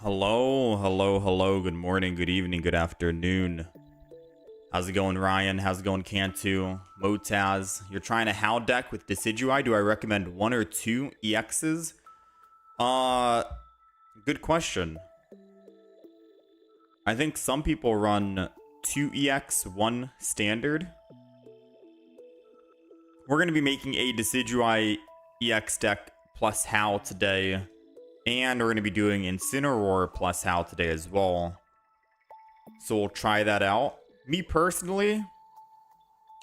Hello, hello, hello. Good morning, good evening, good afternoon. How's it going, Ryan? How's it going, Cantu? Motaz? You're trying a Hau deck with Decidueye. Do I recommend 1 or 2 EXs? Good question. I think some people run 2 EX, 1 standard. We're going to be making a Decidueye EX deck plus Hau today. And we're going to be doing Incineroar plus Hau today as well. So we'll try that out. Me personally,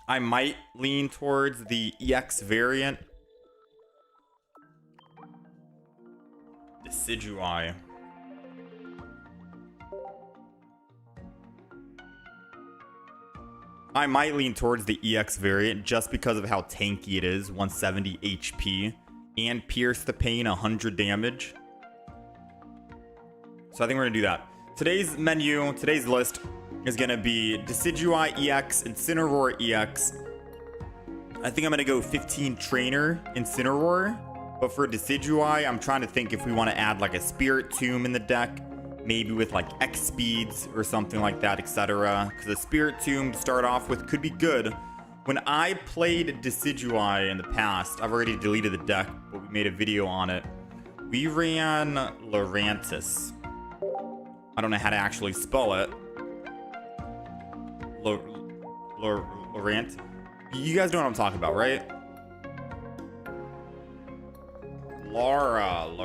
I might lean towards the EX variant. Decidueye. I might lean towards the EX variant just because of how tanky it is. 170 HP. And Pierce the Pain, 100 damage. So I think we're going to do that. Today's menu, today's list is going to be Decidueye EX, Incineroar EX. I think I'm going to go 15 Trainer Incineroar. But for Decidueye, I'm trying to think if we want to add like a Spirit Tomb in the deck. Maybe with like X speeds or something like that, etc. Because a Spirit Tomb to start off with could be good. When I played Decidueye in the past, I've already deleted the deck, but we made a video on it. We ran Lurantis. I don't know how to actually spell it. Lorant. You guys know what I'm talking about, right? Loran.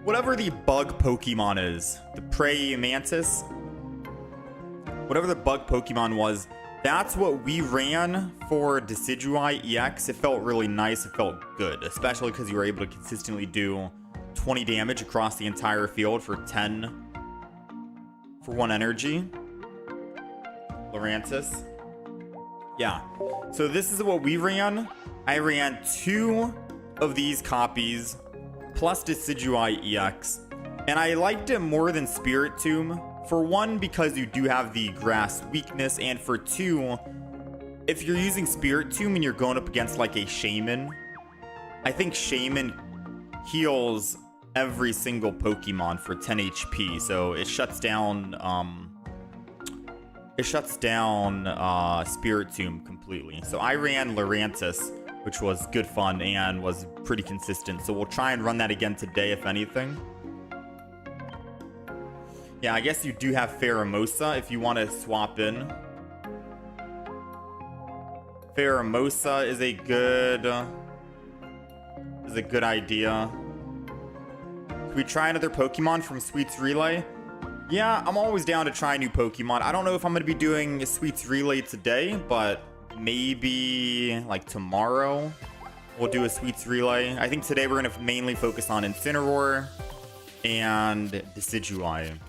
Whatever the bug Pokemon is, the Prey Mantis, whatever the bug Pokemon was, that's what we ran for Decidueye EX. It felt really nice. It felt good, especially because you were able to consistently do 20 damage across the entire field for 10 for 1 energy. Lurantis. Yeah. So this is what we ran. I ran 2 of these copies plus Decidueye EX. And I liked it more than Spirit Tomb. For 1, because you do have the grass weakness, and for 2, if you're using Spirit Tomb and you're going up against like a Shaman, I think Shaman heals every single Pokemon for 10 HP, so it shuts down Spirit Tomb completely. So I ran Lurantis, which was good fun and was pretty consistent. So we'll try and run that again today, if anything. Yeah, I guess you do have Pheromosa if you want to swap in. Pheromosa is a good idea. Can we try another Pokemon from Sweets Relay? Yeah, I'm always down to try new Pokemon. I don't know if I'm going to be doing Sweets Relay today, but maybe like tomorrow we'll do a Sweets Relay. I think today we're going to mainly focus on Incineroar and Decidueye.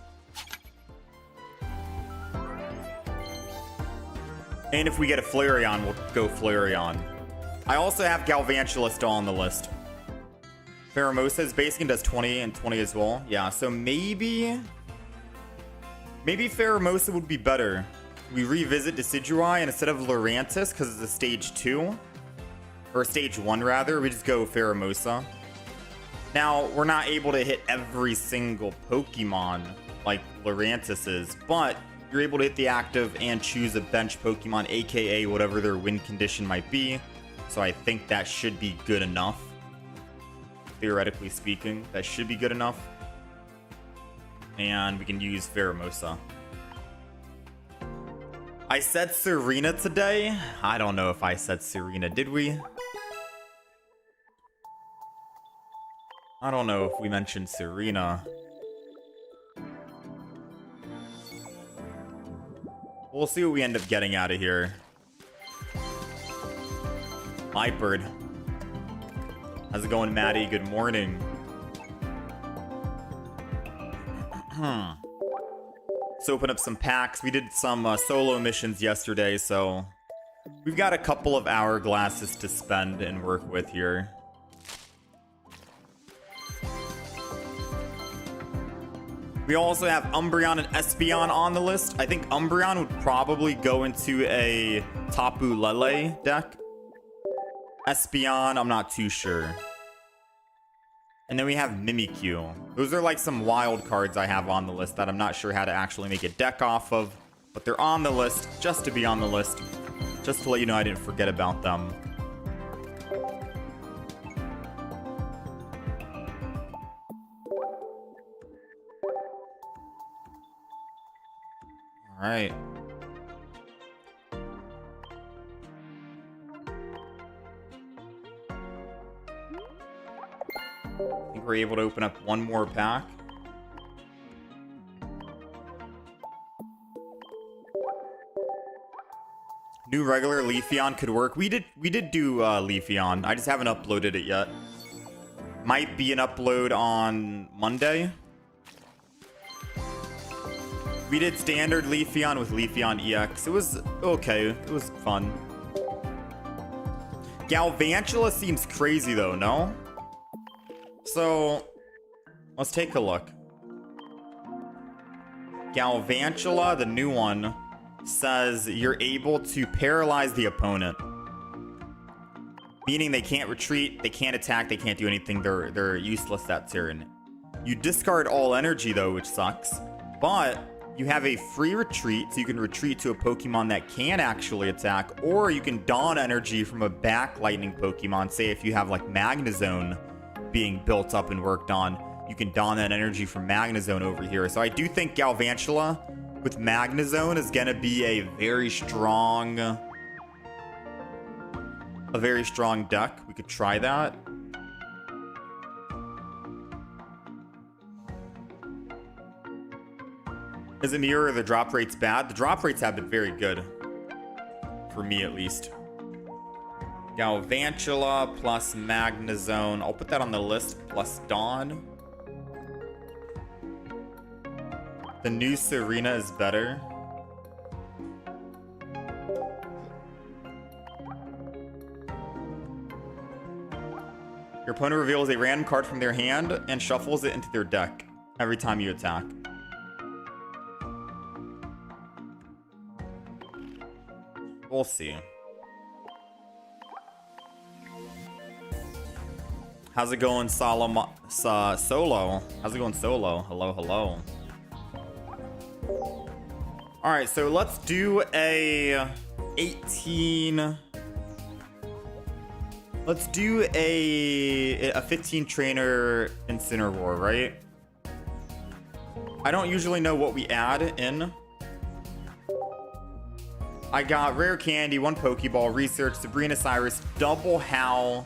And if we get a Flareon, we'll go Flareon. I also have Galvantula still on the list. Pheromosa's basic and does 20 and 20 as well. Yeah, so maybe Pheromosa would be better. We revisit Decidueye and instead of Lurantis, because it's a stage 2, or stage 1 rather, we just go Pheromosa. Now, we're not able to hit every single Pokemon like Lurantis is, but you're able to hit the active and choose a bench Pokemon, aka whatever their win condition might be. So I think that should be good enough. Theoretically speaking, that should be good enough. And we can use Pheromosa. I said Serena today. I don't know if I said Serena, did we? I don't know if we mentioned Serena. We'll see what we end up getting out of here. Hyperd. How's it going, Maddie? Good morning. Let's open up some packs. We did some solo missions yesterday, so we've got a couple of hourglasses to spend and work with here. We also have Umbreon and Espeon on the list. I think Umbreon would probably go into a Tapu Lele deck. Espeon, I'm not too sure. And then we have Mimikyu. Those are like some wild cards I have on the list that I'm not sure how to actually make a deck off of. But they're on the list just to be on the list. Just to let you know I didn't forget about them. Alright. I think we're able to open up one more pack. New regular Leafeon could work. We did do Leafeon. I just haven't uploaded it yet. Might be an upload on Monday. We did standard Leafeon with Leafeon EX. It was okay. It was fun. Galvantula seems crazy though, no? So, let's take a look. Galvantula, the new one, says you're able to paralyze the opponent. Meaning they can't retreat, they can't attack, they can't do anything. They're useless that turn. You discard all energy though, which sucks. But you have a free retreat, so you can retreat to a Pokemon that can actually attack, or you can don energy from a back lightning Pokemon. Say if you have like Magnezone being built up and worked on, you can don that energy from Magnezone over here. So I do think Galvantula with Magnezone is gonna be a very strong deck. We could try that. Is it mirror or the drop rate's bad? The drop rates have been very good. For me, at least. Galvantula plus Magnezone. I'll put that on the list. Plus Dawn. The new Serena is better. Your opponent reveals a random card from their hand and shuffles it into their deck every time you attack. We'll see. How's it going, Solo? How's it going, Solo? Hello, hello. All right, so let's do a 18. Let's do a 15 trainer Incineroar, right? I don't usually know what we add in. I got Rare Candy, 1 Pokeball, Research, Serena, Cyrus, Double Hau,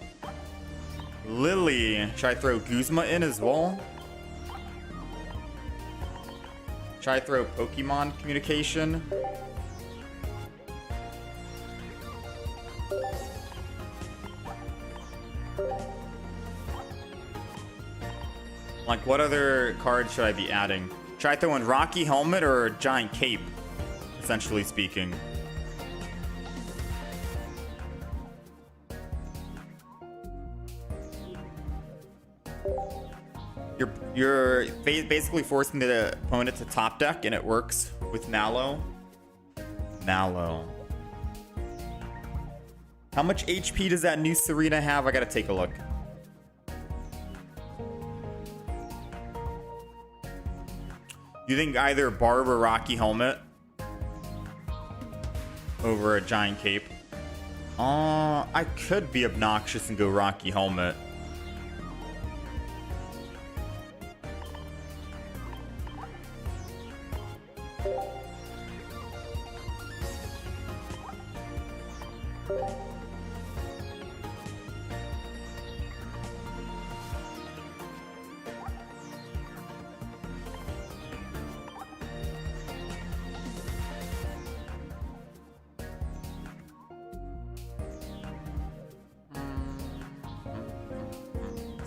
Lily. Should I throw Guzma in as well? Should I throw Pokemon Communication? Like, what other cards should I be adding? Should I throw in Rocky Helmet or Giant Cape, essentially speaking? You're basically forcing the opponent to top deck, and it works with Mallow. Mallow. How much HP does that new Serena have? I gotta take a look. You think either Barb or Rocky Helmet over a Giant Cape? I could be obnoxious and go Rocky Helmet.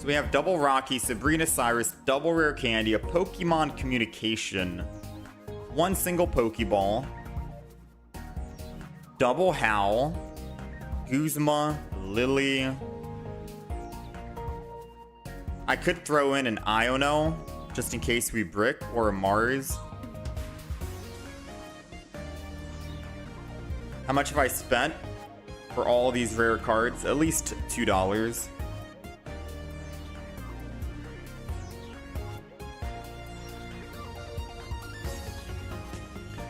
We have double Rocky, Sabrina Cyrus, double rare candy, a Pokemon communication, one single Pokeball, double Hau, Guzma, Lily. I could throw in an Iono just in case we brick, or a Mars. How much have I spent for all these rare cards? At least $2.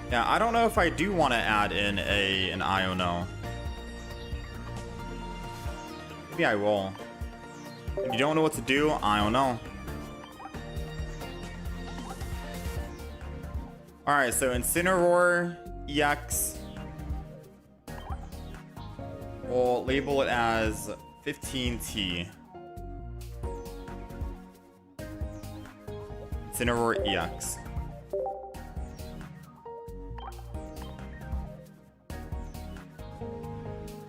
Yeah, I don't know if I do want to add in an Iono. Maybe I will. If you don't know what to do, I don't know. Alright, so Incineroar EX. We'll label it as 15T. Incineroar EX.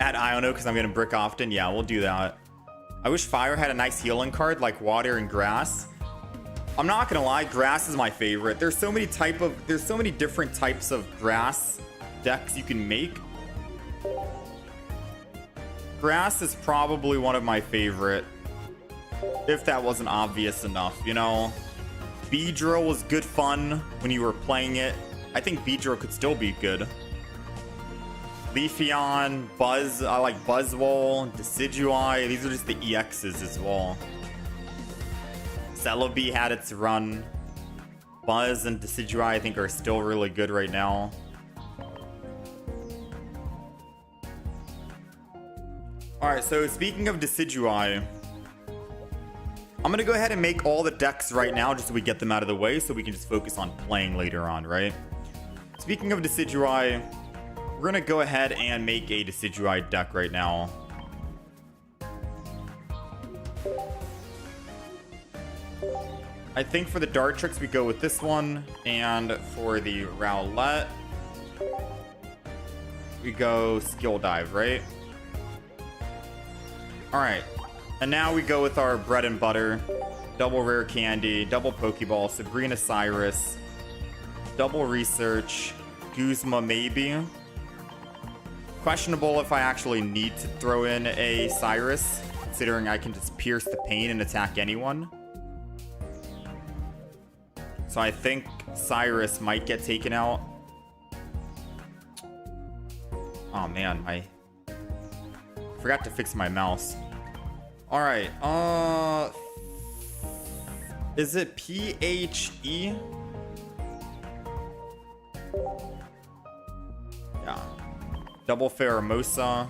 Add Iono because I'm going to brick often. Yeah, we'll do that. I wish Fire had a nice healing card like Water and Grass. I'm not going to lie, Grass is my favorite. There's so many different types of Grass decks you can make. Grass is probably one of my favorite. If that wasn't obvious enough, you know. Beedrill was good fun when you were playing it. I think Beedrill could still be good. Leafeon, Buzz, I like Buzzwole, Decidueye, these are just the EXs as well. Celebi had its run. Buzz and Decidueye I think are still really good right now. Alright, so speaking of Decidueye, I'm gonna go ahead and make all the decks right now just so we get them out of the way so we can just focus on playing later on, right? Speaking of Decidueye, we're gonna go ahead and make a Decidueye deck right now. I think for the Dartrix we go with this one, and for the Rowlet we go Skill Dive, right? Alright, and now we go with our bread and butter. Double Rare Candy, double Pokeball, Sabrina Cyrus, double Research, Guzma maybe. Questionable if I actually need to throw in a Cyrus, considering I can just pierce the pain and attack anyone. So I think Cyrus might get taken out. Oh man, I forgot to fix my mouse. Alright, is it PHE? Yeah. Double Pheromosa.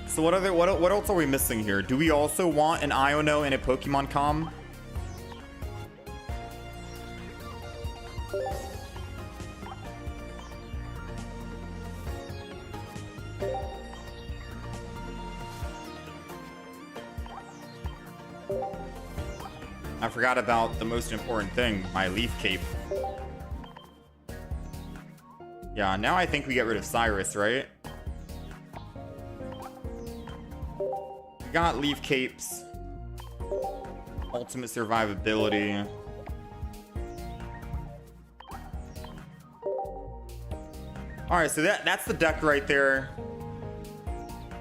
So what else are we missing here? Do we also want an Iono and a Pokemon Com? I forgot about the most important thing, my Leaf Cape. Yeah, now I think we get rid of Cyrus, right? We got Leaf Capes. Ultimate survivability. Alright, so that's the deck right there.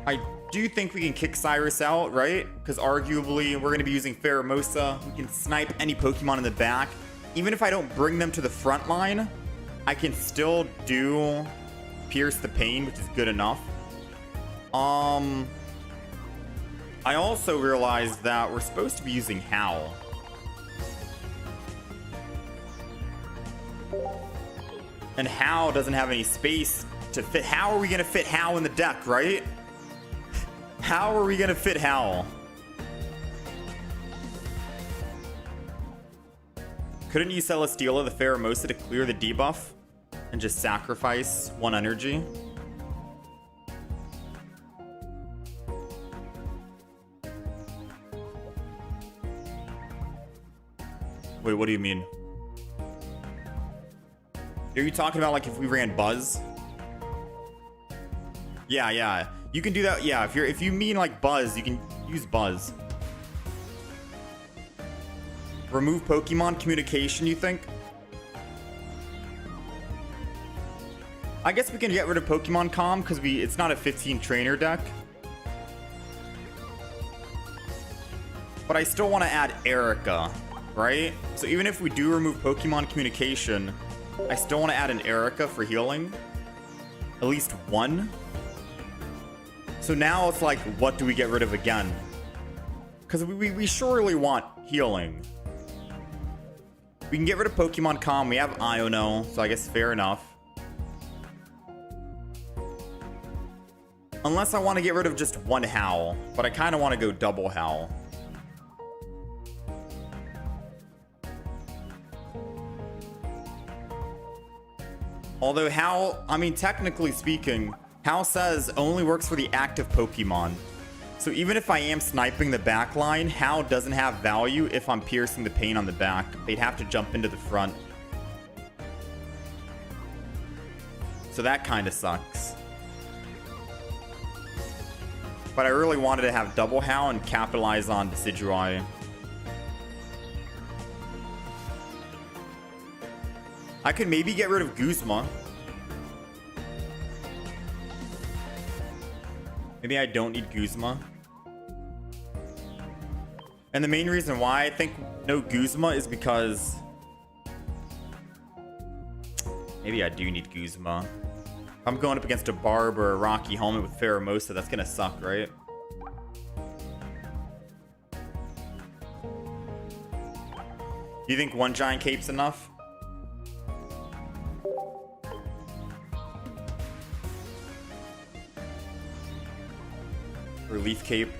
I do think we can kick Cyrus out, right? Because arguably we're going to be using Pheromosa. We can snipe any Pokemon in the back. even if I don't bring them to the front line, I can still do Pierce the Pain, which is good enough. I also realized that we're supposed to be using Hau. And Hau doesn't have any space to fit. How are we going to fit Hau in the deck, right? How are we going to fit Hau? Couldn't you Celesteela the Pheromosa to clear the debuff and just sacrifice 1 energy? Wait, what do you mean? Are you talking about like if we ran Buzz? Yeah. You can do that. Yeah, if you mean like Buzz, you can use Buzz. Remove Pokemon communication, you think? I guess we can get rid of Pokemon Comm because it's not a 15 trainer deck. But I still want to add Erica, right? So even if we do remove Pokemon communication, I still want to add an Erica for healing. At least 1. So now it's like, what do we get rid of again? Because we surely want healing. We can get rid of Pokemon Comm. We have Iono, so I guess fair enough. Unless I want to get rid of just 1 Howl. But I kind of want to go double Howl. Although Howl, I mean, technically speaking, Howl says only works for the active Pokemon. So even if I am sniping the back line, Howl doesn't have value if I'm piercing the pain on the back. They'd have to jump into the front. So that kind of sucks. But I really wanted to have double Howl and capitalize on Decidueye. I could maybe get rid of Guzma. Maybe I don't need Guzma. And the main reason why I think no Guzma is because... maybe I do need Guzma. If I'm going up against a Barb or a Rocky Helmet with Pheromosa, that's gonna suck, right? Do you think 1 Giant Cape's enough? Relief Cape.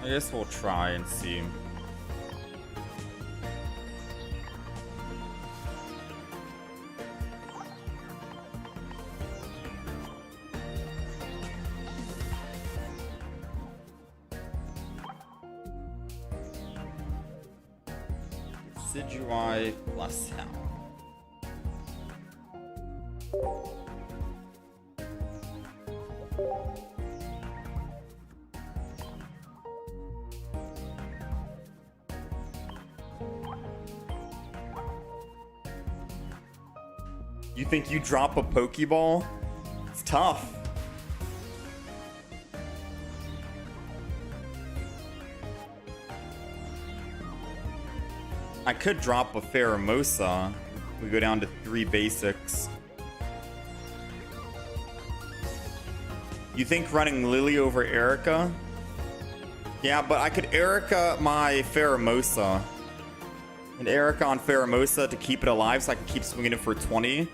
I guess we'll try and see. Decidueye plus Hau. You think you drop a Pokeball? It's tough. I could drop a Pheromosa. We go down to 3 basics. You think running Lily over Erica? Yeah, but I could Erica my Pheromosa. And Erica on Pheromosa to keep it alive so I can keep swinging it for 20.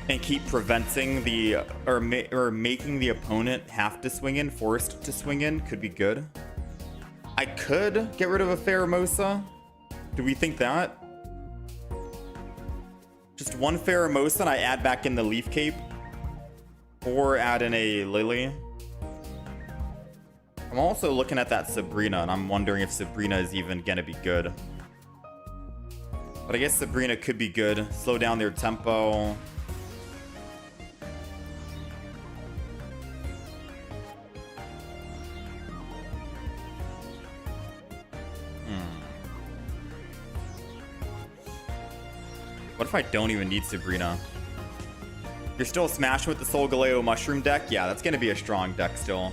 And keep preventing the... or making the opponent have to swing in, forced to swing in, could be good. I could get rid of a Pheromosa. Do we think that? Just 1 Pheromosa and I add back in the Leaf Cape? Or add in a Lily? I'm also looking at that Sabrina and I'm wondering if Sabrina is even gonna be good. But I guess Sabrina could be good. Slow down their tempo. What if I don't even need Sabrina? You're still smashing with the Solgaleo Mushroom deck? Yeah, that's going to be a strong deck still.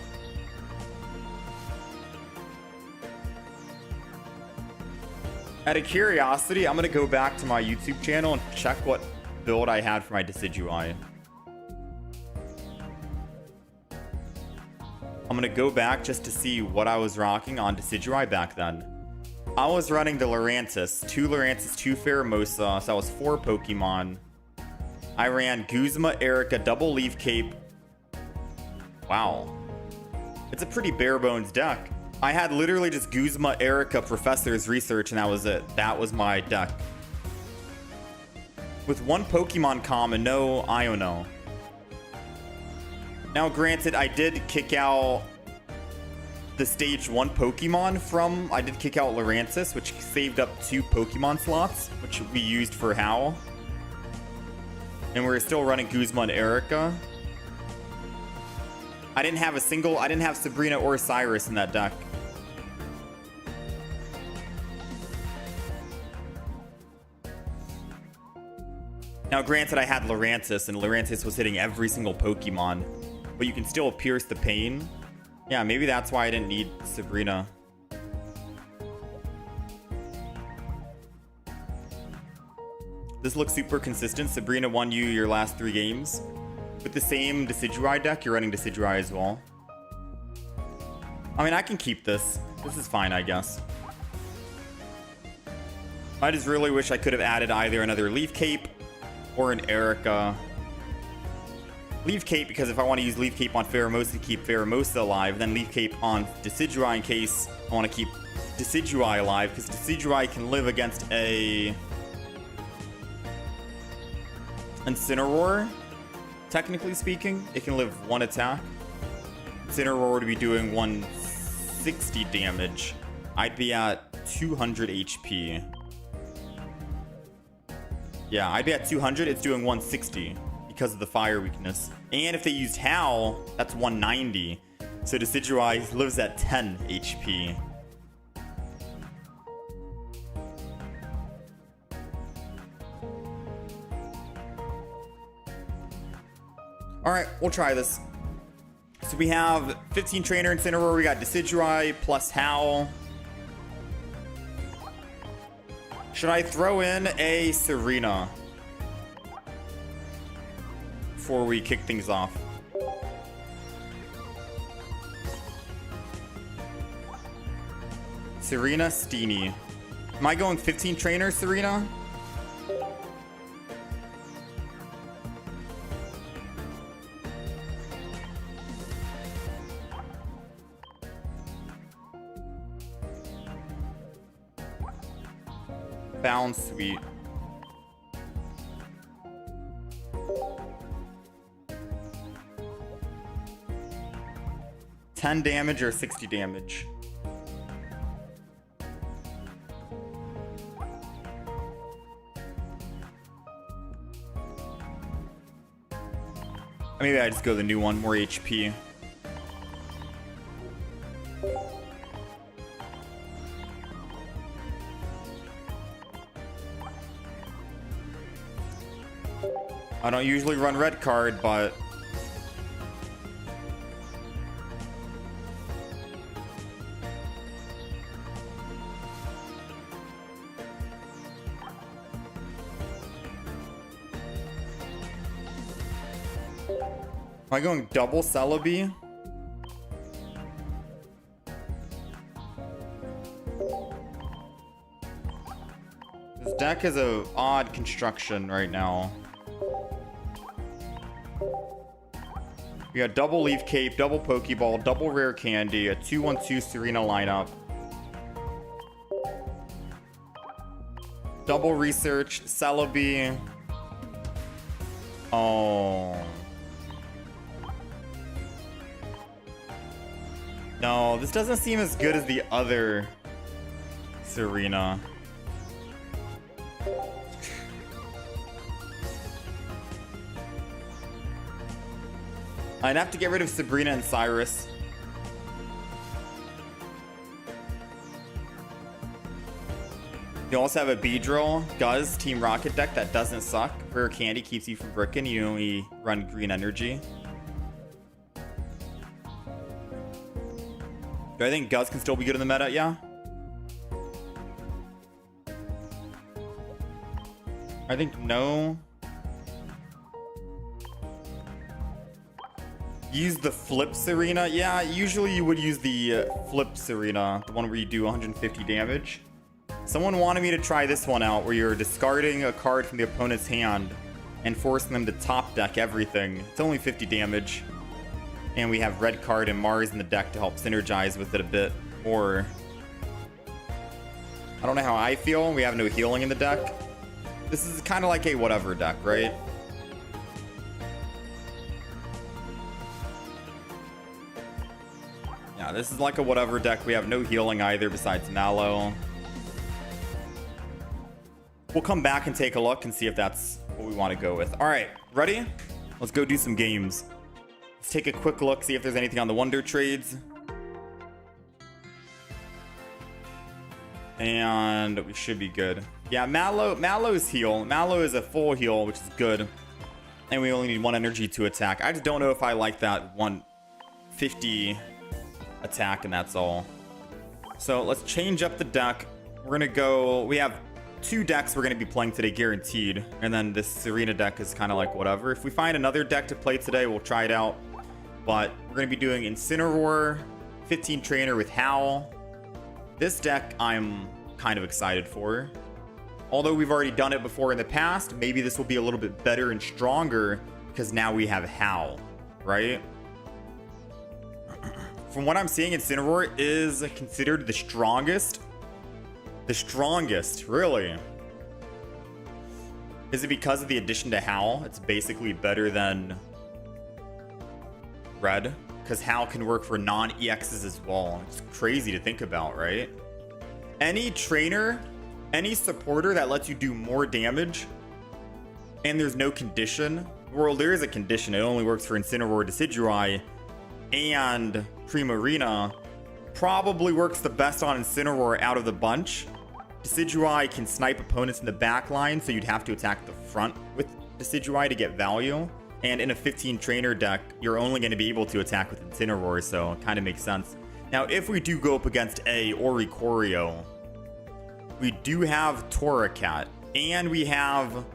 Out of curiosity, I'm going to go back to my YouTube channel and check what build I had for my Decidueye. I'm going to go back just to see what I was rocking on Decidueye back then. I was running the Lurantis, 2 Lurantis, 2 Pheromosa, so that was 4 Pokemon. I ran Guzma, Erica, double Leaf Cape. Wow. It's a pretty bare bones deck. I had literally just Guzma, Erica, Professor's Research, and that was it. That was my deck. With 1 Pokemon common, no Iono. Now, granted, I did kick out the stage 1 Pokemon from... I did kick out Lurantis, which saved up 2 Pokemon slots, which we used for Hau. And we're still running Guzma and Erica. I didn't have Sabrina or Cyrus in that deck. Now, granted, I had Lurantis, and Lurantis was hitting every single Pokemon, but you can still pierce the pain. Yeah, maybe that's why I didn't need Sabrina. This looks super consistent. Sabrina won you your last 3 games. With the same Decidueye deck, you're running Decidueye as well. I mean, I can keep this. This is fine, I guess. I just really wish I could have added either another Leaf Cape or an Erica. Leaf Cape, because if I want to use Leaf Cape on Pheromosa to keep Pheromosa alive, then Leaf Cape on Decidueye in case I want to keep Decidueye alive, because Decidueye can live against a Incineroar. Technically speaking, it can live 1 attack. Incineroar would be doing 160 damage. I'd be at 200 HP. Yeah, I'd be at 200. It's doing 160 because of the fire weakness. And if they used Hau, that's 190. So Decidueye lives at 10 HP. Alright, we'll try this. So we have 15 Trainer Incineroar. We got Decidueye plus Hau. Should I throw in a Serena before we kick things off? Serena, Steenie. Am I going 15 Trainer Serena? Bounce, sweet. $10 damage or 60 damage? Maybe I just go the new one, more HP. I don't usually run red card, but am I going double Celebi? This deck is a odd construction right now. We got double Leaf Cape, double Pokeball, double Rare Candy, a 2-1-2 Serena lineup. Double Research, Celebi. Oh. No, this doesn't seem as good as the other Serena. I'd have to get rid of Sabrina and Cyrus. You also have a Beedrill, Guzz, Team Rocket deck that doesn't suck. Rare Candy keeps you from bricking. You only run green energy. Do I think Guzz can still be good in the meta? Yeah. I think no. Use the flip Serena. Yeah, usually you would use the flip Serena, the one where you do 150 damage. Someone wanted me to try this one out where you're discarding a card from the opponent's hand and forcing them to top deck everything. It's only 50 damage. And we have red card and Mars in the deck to help synergize with it a bit more. I don't know how I feel. We have no healing in the deck. This is kind of like a whatever deck, right? Yeah, this is like a whatever deck. We have no healing either besides Mallow. We'll come back and take a look and see if that's what we want to go with. All right, ready? Let's go do some games. Let's take a quick look, see if there's anything on the Wonder Trades. And we should be good. Yeah, Mallow's heal. Mallow is a full heal, which is good. And we only need 1 energy to attack. I just don't know if I like that 150 attack, and that's all. So let's change up the deck. We're going to go... We have 2 decks we're going to be playing today, guaranteed. And then this Serena deck is kind of like whatever. If we find another deck to play today, we'll try it out. But we're going to be doing Incineroar, 15 Trainer with Hau. This deck I'm kind of excited for. Although we've already done it before in the past, maybe this will be a little bit better and stronger because now we have Hau, right? From what I'm seeing, Incineroar is considered the strongest. The strongest, really. Is it because of the addition to Hau? It's basically better than Red. Because Hau can work for non-EXs as well. It's crazy to think about, right? Any trainer, any supporter that lets you do more damage, and there's no condition. Well, there is a condition. It only works for Incineroar, Decidueye, and Primarina. Probably works the best on Incineroar out of the bunch. Decidueye can snipe opponents in the back line, so you'd have to attack the front with Decidueye to get value. And in a 15 trainer deck, you're only going to be able to attack with Incineroar, so it kind of makes sense. Now, if we do go up against a Oricorio, we do have Torracat, and we have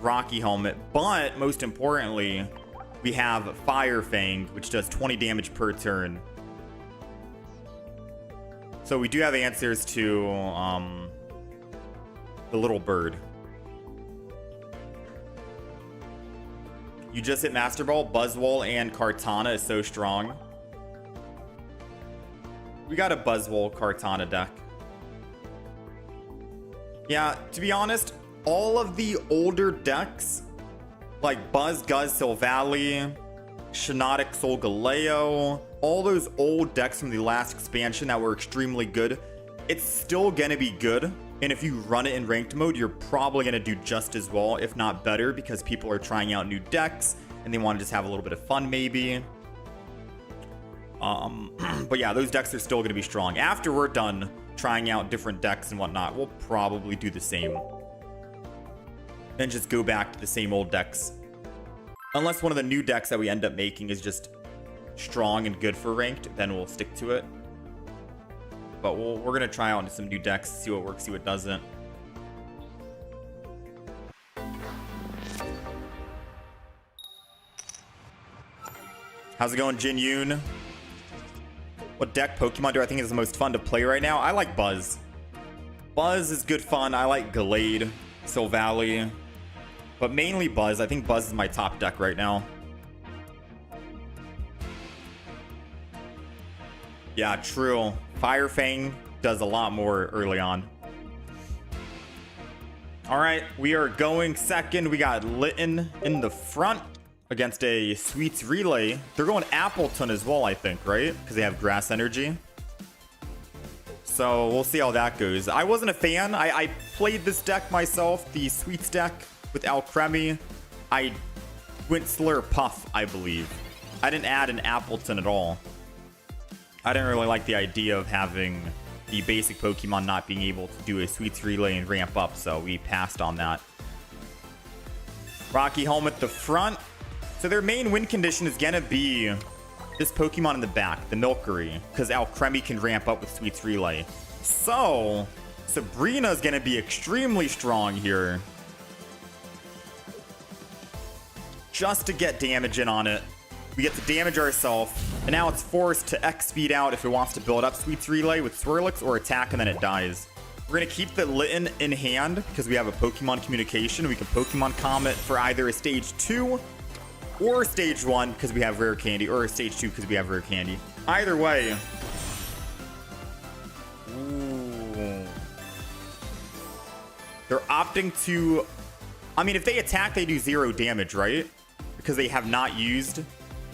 Rocky Helmet, but most importantly, we have Fire Fang, which does 20 damage per turn. So we do have answers to the little bird. You just hit Master Ball, Buzzwole, and Kartana is so strong. We got a Buzzwole Kartana deck. Yeah, to be honest, all of the older decks, like Buzz, Guzz, Silvally, Shiinotic, Solgaleo, all those old decks from the last expansion that were extremely good, it's still gonna be good. And if you run it in ranked mode, you're probably going to do just as well, if not better, because people are trying out new decks and they want to just have a little bit of fun, maybe. But yeah, those decks are still going to be strong. After we're done trying out different decks and whatnot, we'll probably do the same. Then just go back to the same old decks. Unless one of the new decks that we end up making is just strong and good for ranked, then we'll stick to it. But we're going to try out some new decks, see what works, see what doesn't. How's it going, Jin Yoon? What deck Pokemon do I think is the most fun to play right now? I like Buzz. Buzz is good fun. I like Gallade, Silvally. But mainly Buzz. I think Buzz is my top deck right now. Yeah, true. Fire Fang does a lot more early on. All right, we are going second. We got Litten in the front against a Sweets Relay. They're going Appleton as well, I think, right? Because they have Grass Energy. So we'll see how that goes. I wasn't a fan. I played this deck myself, the Sweets deck with Alcremie. I went Slurpuff, I believe. I didn't add an Appleton at all. I didn't really like the idea of having the basic Pokemon not being able to do a Sweets Relay and ramp up, so we passed on that. Rocky Helmet the front. So their main win condition is gonna be this Pokemon in the back, the Milcery, because Alcremie can ramp up with Sweets Relay. So Sabrina is gonna be extremely strong here, just to get damage in on it. We get to damage ourselves, and now it's forced to X-speed out if it wants to build up Sweets Relay with Swirlix or attack, and then it dies. We're going to keep the Litten in hand because we have a Pokemon Communication. We can Pokemon Comet for either a Stage 2 or Stage 1 because we have Rare Candy, or a Stage 2 because we have Rare Candy. Either way. Ooh. They're opting to... I mean, if they attack, they do 0 damage, right? Because they have not used...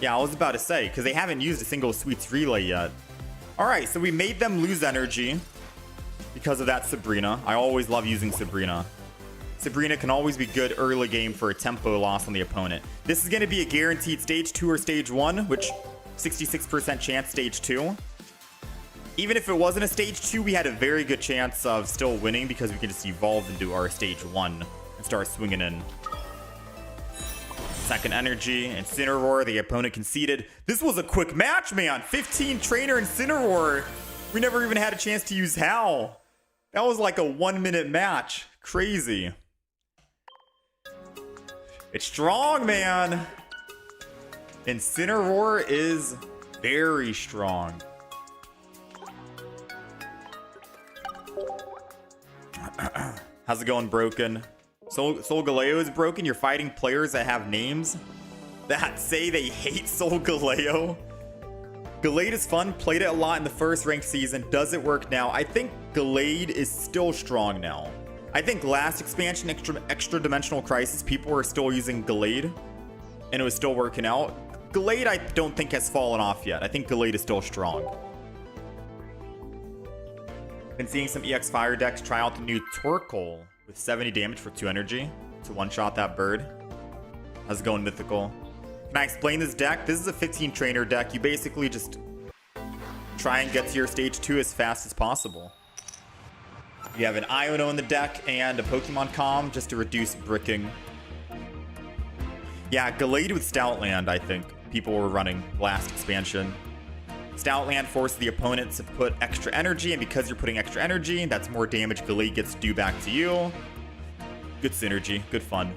Yeah, I was about to say, because they haven't used a single Sweets Relay yet. Alright, so we made them lose energy because of that Sabrina. I always love using Sabrina. Sabrina can always be good early game for a tempo loss on the opponent. This is going to be a guaranteed Stage 2 or Stage 1, which 66% chance Stage 2. Even if it wasn't a Stage 2, we had a very good chance of still winning because we can just evolve into our Stage 1 and start swinging in. Second energy, Incineroar, the opponent conceded. This was a quick match, man. 15 trainer Incineroar. We never even had a chance to use Hau. That was like a 1-minute match. Crazy. It's strong, man. Incineroar is very strong. How's it going, Broken? Solgaleo is broken. You're fighting players that have names that say they hate Solgaleo. Gallade is fun. Played it a lot in the first ranked season. Does it work now? I think Gallade is still strong now. I think last expansion, extra dimensional crisis, people were still using Gallade and it was still working out. Gallade, I don't think has fallen off yet. I think Gallade is still strong. Been seeing some EX Fire decks try out the new Torkoal with 70 damage for 2 energy to one-shot that bird. How's it going, Mythical? Can I explain this deck? This is a 15 trainer deck. You basically just try and get to your Stage 2 as fast as possible. You have an Iono in the deck and a Pokemon Com just to reduce bricking. Yeah, Gallade with Stoutland, I think people were running last expansion. Stoutland forces the opponent to put extra energy, and because you're putting extra energy, that's more damage Gallade gets to do back to you. Good synergy, good fun.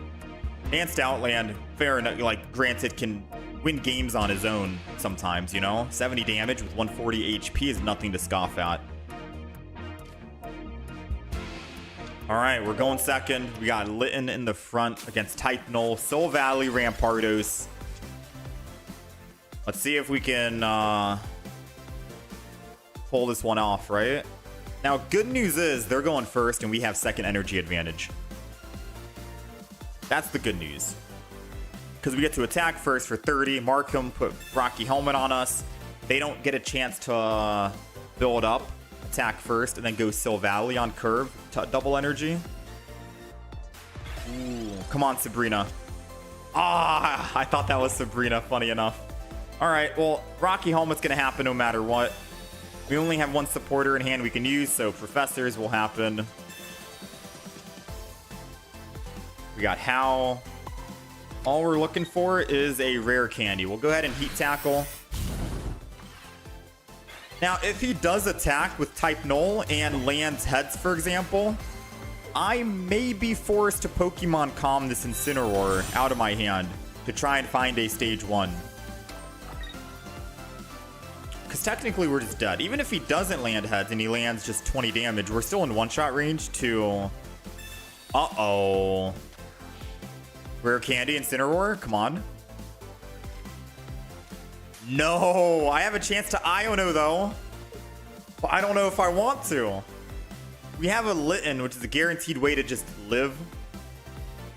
And Stoutland, fair enough, like, granted, can win games on his own sometimes, you know? 70 damage with 140 HP is nothing to scoff at. Alright, we're going second. We got Litten in the front against Type Null, Soul Valley, Rampardos. Let's see if we can pull this one off, right? Now, good news is they're going first and we have second energy advantage. That's the good news. Because we get to attack first for 30. Markham put Rocky Helmet on us. They don't get a chance to build up, attack first, and then go Sil Valley on curve to double energy. Ooh, come on, Sabrina. Ah, I thought that was Sabrina, funny enough. All right, well, Rocky Helmet's going to happen no matter what. We only have one supporter in hand we can use, so Professors will happen. We got Hau. All we're looking for is a Rare Candy. We'll go ahead and Heat Tackle. Now, if he does attack with Type Null and lands heads, for example, I may be forced to Pokemon Calm this Incineroar out of my hand to try and find a Stage 1. Because technically we're just dead. Even if he doesn't land heads and he lands just 20 damage, we're still in one-shot range to... Uh-oh. Rare Candy, Incineroar? Come on. No! I have a chance to Iono, though. But I don't know if I want to. We have a Litten, which is a guaranteed way to just live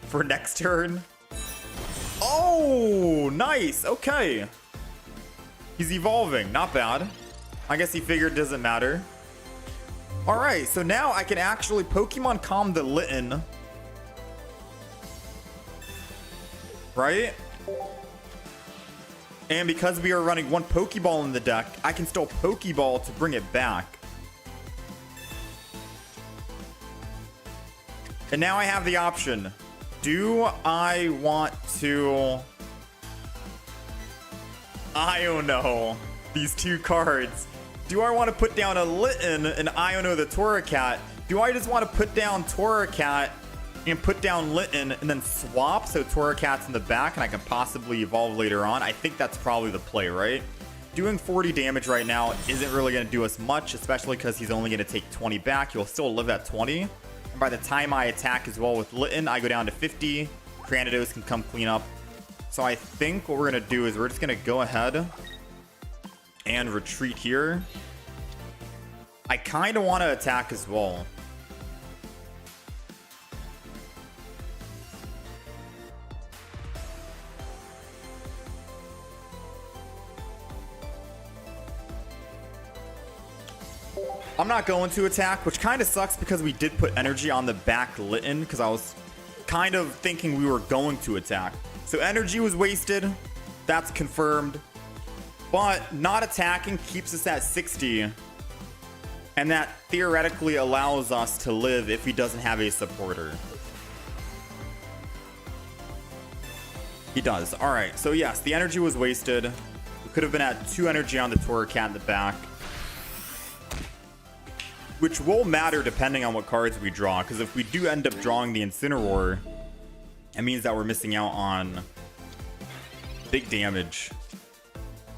for next turn. Oh! Nice! Okay. He's evolving. Not bad. I guess he figured it doesn't matter. Alright, so now I can actually Pokemon Calm the Litten. Right? And because we are running one Pokeball in the deck, I can still Pokeball to bring it back. And now I have the option. Do I want to... I don't know. These two cards. Do I want to put down a Litten and Iono the Torracat? Do I just want to put down Torracat and put down Litten and then swap so Torracat's in the back and I can possibly evolve later on? I think that's probably the play, right? Doing 40 damage right now isn't really going to do us much, especially because he's only going to take 20 back. He'll still live at 20. And by the time I attack as well with Litten, I go down to 50. Granados can come clean up. So I think what we're going to do is we're just going to go ahead and retreat here. I kind of want to attack as well. I'm not going to attack, which kind of sucks because we did put energy on the back Litten because I was kind of thinking we were going to attack. So energy was wasted. That's confirmed. But not attacking keeps us at 60. And that theoretically allows us to live if he doesn't have a supporter. He does. All right. So yes, the energy was wasted. We could have been at 2 energy on the Torracat in the back, which will matter depending on what cards we draw. Because if we do end up drawing the Incineroar, it means that we're missing out on big damage.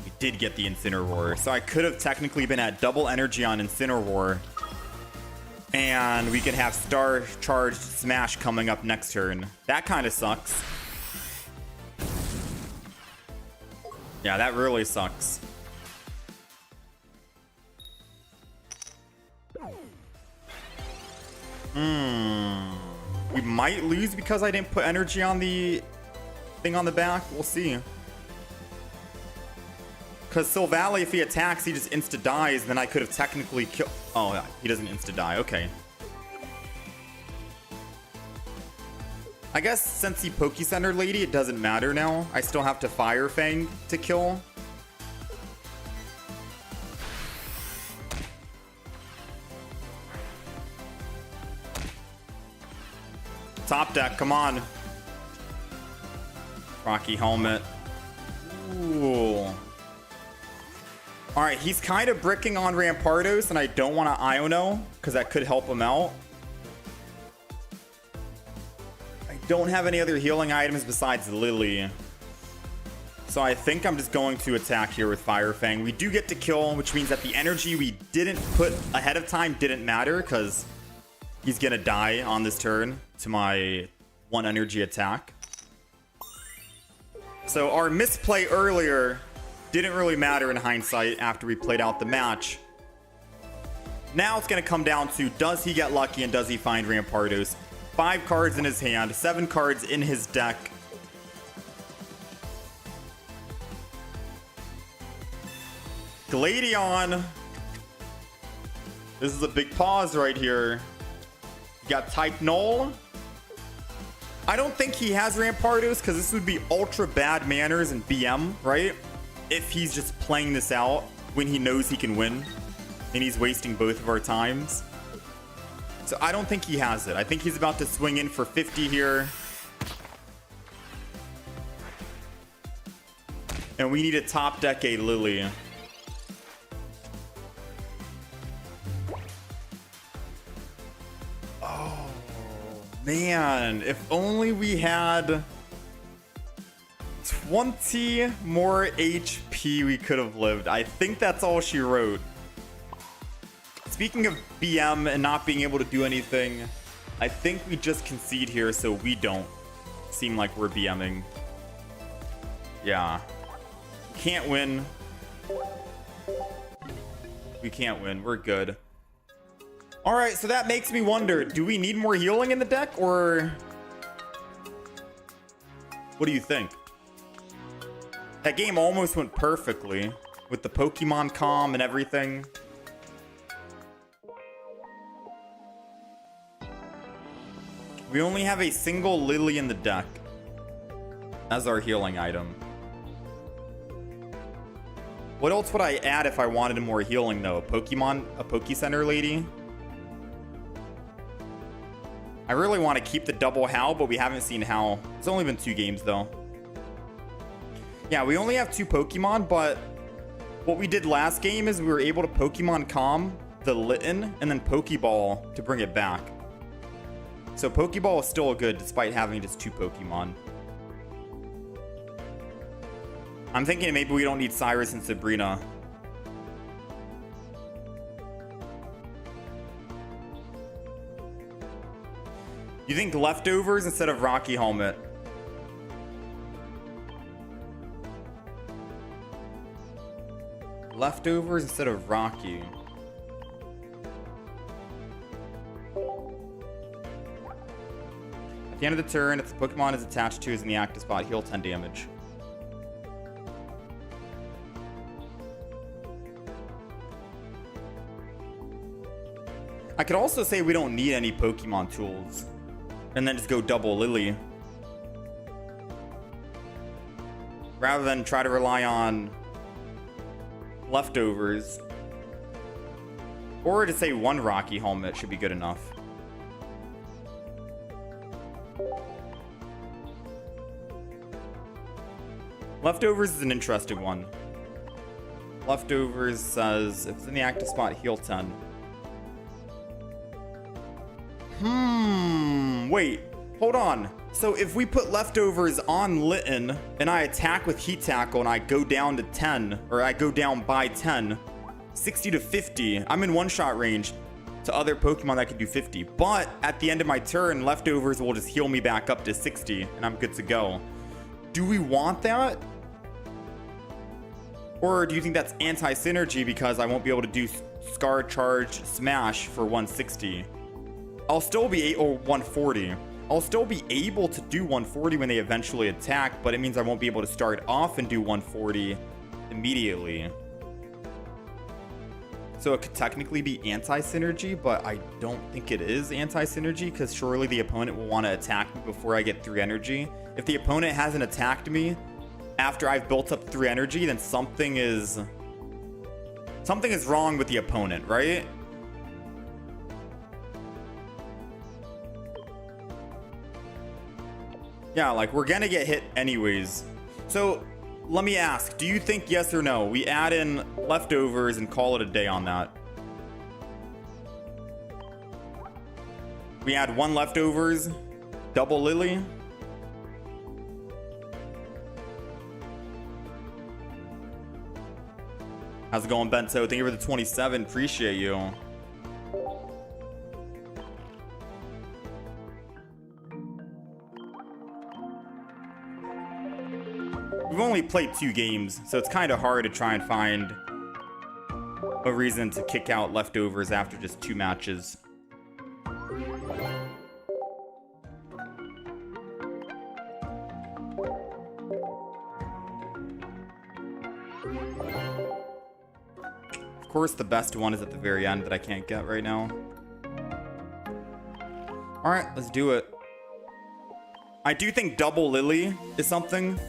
We did get the Incineroar. So I could have technically been at double energy on Incineroar. And we can have Star Charged Smash coming up next turn. That kind of sucks. Yeah, that really sucks. We might lose because I didn't put energy on the thing on the back. We'll see. Because Silvally, if he attacks, he just insta-dies, and then I could have technically killed... Oh, yeah, he doesn't insta-die. Okay. I guess since he Poke-Center Lady, it doesn't matter now. I still have to Fire Fang to kill. Top deck, come on. Rocky Helmet. Ooh. Alright, he's kind of bricking on Rampardos, and I don't want to Iono, because that could help him out. I don't have any other healing items besides Lily. So I think I'm just going to attack here with Fire Fang. We do get to kill, which means that the energy we didn't put ahead of time didn't matter, because he's going to die on this turn to my 1 energy attack. So our misplay earlier didn't really matter in hindsight after we played out the match. Now it's going to come down to, does he get lucky and does he find Rampardos? 5 cards in his hand, 7 cards in his deck. Gladion. This is a big pause right here. You got Type Null. I don't think he has Rampardos because this would be ultra bad manners and BM, right? If he's just playing this out when he knows he can win and he's wasting both of our times. So I don't think he has it. I think he's about to swing in for 50 here. And we need a top deck a Lily. Oh, man. If only we had 20 more HP, we could have lived. I think that's all she wrote. Speaking of BM and not being able to do anything, I think we just concede here so we don't seem like we're BMing. Yeah. Can't win. We can't win. We're good. All right, so that makes me wonder, do we need more healing in the deck, or what do you think? That game almost went perfectly with the Pokemon Calm and everything. We only have a single Lily in the deck as our healing item. What else would I add if I wanted more healing, though? A Poke-Center Lady? I I really want to keep the double Hau, but we haven't seen Hau. It's only been 2 games, though. Yeah, we only have 2 Pokemon, but what we did last game is we were able to Pokemon Calm the Litten and then Pokeball to bring it back. So Pokeball is still good despite having just 2 Pokemon. I'm thinking maybe we don't need Cyrus and Sabrina. You think leftovers instead of Rocky Helmet? Leftovers instead of Rocky. At the end of the turn, if the Pokemon is attached to is in the active spot, heal 10 damage. I could also say we don't need any Pokemon tools. And then just go double Lily. Rather than try to rely on leftovers. Or to say 1 Rocky Helmet should be good enough. Leftovers is an interesting one. Leftovers says if it's in the active spot, heal 10. Wait, hold on. So if we put leftovers on Litten and I attack with Heat Tackle and I go down to 10, or I go down by 10, 60 to 50, I'm in one-shot range to other Pokemon that can do 50. But at the end of my turn, leftovers will just heal me back up to 60 and I'm good to go. Do we want that? Or do you think that's anti-synergy because I won't be able to do Scar Charge Smash for 160? I'll still be or 140. I'll still be able to do 140 when they eventually attack, but it means I won't be able to start off and do 140 immediately. So it could technically be anti-synergy, but I don't think it is anti-synergy because surely the opponent will want to attack me before I get 3 energy. If the opponent hasn't attacked me after I've built up 3 energy, then something is wrong with the opponent, right? Yeah, like, we're gonna get hit anyways. So, let me ask, do you think yes or no? We add in leftovers and call it a day on that. We add 1 leftovers, double Lily. How's it going, Bento? Thank you for the 27. Appreciate you. We've only played 2 games, so it's kind of hard to try and find a reason to kick out leftovers after just 2 matches. Of course, the best one is at the very end that I can't get right now. Alright, let's do it. I do think double Lily is something.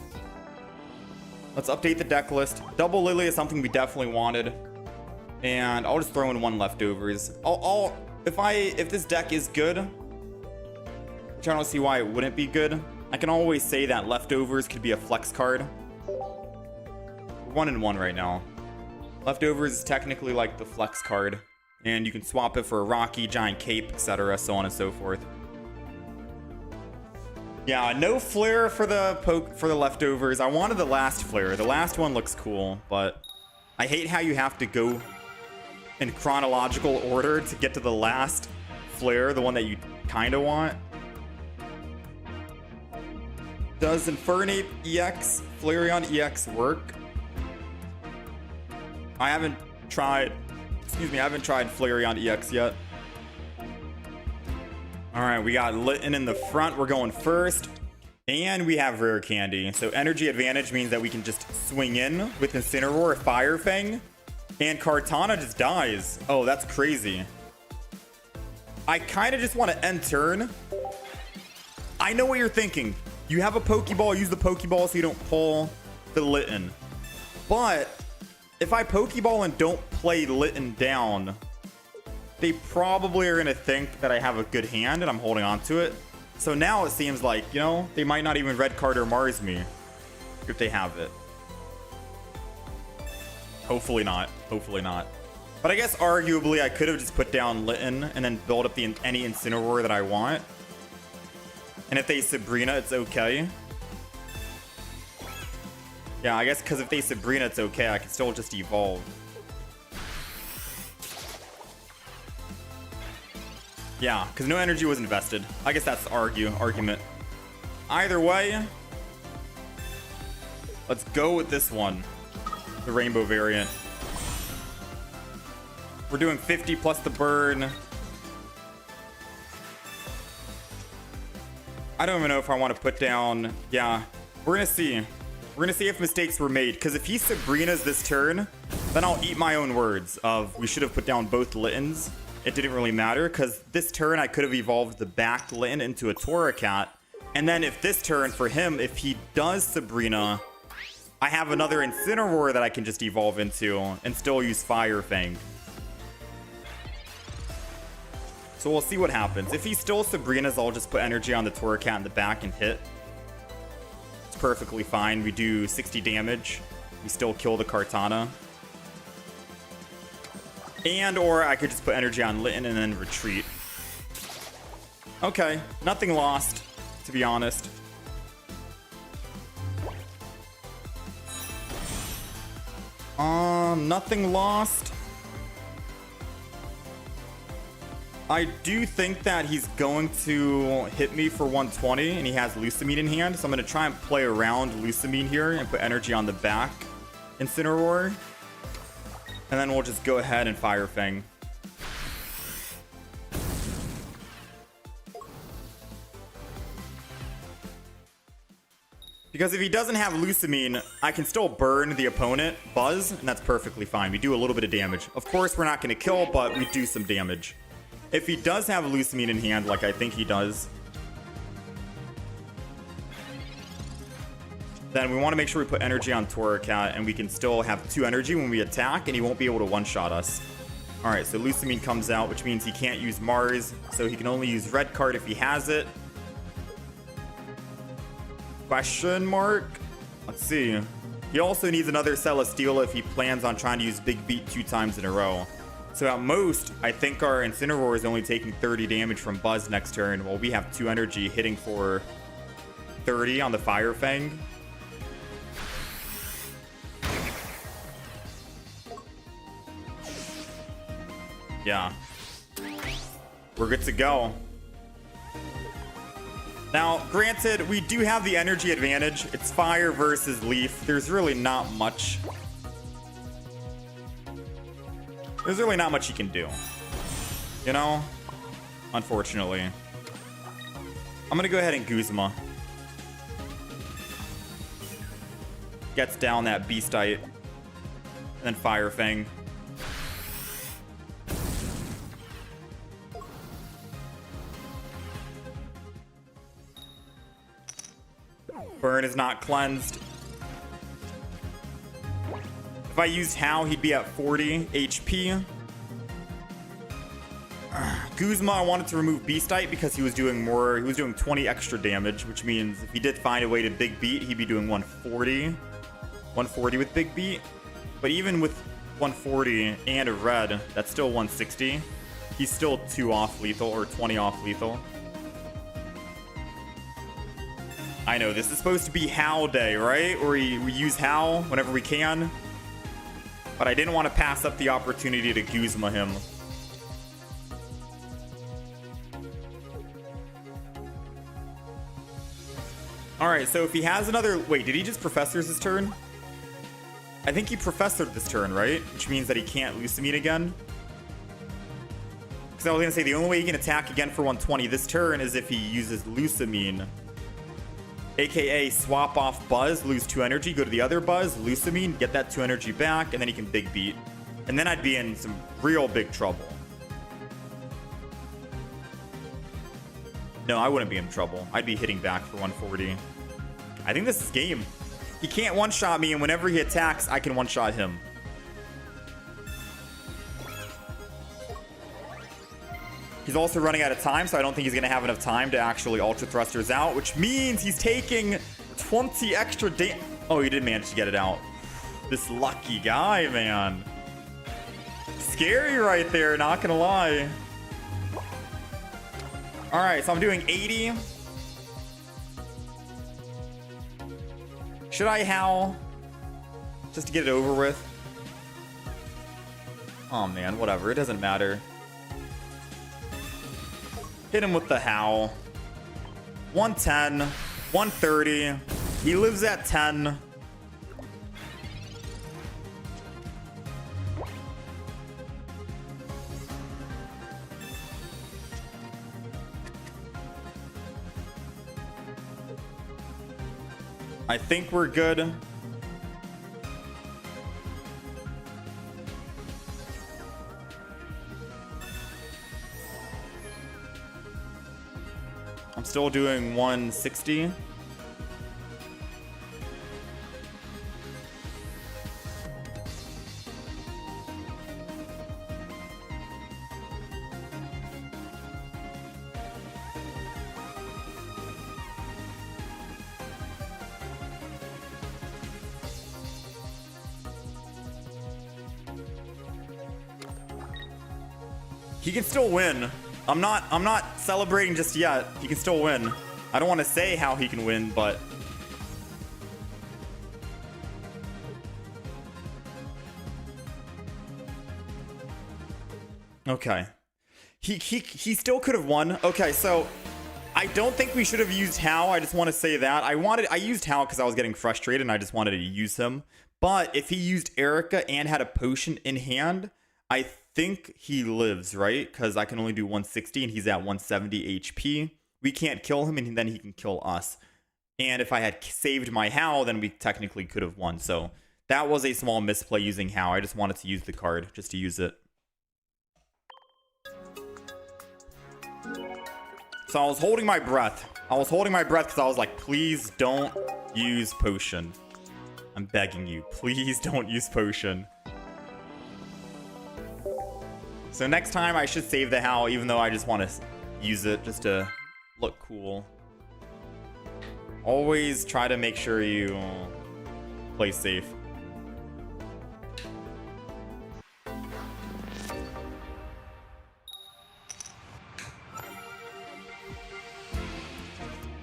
Let's update the deck list. Double Lily is something we definitely wanted. And I'll just throw in 1 leftovers. If this deck is good, which I don't see why it wouldn't be good, I can always say that leftovers could be a flex card. We're 1 and 1 right now. Leftovers is technically like the flex card. And you can swap it for a Rocky, Giant Cape, etc., so on and so forth. Yeah, no flare for the leftovers. I wanted the last flare. The last one looks cool, but I hate how you have to go in chronological order to get to the last flare, the one that you kind of want. Does Infernape EX, Flareon EX work? I haven't tried Flareon EX yet. Alright, we got Litten in the front. We're going first. And we have Rare Candy. So energy advantage means that we can just swing in with Incineroar, Fire Fang. And Kartana just dies. Oh, that's crazy. I kind of just want to end turn. I know what you're thinking. You have a Pokeball, use the Pokeball so you don't pull the Litten. But if I Pokeball and don't play Litten down, they probably are going to think that I have a good hand and I'm holding on to it. So now it seems like, you know, they might not even red card or Mars me if they have it. Hopefully not. Hopefully not. But I guess arguably I could have just put down Litten and then build up any Incineroar that I want. And if they Sabrina, it's okay. Yeah, I guess because if they Sabrina, it's okay. I can still just evolve. Yeah, because no energy was invested. I guess that's the argument. Either way, let's go with this one. The rainbow variant. We're doing 50 plus the burn. I don't even know if I want to put down... Yeah, we're going to see. We're going to see if mistakes were made. Because if he Sabrinas this turn, then I'll eat my own words of we should have put down both Littens. It didn't really matter because this turn I could have evolved the back Litten into a Torracat. And then if this turn for him, if he does Sabrina, I have another Incineroar that I can just evolve into and still use Fire Fang. So we'll see what happens. If he still Sabrinas, I'll just put energy on the Torracat in the back and hit. It's perfectly fine. We do 60 damage. We still kill the Kartana. And or I could just put energy on Litten and then retreat. Okay, nothing lost, to be honest. Nothing lost. I do think that he's going to hit me for 120 and he has Lucamine in hand. So I'm going to try and play around Lucamine here and put energy on the back Incineroar. And then we'll just go ahead and Fire Fang. Because if he doesn't have Lucamine, I can still burn the opponent, Buzz, and that's perfectly fine. We do a little bit of damage. Of course, we're not going to kill, but we do some damage. If he does have Lucamine in hand, like I think he does, then we want to make sure we put energy on Torracat, and we can still have 2 energy when we attack, and he won't be able to one-shot us. Alright, so Lucamine comes out, which means he can't use Mars, so he can only use red card if he has it. Question mark? Let's see. He also needs another Celesteela if he plans on trying to use Big Beat 2 times in a row. So at most, I think our Incineroar is only taking 30 damage from Buzz next turn, while we have 2 energy hitting for 30 on the Fire Fang. Yeah. We're good to go. Now, granted, we do have the energy advantage. It's fire versus leaf. There's really not much. There's really not much you can do. You know? Unfortunately. I'm gonna go ahead and Guzma. Gets down that Beastite. And then Fire Fang. Burn is not cleansed. If I used Hau, he'd be at 40 HP. Guzma, I wanted to remove Beastite because he was doing more. He was doing 20 extra damage, which means if he did find a way to Big Beat, he'd be doing 140. 140 with Big Beat. But even with 140 and a red, that's still 160. He's still 2 off lethal or 20 off lethal. I know, this is supposed to be Hau day, right? Or we use Hau whenever we can. But I didn't want to pass up the opportunity to Guzma him. Alright, so if he has another... Wait, did he just Professors this turn? I think he Professored this turn, right? Which means that he can't Lucamine again. Because I was going to say, the only way he can attack again for 120 this turn is if he uses Lucamine. AKA swap off Buzz, lose 2 energy, go to the other Buzz, Lucamine, get that 2 energy back, and then he can Big Beat. And then I'd be in some real big trouble. No, I wouldn't be in trouble. I'd be hitting back for 140. I think this is game. He can't one-shot me, and whenever he attacks, I can one-shot him. He's also running out of time, so I don't think he's going to have enough time to actually Ultra Thrusters out, which means he's taking 20 extra damage. Oh, he did manage to get it out. This lucky guy, man. Scary right there, not going to lie. All right, so I'm doing 80. Should I Hau? Just to get it over with. Oh, man, whatever. It doesn't matter. Hit him with the Hau. 110. 130. He lives at 10. I think we're good. I'm still doing 160. He can still win. I'm not celebrating just yet. He can still win. I don't want to say how he can win, but okay. He still could have won. Okay, so I don't think we should have used Hau. I just want to say that. I used Hau because I was getting frustrated and I just wanted to use him. But if he used Erica and had a potion in hand, I think he lives, right? Because I can only do 160 and he's at 170 HP. We can't kill him and then he can kill us. And if I had saved my Hau, then we technically could have won. So that was a small misplay using Hau. I just wanted to use the card just to use it. So I was holding my breath. I was holding my breath because I was like, please don't use potion. I'm begging you, please don't use potion. So next time I should save the Hau, even though I just want to use it just to look cool. Always try to make sure you play safe.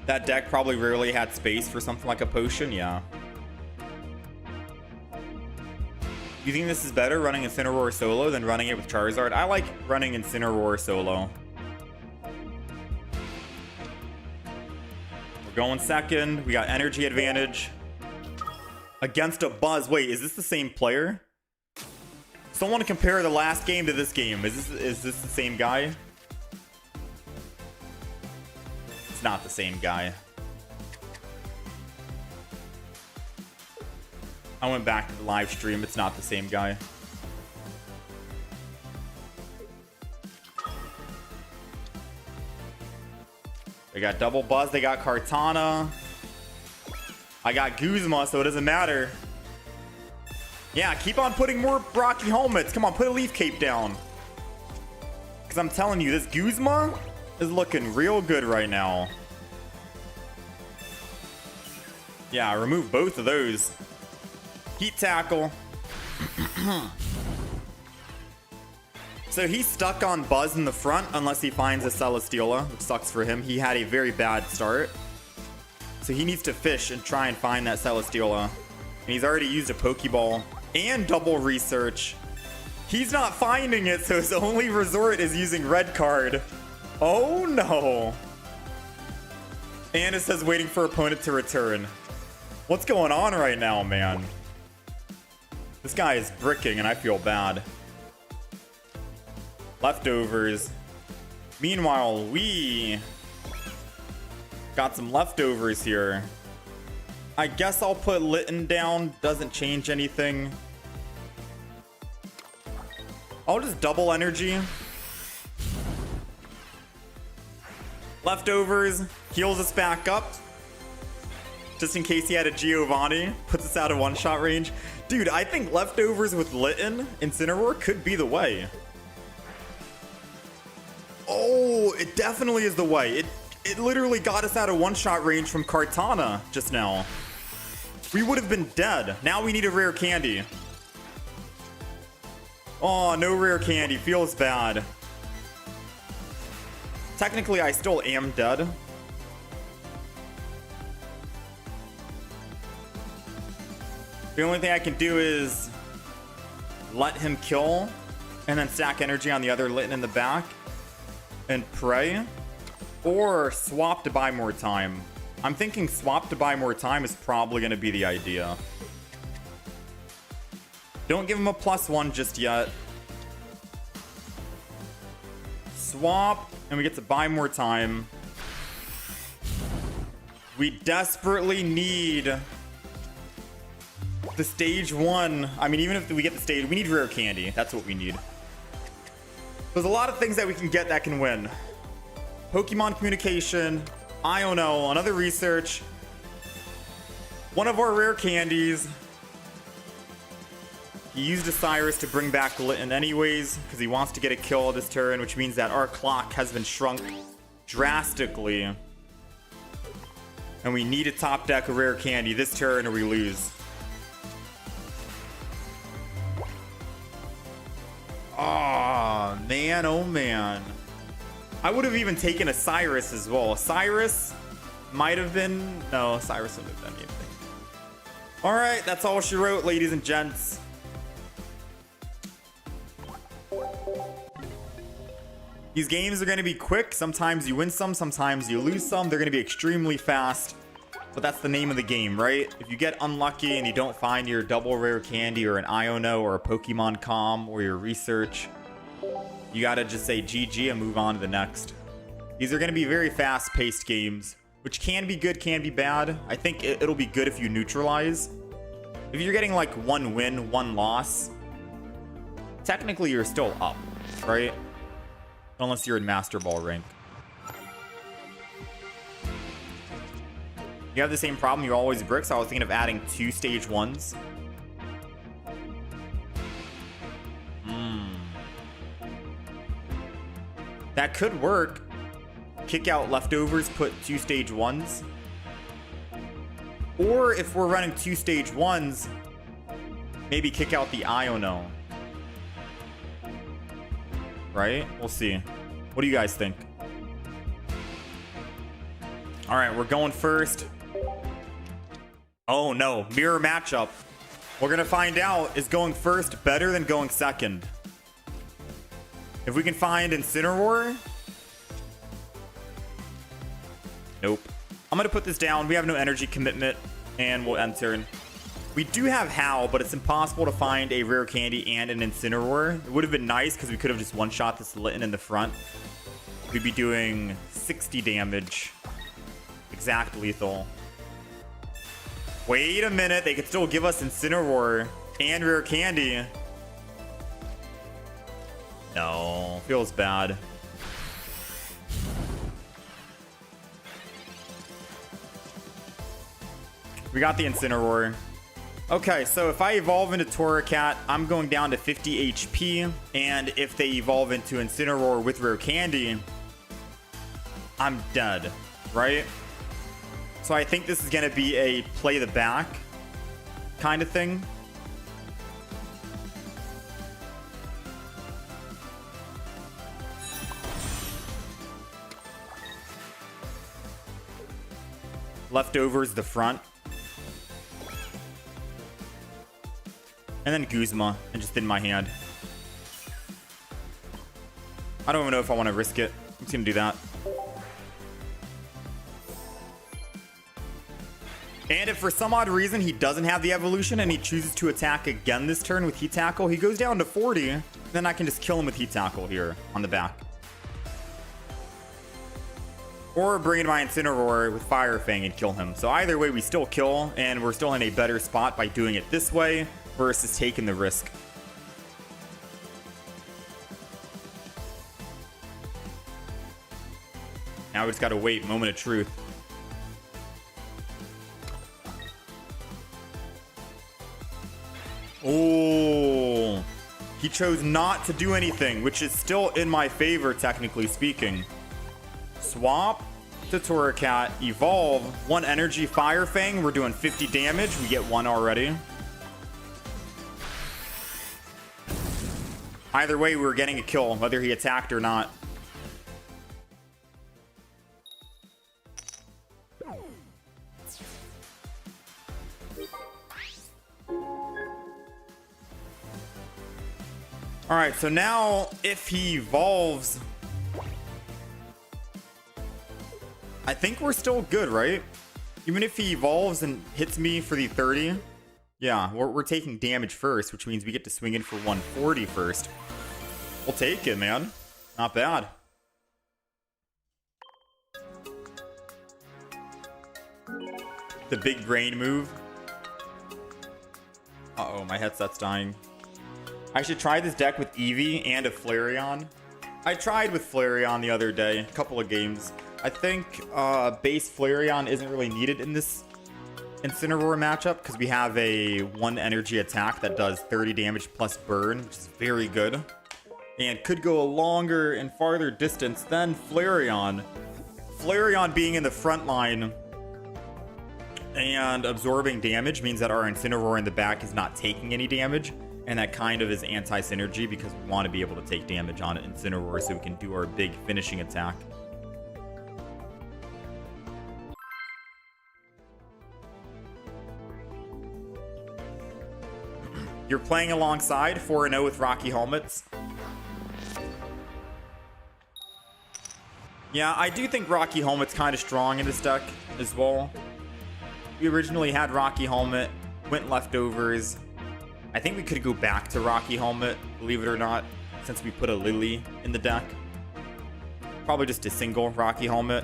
That deck probably rarely had space for something like a potion, yeah. You think this is better running Incineroar solo than running it with Charizard? I like running Incineroar solo. We're going second. We got energy advantage. Against a Buzz. Wait, is this the same player? Someone to compare the last game to this game. Is this the same guy? It's not the same guy. I went back to the live stream. It's not the same guy. They got double Buzz. They got Kartana. I got Guzma, so it doesn't matter. Yeah, keep on putting more Rocky helmets. Come on, put a Leaf Cape down. Because I'm telling you, this Guzma is looking real good right now. Yeah, remove both of those. Heat Tackle. So he's stuck on Buzz in the front unless he finds a Celesteela, which sucks for him. He had a very bad start. So he needs to fish and try and find that Celesteela. And he's already used a Pokeball and double research. He's not finding it, so his only resort is using red card. Oh no. And it says waiting for opponent to return. What's going on right now, man? This guy is bricking and I feel bad. Leftovers. Meanwhile, we got some leftovers here. I guess I'll put Litten down. Doesn't change anything. I'll just double energy. Leftovers. Heals us back up. Just in case he had a Giovanni. Puts us out of one-shot range. Dude, I think leftovers with Litten, Incineroar could be the way. Oh, it definitely is the way. It literally got us out of one-shot range from Kartana just now. We would have been dead. Now we need a rare candy. Oh, no rare candy. Feels bad. Technically, I still am dead. The only thing I can do is let him kill and then stack energy on the other Litten in the back and pray, or swap to buy more time. I'm thinking swap to buy more time is probably going to be the idea. Don't give him a +1 just yet. Swap, and we get to buy more time. We desperately need the stage 1. I mean, even if we get the stage, we need rare candy. That's what we need. There's a lot of things that we can get that can win. Pokemon communication, I don't know, another research, one of our rare candies. He used a Cyrus to bring back Litten anyways, because he wants to get a kill this turn, which means that our clock has been shrunk drastically. And we need a top deck of rare candy this turn or we lose. Oh, man, oh man. I would have even taken a Cyrus as well. Cyrus might have been... No, Cyrus wouldn't have done anything. All right, that's all she wrote, ladies and gents. These games are going to be quick. Sometimes you win some, sometimes you lose some. They're going to be extremely fast. But that's the name of the game, right? If you get unlucky and you don't find your double rare candy or an Iono or a Pokemon Com or your research, you gotta just say GG and move on to the next. These are gonna be very fast-paced games, which can be good, can be bad. I think it'll be good if you neutralize. If you're getting like 1 win, 1 loss, technically you're still up, right? Unless you're in Master Ball rank. You have the same problem, you always brick, so I was thinking of adding 2 stage 1s. That could work. Kick out leftovers, put 2 stage 1s. Or if we're running 2 stage 1s, maybe kick out the Iono. Right? We'll see. What do you guys think? All right, we're going first. Oh no, mirror matchup. We're gonna find out, is going first better than going second? If we can find Incineroar. Nope. I'm gonna put this down. We have no energy commitment and we'll end turn. We do have Hau, but it's impossible to find a rare candy and an Incineroar. It would have been nice because we could have just one-shot this Litten in the front. We'd be doing 60 damage. Exact lethal. Wait a minute. They could still give us Incineroar and rare candy. No. Feels bad. We got the Incineroar. Okay, so if I evolve into Torracat, I'm going down to 50 HP. And if they evolve into Incineroar with rare candy, I'm dead, right? So I think this is going to be a play the back kind of thing. Leftovers the front. And then Guzma, and just in my hand. I don't even know if I want to risk it. I'm just going to do that. And if for some odd reason he doesn't have the evolution and he chooses to attack again this turn with Heat Tackle, he goes down to 40. Then I can just kill him with Heat Tackle here on the back. Or bring in my Incineroar with Fire Fang and kill him. So either way, we still kill, and we're still in a better spot by doing it this way versus taking the risk. Now we just gotta wait. Moment of truth. Oh, He chose not to do anything, which is still in my favor, technically speaking. Swap to Torracat, evolve, 1 energy Fire Fang. We're doing 50 damage. We get 1 already. Either way, we were getting a kill, whether he attacked or not. All right, so now if he evolves, I think we're still good, right? Even if he evolves and hits me for the 30, yeah, we're taking damage first, which means we get to swing in for 140 first. We'll take it, man. Not bad. The big brain move. Uh-oh, my headset's dying. I should try this deck with Eevee and a Flareon. I tried with Flareon the other day, a couple of games. I think base Flareon isn't really needed in this Incineroar matchup because we have a 1 energy attack that does 30 damage plus burn, which is very good. And could go a longer and farther distance than Flareon. Flareon being in the front line and absorbing damage means that our Incineroar in the back is not taking any damage. And that kind of is anti-synergy because we want to be able to take damage on Incineroar so we can do our big finishing attack. You're playing alongside 4-0 with Rocky Helmets. Yeah, I do think Rocky Helmet's kind of strong in this deck as well. We originally had Rocky Helmet, went leftovers. I think we could go back to Rocky Helmet, believe it or not, since we put a Lily in the deck. Probably just a single Rocky Helmet.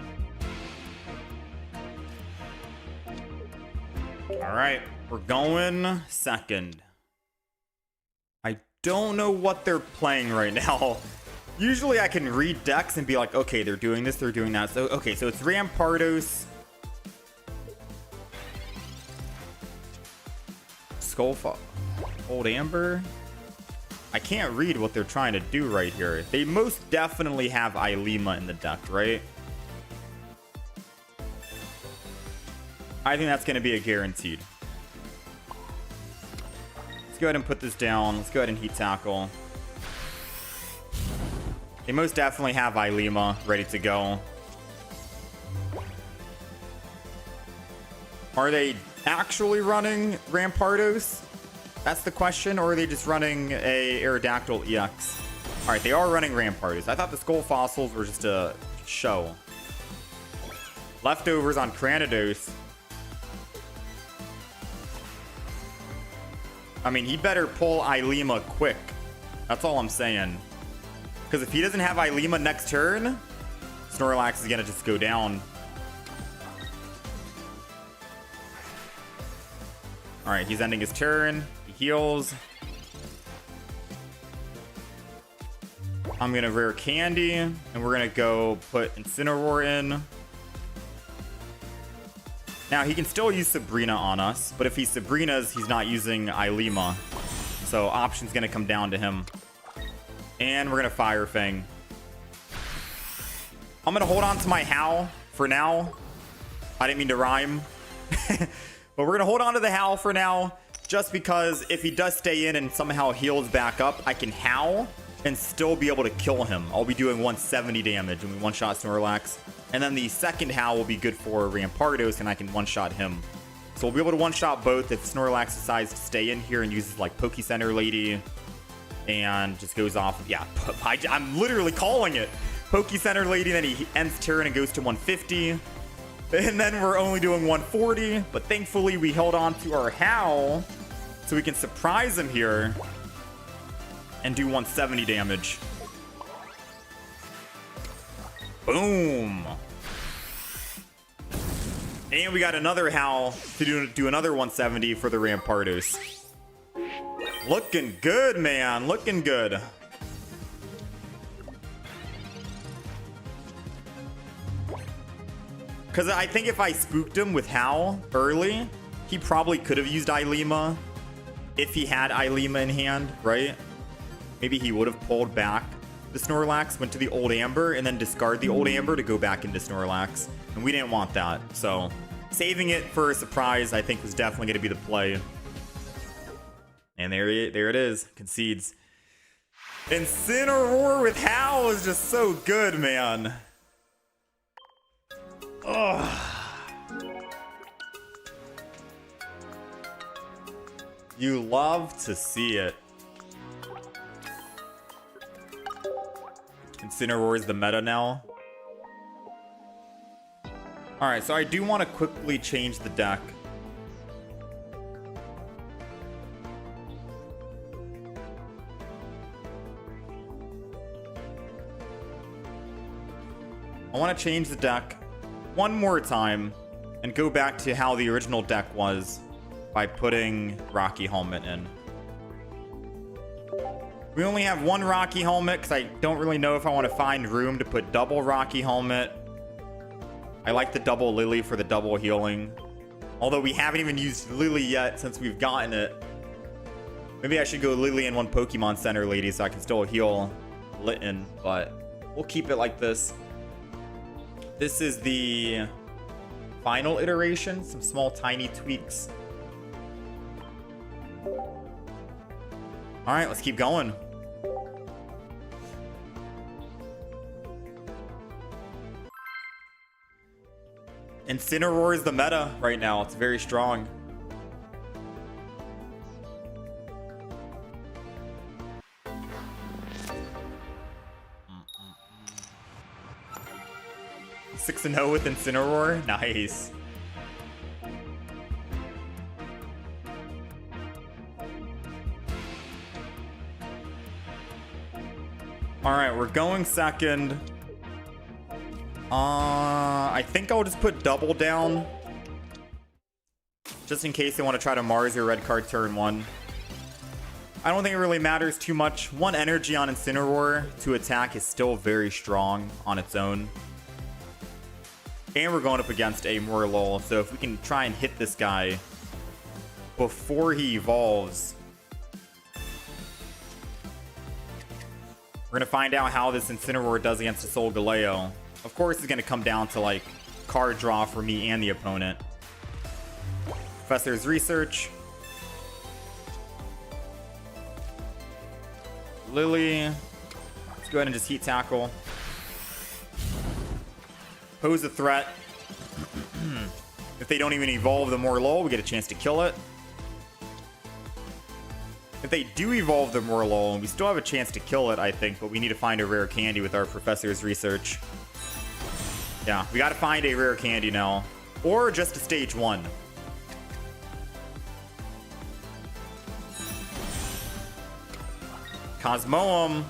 All right, we're going second. I don't know what they're playing right now. Usually I can read decks and be like, okay, they're doing this, they're doing that. So, okay, so it's Rampardos. Skullfall. Old Amber. I can't read what they're trying to do right here. They most definitely have Ilima in the deck, right? I think that's going to be a guaranteed. Let's go ahead and put this down. Let's go ahead and heat tackle. They most definitely have Ilima ready to go. Are they actually running Rampardos? That's the question, or are they just running a Aerodactyl EX? All right, they are running Rampardos. I thought the Skull Fossils were just a show. Leftovers on Cranidos. I mean, he better pull Ilima quick. That's all I'm saying. Because if he doesn't have Ilima next turn, Snorlax is going to just go down. All right, he's ending his turn. He heals. I'm going to rare Candy, and we're going to go put Incineroar in. Now, he can still use Sabrina on us, but if he's Sabrina's, he's not using Ilima. So option's going to come down to him. And we're going to Fire Fang. I'm going to hold on to my Hau for now. I didn't mean to rhyme. But we're going to hold on to the Hau for now, just because if he does stay in and somehow heals back up, I can Hau and still be able to kill him. I'll be doing 170 damage when we one-shot Snorlax. And then the second Hau will be good for Rampardos, and I can one-shot him. So we'll be able to one-shot both if Snorlax decides to stay in here and uses like Poke Center Lady and just goes off. Yeah, I'm literally calling it. Poke Center Lady, then he ends turn and goes to 150. And then we're only doing 140, but thankfully we held on to our Hau so we can surprise him here and do 170 damage. Boom. And we got another Hau to do another 170 for the Rampardos. Looking good, man. Looking good. Because I think if I spooked him with Hau early, he probably could have used Ilima if he had Ilima in hand, right? maybe he would have pulled back the Snorlax, went to the old Amber, and then discard the old Amber to go back into Snorlax. And we didn't want that. So saving it for a surprise, I think, was definitely going to be the play. And there it is. Concedes. Incineroar with Hau is just so good, man. Ugh. You love to see it. Incineroar is the meta now. Alright, so I do want to quickly change the deck. I want to change the deck one more time and go back to how the original deck was by putting Rocky Helmet in. We only have one Rocky Helmet because I don't really know if I want to find room to put double Rocky Helmet. I like the double Lily for the double healing. Although we haven't even used Lily yet since we've gotten it. Maybe I should go Lily in one Pokemon Center, lady, so I can still heal Litten. But we'll keep it like this. This is the final iteration. Some small tiny tweaks. Alright, let's keep going. Incineroar is the meta right now. It's very strong. Six and 0 with Incineroar. Nice. Alright, we're going second. I think I'll just put double down. Just in case they want to try to Mars your red card turn 1. I don't think it really matters too much. One energy on Incineroar to attack is still very strong on its own. And we're going up against a Morlul, so if we can try and hit this guy before he evolves, we're going to find out how this Incineroar does against the Solgaleo. Of course, it's going to come down to, like, card draw for me and the opponent. Professor's Research. Lily. Let's go ahead and just Heat Tackle. Pose a threat. If they don't even evolve the Morlul, we get a chance to kill it. If they do evolve the Morlul, we still have a chance to kill it, I think, but we need to find a rare candy with our Professor's Research. Yeah, we gotta find a rare candy now. Or just a stage 1. Cosmoem.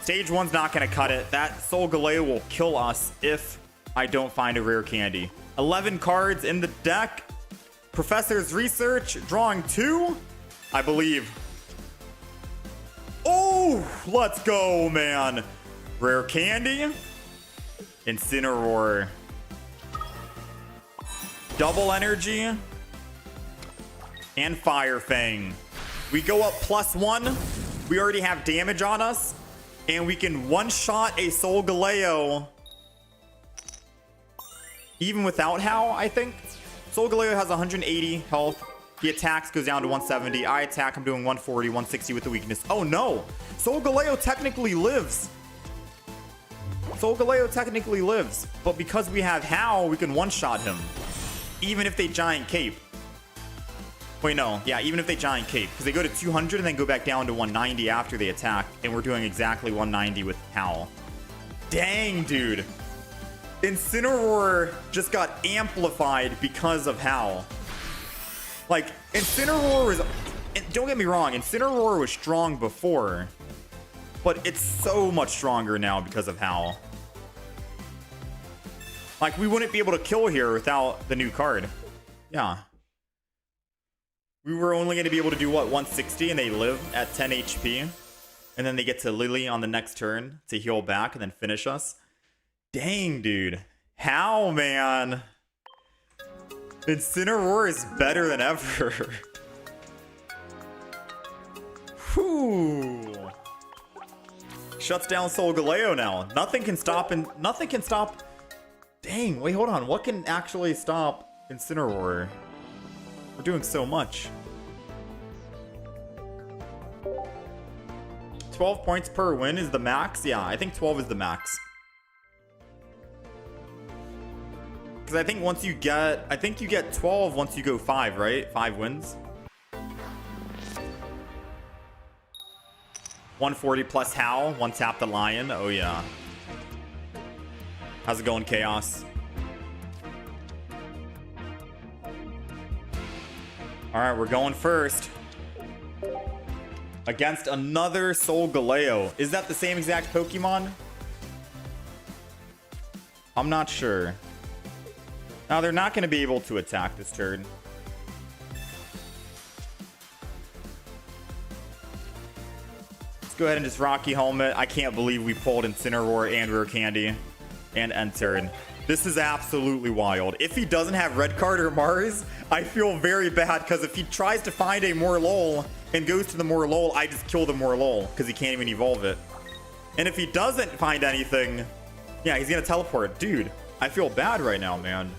Stage 1's not gonna cut it. That Solgaleo will kill us if I don't find a rare candy. 11 cards in the deck. Professor's Research, drawing 2, I believe. Oh, let's go, man. Rare candy. Incineroar. Double energy. And Fire Fang. We go up +1. We already have damage on us. And we can one-shot a Solgaleo. Even without Hau, I think. Solgaleo has 180 health. He attacks, goes down to 170. I attack, I'm doing 140, 160 with the weakness. Oh no! Solgaleo technically lives. Solgaleo technically lives. But because we have Hau, we can one-shot him. Even if they Giant Cape. Wait, no. Yeah, even if they Giant Cape. Because they go to 200 and then go back down to 190 after they attack. And we're doing exactly 190 with Hau. Dang, dude. Incineroar just got amplified because of Hau. Like, Incineroar was... Don't get me wrong, Incineroar was strong before. But it's so much stronger now because of Hau. Like, we wouldn't be able to kill here without the new card. Yeah. We were only going to be able to do, what, 160, and they live at 10 HP. And then they get to Lily on the next turn to heal back and then finish us. Dang, dude. How, man? Incineroar is better than ever. Whew. Shuts down Solgaleo now. Nothing can stop and nothing can stop. Dang, wait, hold on. What can actually stop Incineroar? We're doing so much. 12 points per win is the max? Yeah, I think 12 is the max. Because I think once you get, I think you get 12 once you go 5, right? 5 wins. 140 plus Hau, one tap the Lion. Oh yeah. How's it going, Chaos? All right, we're going first. Against another Solgaleo. Is that the same exact Pokemon? I'm not sure. Now, they're not going to be able to attack this turn. Let's go ahead and just Rocky Helmet. I can't believe we pulled Incineroar and Rare Candy and entered. This is absolutely wild. If he doesn't have Red Card or Mars, I feel very bad because if he tries to find a Morlul and goes to the Morlul, I just kill the Morlul because he can't even evolve it. And if he doesn't find anything, yeah, he's going to teleport. Dude, I feel bad right now, man.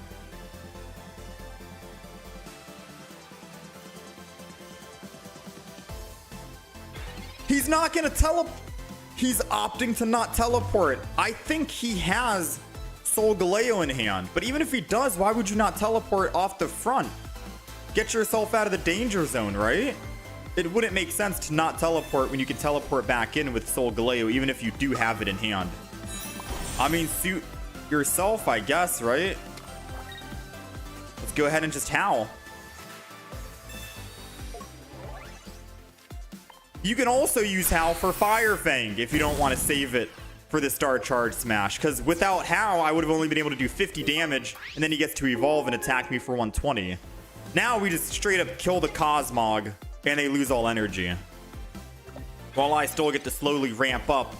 He's not going to teleport. He's opting to not teleport. I think he has Solgaleo in hand. But even if he does, why would you not teleport off the front? Get yourself out of the danger zone, right? It wouldn't make sense to not teleport when you can teleport back in with Solgaleo, even if you do have it in hand. I mean, suit yourself, I guess, right? Let's go ahead and just Hau. You can also use Hau for Fire Fang if you don't want to save it for the Star Charge Smash. Because without Hau, I would have only been able to do 50 damage, and then he gets to evolve and attack me for 120. Now we just straight up kill the Cosmog, and they lose all energy. While I still get to slowly ramp up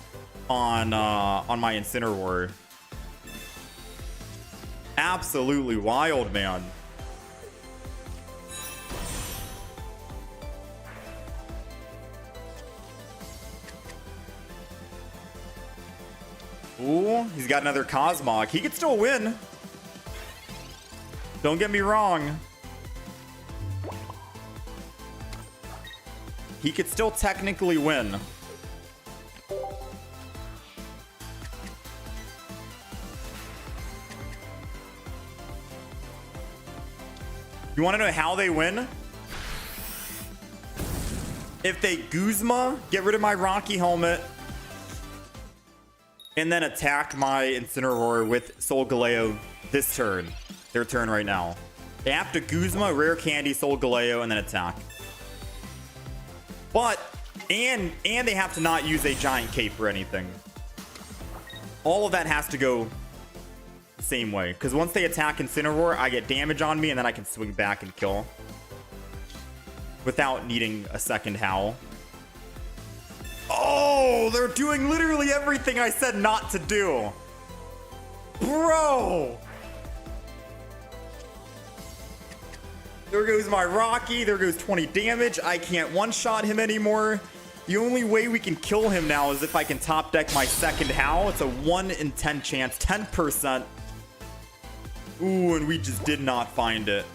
on my Incineroar. Absolutely wild, man. Ooh, he's got another Cosmog. He could still win. Don't get me wrong. He could still technically win. You want to know how they win? If they Guzma, get rid of my Rocky Helmet, and then attack my Incineroar with Solgaleo this turn. Their turn right now. They have to Guzma, Rare Candy, Solgaleo, and then attack. But, and they have to not use a Giant Cape or anything. All of that has to go the same way. Because once they attack Incineroar, I get damage on me, and then I can swing back and kill. Without needing a second Howl. Oh, they're doing literally everything I said not to do. Bro. There goes my Rocky. There goes 20 damage. I can't one-shot him anymore. The only way we can kill him now is if I can top deck my second Howl. It's a 1 in 10 chance, 10%. Ooh, and we just did not find it.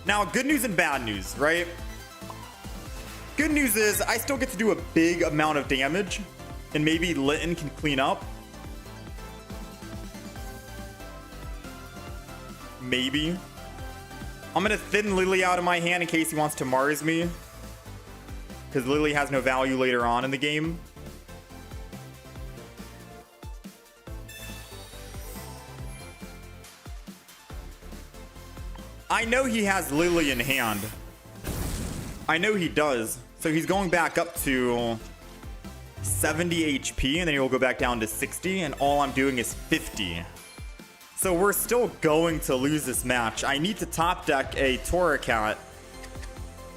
Now, good news and bad news, right? Good news is I still get to do a big amount of damage, and maybe Litten can clean up. Maybe. I'm gonna thin Lily out of my hand in case he wants to Mars me, because Lily has no value later on in the game. I know he has Lily in hand. I know he does. So he's going back up to 70 HP, and then he'll go back down to 60, and all I'm doing is 50. So we're still going to lose this match. I need to top deck a Torracat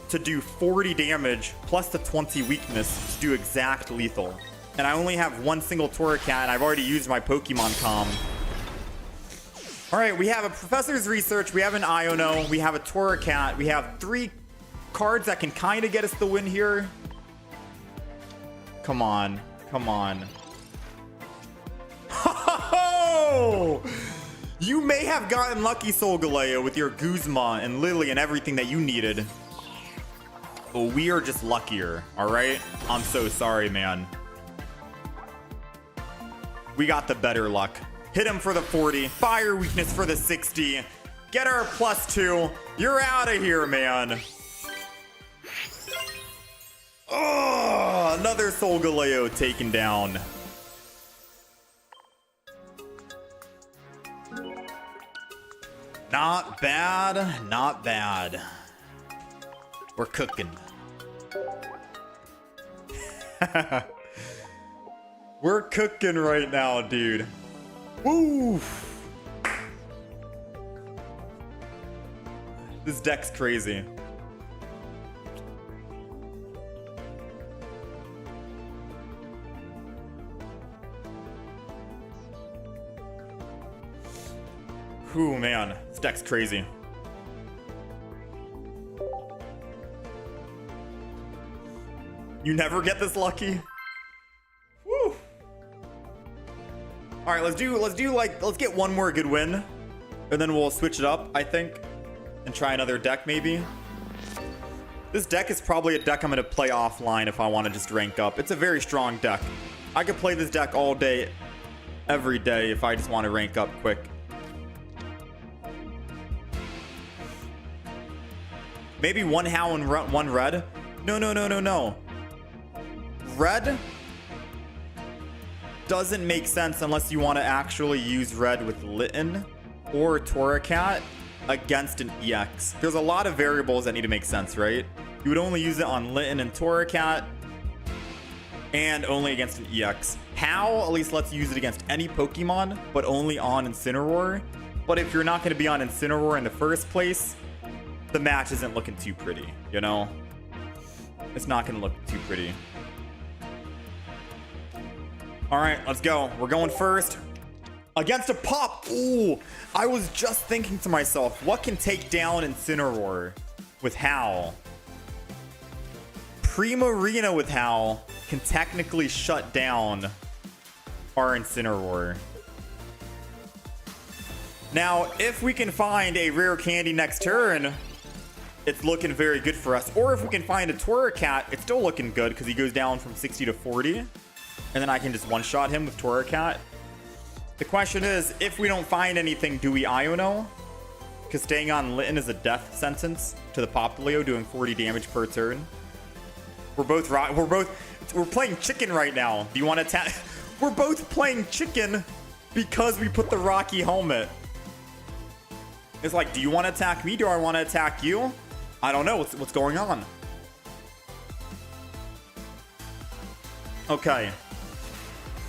to do 40 damage plus the 20 weakness to do exact lethal. And I only have one single Torracat, and I've already used my Pokemon Com. All right, we have a Professor's Research, we have an Iono, we have a Torracat, we have 3 cards that can kind of get us the win here. Come on. Come on. You may have gotten lucky, Solgaleo, with your Guzma and Lily and everything that you needed. But we are just luckier, all right? I'm so sorry, man. We got the better luck. Hit him for the 40. Fire weakness for the 60. Get our +2. You're out of here, man. Oh, another Solgaleo taken down. Not bad, not bad. We're cooking. We're cooking right now, dude. Woo! This deck's crazy. Ooh, man, this deck's crazy. You never get this lucky? Woo! All right, let's get one more good win, and then we'll switch it up, I think, and try another deck maybe. This deck is probably a deck I'm gonna play offline if I want to just rank up. It's a very strong deck. I could play this deck all day, every day if I just want to rank up quick. Maybe one Hau and one red? No. Red doesn't make sense unless you want to actually use red with Litten or Torracat against an EX. There's a lot of variables that need to make sense, right? You would only use it on Litten and Torracat and only against an EX. Hau at least lets you use it against any Pokemon, but only on Incineroar. But if you're not going to be on Incineroar in the first place, the match isn't looking too pretty, you know? It's not gonna look too pretty. All right, let's go. We're going first against a Pop. Ooh, I was just thinking to myself, what can take down Incineroar with Hau? Primarina with Hau can technically shut down our Incineroar. Now, if we can find a rare candy next turn, it's looking very good for us. Or if we can find a Torracat, it's still looking good because he goes down from 60 to 40. And then I can just one-shot him with Torracat. The question is, if we don't find anything, do we Iono? Because staying on Litten is a death sentence to the Popplio, doing 40 damage per turn. We're playing chicken right now. Do you want to attack? We're both playing chicken because we put the Rocky helmet. It's like, do you want to attack me? Do I want to attack you? I don't know. What's going on? Okay.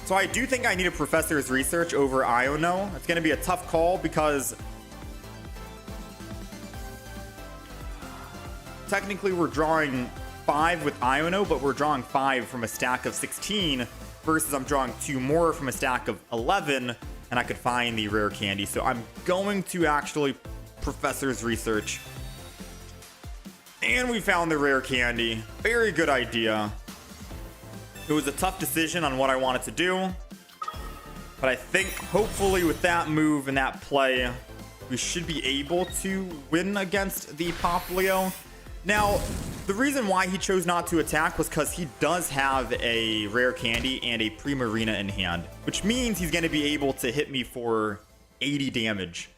So I do think I need a Professor's Research over Iono. It's going to be a tough call because technically we're drawing 5 with Iono, but we're drawing 5 from a stack of 16 versus I'm drawing 2 more from a stack of 11, and I could find the rare candy. So I'm going to actually Professor's Research. And we found the rare candy. Very good idea. It was a tough decision on what I wanted to do, but I think hopefully with that move and that play, we should be able to win against the Popplio. Now, the reason why he chose not to attack was because he does have a rare candy and a Primarina in hand, which means he's going to be able to hit me for 80 damage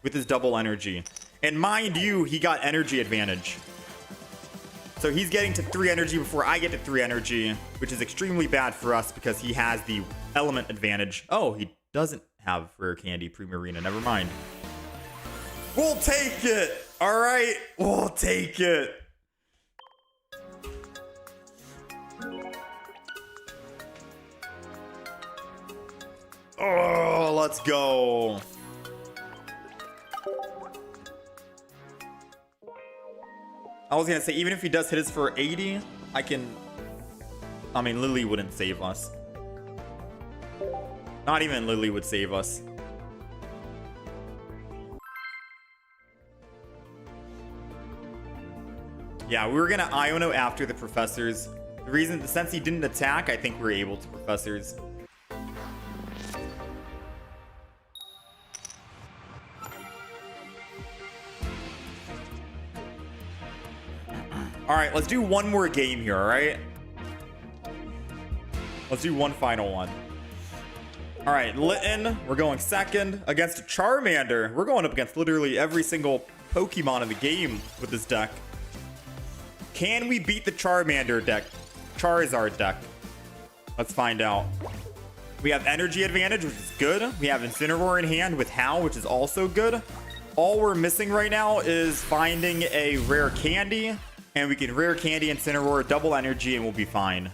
with his double energy. And mind you, he got energy advantage. So he's getting to 3 energy before I get to 3 energy, which is extremely bad for us because he has the element advantage. Oh, he doesn't have rare candy Primarina. Never mind. We'll take it. All right, we'll take it. Oh, let's go. I was gonna say, even if he does hit us for 80, I mean, Lily wouldn't save us. Not even Lily would save us. Yeah, we were gonna Iono after the professors. The reason, since he didn't attack, I think we're able to professors. All right, let's do one more game here, all right? Let's do one final one. All right, Litten, we're going second against a Charmander. We're going up against literally every single Pokemon in the game with this deck. Can we beat the Charmander deck? Charizard deck? Let's find out. We have energy advantage, which is good. We have Incineroar in hand with Hau, which is also good. All we're missing right now is finding a rare candy, and we can rare candy Incineroar, double energy, and we'll be fine.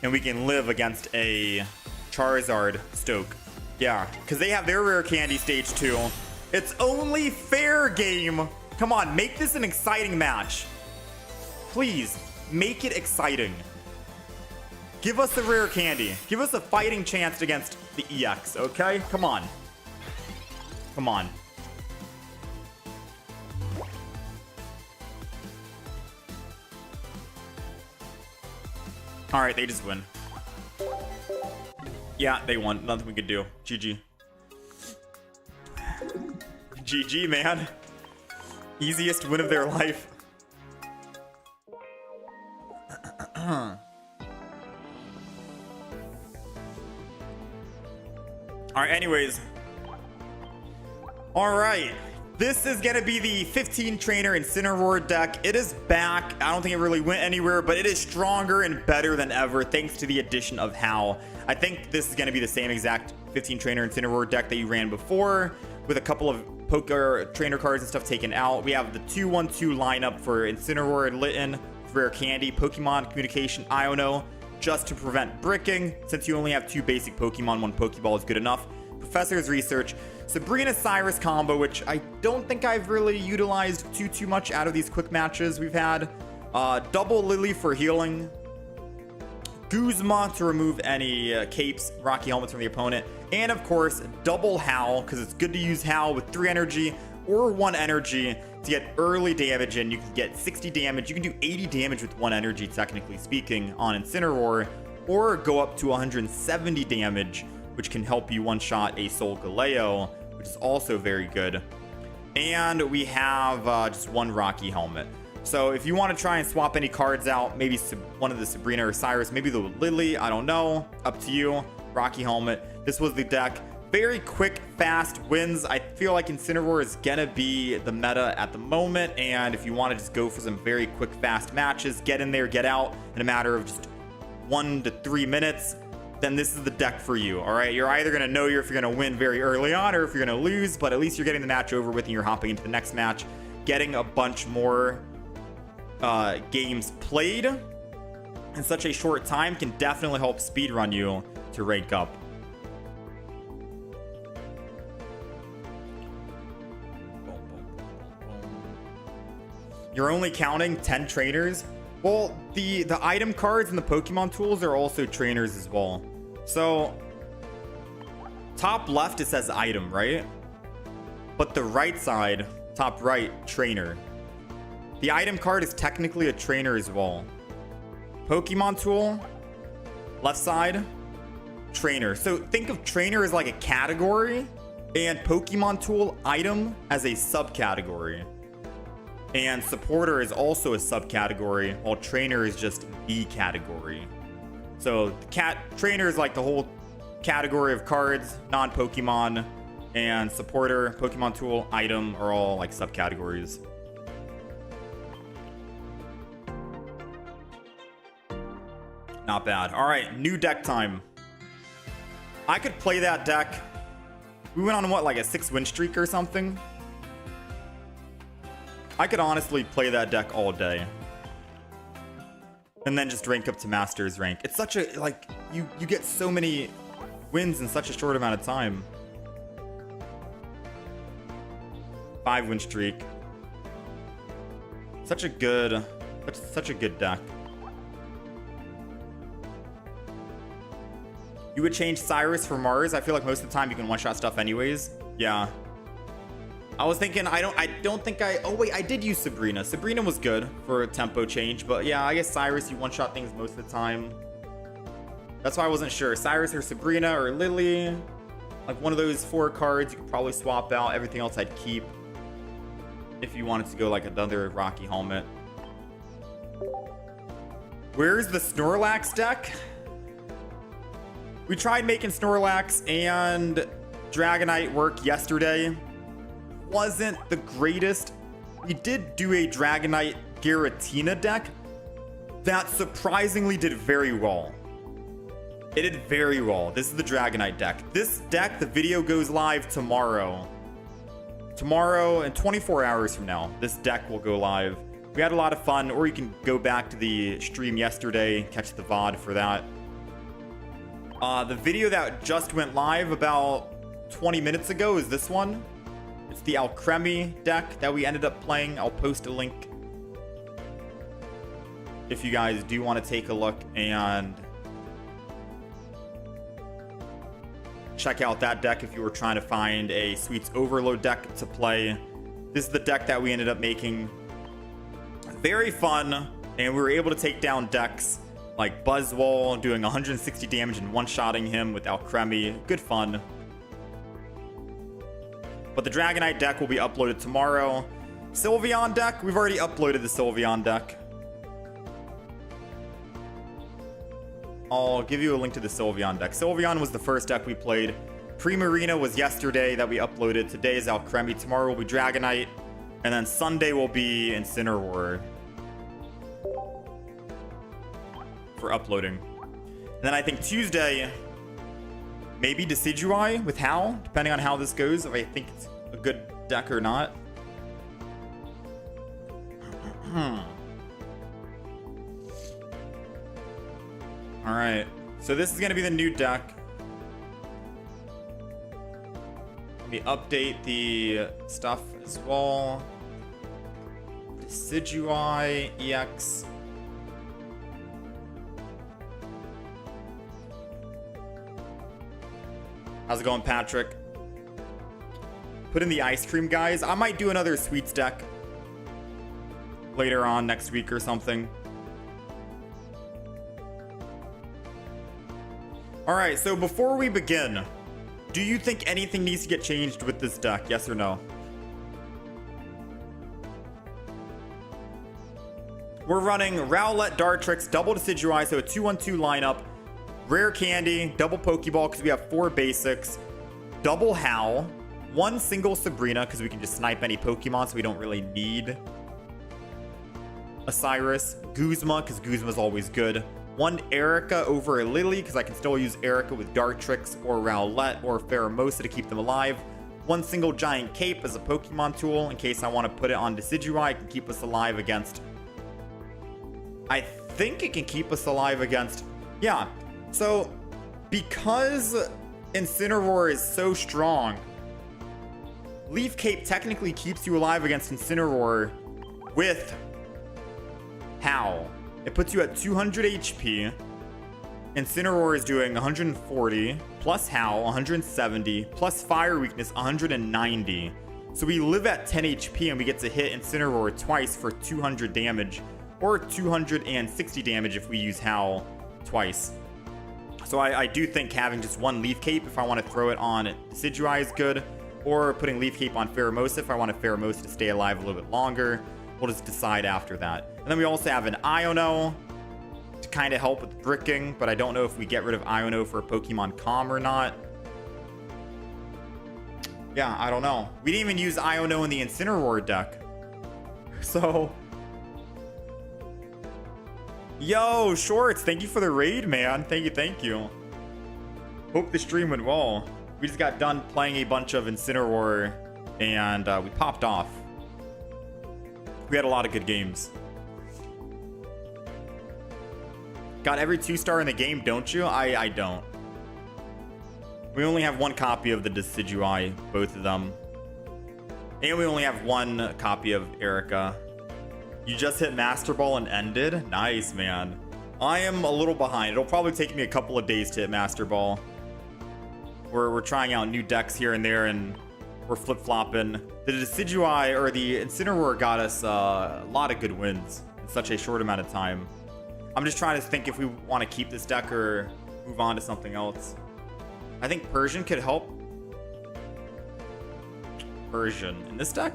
And we can live against a Charizard Stoke. Yeah, because they have their rare candy stage 2. It's only fair, game. Come on, make this an exciting match. Please, make it exciting. Give us a rare candy. Give us a fighting chance against the EX, okay? Come on. Come on. All right, they just win. Yeah, they won. Nothing we could do. GG. GG, man. Easiest win of their life. All right, anyways. All right. This is going to be the 15 trainer Incineroar deck. It is back. I don't think it really went anywhere, but it is stronger and better than ever thanks to the addition of Hau. I think this is going to be the same exact 15 trainer Incineroar deck that you ran before, with a couple of poker trainer cards and stuff taken out. We have the 2-1-2 lineup for Incineroar and Litten, rare candy, Pokemon communication, Iono, just to prevent bricking. Since you only have 2 basic Pokemon, 1 Pokeball is good enough. Professor's Research, Sabrina Cyrus combo, which I don't think I've really utilized too much out of these quick matches we've had. Double Lily for healing. Guzma to remove any capes, Rocky helmets from the opponent. And of course, double Hau, because it's good to use Hau with 3 energy or 1 energy to get early damage in. You can get 60 damage. You can do 80 damage with 1 energy, technically speaking, on Incineroar, or go up to 170 damage, which can help you one-shot a Solgaleo, which is also very good. And we have just 1 Rocky helmet. So if you want to try and swap any cards out, maybe one of the Sabrina or Cyrus, maybe the Lily, I don't know, up to you. Rocky helmet. This was the deck. Very quick, fast wins. I feel like Incineroar is gonna be the meta at the moment, and if you want to just go for some very quick, fast matches, get in there, get out in a matter of just 1 to 3 minutes, then this is the deck for you. All right, you're either gonna know if you're gonna win very early on or if you're gonna lose, but at least you're getting the match over with and you're hopping into the next match. Getting a bunch more games played in such a short time can definitely help speedrun you to rank up. You're only counting 10 trainers. Well, the item cards and the Pokemon tools are also trainers as well. So, top left, it says item, right? But the right side, top right, trainer. The item card is technically a trainer as well. Pokemon tool, left side, trainer. So think of trainer as like a category, and Pokemon tool item as a subcategory. And supporter is also a subcategory, while trainer is just the category. So trainer is like the whole category of cards, non-Pokemon, and supporter, Pokemon tool, item are all like subcategories. Not bad. All right, new deck time. I could play that deck. We went on what, like a 6-win streak or something? I could honestly play that deck all day. And then just rank up to Masters rank. It's such a, like, you get so many wins in such a short amount of time. 5-win streak. Such a good deck. You would change Cyrus for Mars. I feel like most of the time you can one-shot stuff anyways. Yeah. I was thinking, I don't think oh wait, I did use Sabrina. Sabrina was good for a tempo change, but yeah, I guess Cyrus, you one-shot things most of the time. That's why I wasn't sure. Cyrus or Sabrina or Lily. Like one of those 4 cards you could probably swap out. Everything else I'd keep. If you wanted to go like another Rocky Helmet. Where's the Snorlax deck? We tried making Snorlax and Dragonite work yesterday. Wasn't the greatest. We did do a Dragonite Giratina deck that surprisingly did very well. It did very well. This is the Dragonite deck. This deck, the video goes live tomorrow. Tomorrow and 24 hours from now, this deck will go live. We had a lot of fun, or you can go back to the stream yesterday, catch the VOD for that. The video that just went live about 20 minutes ago is this one. It's the Alcremie deck that we ended up playing. I'll post a link if you guys do want to take a look and check out that deck if you were trying to find a Sweets Overload deck to play. This is the deck that we ended up making. Very fun, and we were able to take down decks like Buzzwole, doing 160 damage and one-shotting him with Alcremie. Good fun. But the Dragonite deck will be uploaded tomorrow. Sylveon deck, we've already uploaded the Sylveon deck. I'll give you a link to the Sylveon deck. Sylveon was the first deck we played. Primarina was yesterday that we uploaded. Today is Alcremie. Tomorrow will be Dragonite. And then Sunday will be Incineroar for uploading. And then I think Tuesday, maybe Decidueye with Hau, depending on how this goes, if I think it's a good deck or not. Alright, so this is going to be the new deck. Let me update the stuff as well. Decidueye EX. How's it going, Patrick? Put in the ice cream, guys. I might do another sweets deck later on next week or something. All right, so before we begin, do you think anything needs to get changed with this deck? Yes or no? We're running Rowlet, Dartrix, double Decidueye, so a 2-1-2 lineup. Rare Candy, double Pokeball because we have 4 basics. Double Hau, 1 single Sabrina because we can just snipe any Pokemon, so we don't really need a Cyrus. Guzma because Guzma's always good. 1 Erica over a Lily because I can still use Erica with Dartrix or Rowlet or Pheromosa to keep them alive. 1 single Giant Cape as a Pokemon tool in case I want to put it on Decidueye. It can keep us alive against... I think it can keep us alive against... Yeah, so because Incineroar is so strong, Leaf Cape technically keeps you alive against Incineroar with Hau. It puts you at 200 HP. Incineroar is doing 140, plus Hau, 170, plus Fire Weakness, 190. So we live at 10 HP and we get to hit Incineroar twice for 200 damage, or 260 damage if we use Hau twice. So I do think having just 1 Leaf Cape if I want to throw it on Decidueye is good, or putting Leaf Cape on Pheromosa if I want Pheromosa to stay alive a little bit longer. We'll just decide after that. And then we also have an Iono to kind of help with bricking, but I don't know if we get rid of Iono for Pokemon Calm or not. Yeah, I don't know. We didn't even use Iono in the Incineroar deck. So... Yo, Shorts, thank you for the raid, man. Thank you. Hope the stream went well. We just got done playing a bunch of Incineroar, and we popped off. We had a lot of good games. Got every 2-star in the game, don't you? I don't. We only have 1 copy of the Decidueye, both of them. And we only have 1 copy of Erica. You just hit Master Ball and ended? Nice, man. I am a little behind. It'll probably take me a couple of days to hit Master Ball. We're trying out new decks here and there, and we're flip-flopping. The Decidueye or the Incineroar got us a lot of good wins in such a short amount of time. I'm just trying to think if we want to keep this deck or move on to something else. I think Persian could help. Persian in this deck?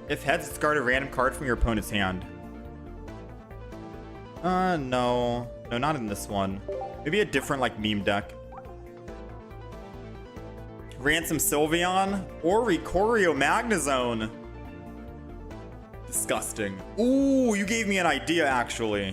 If heads, discard a random card from your opponent's hand. No. No, not in this one. Maybe a different, like, meme deck. Ransom Sylveon or Oricorio Magnezone. Disgusting. Ooh, you gave me an idea, actually.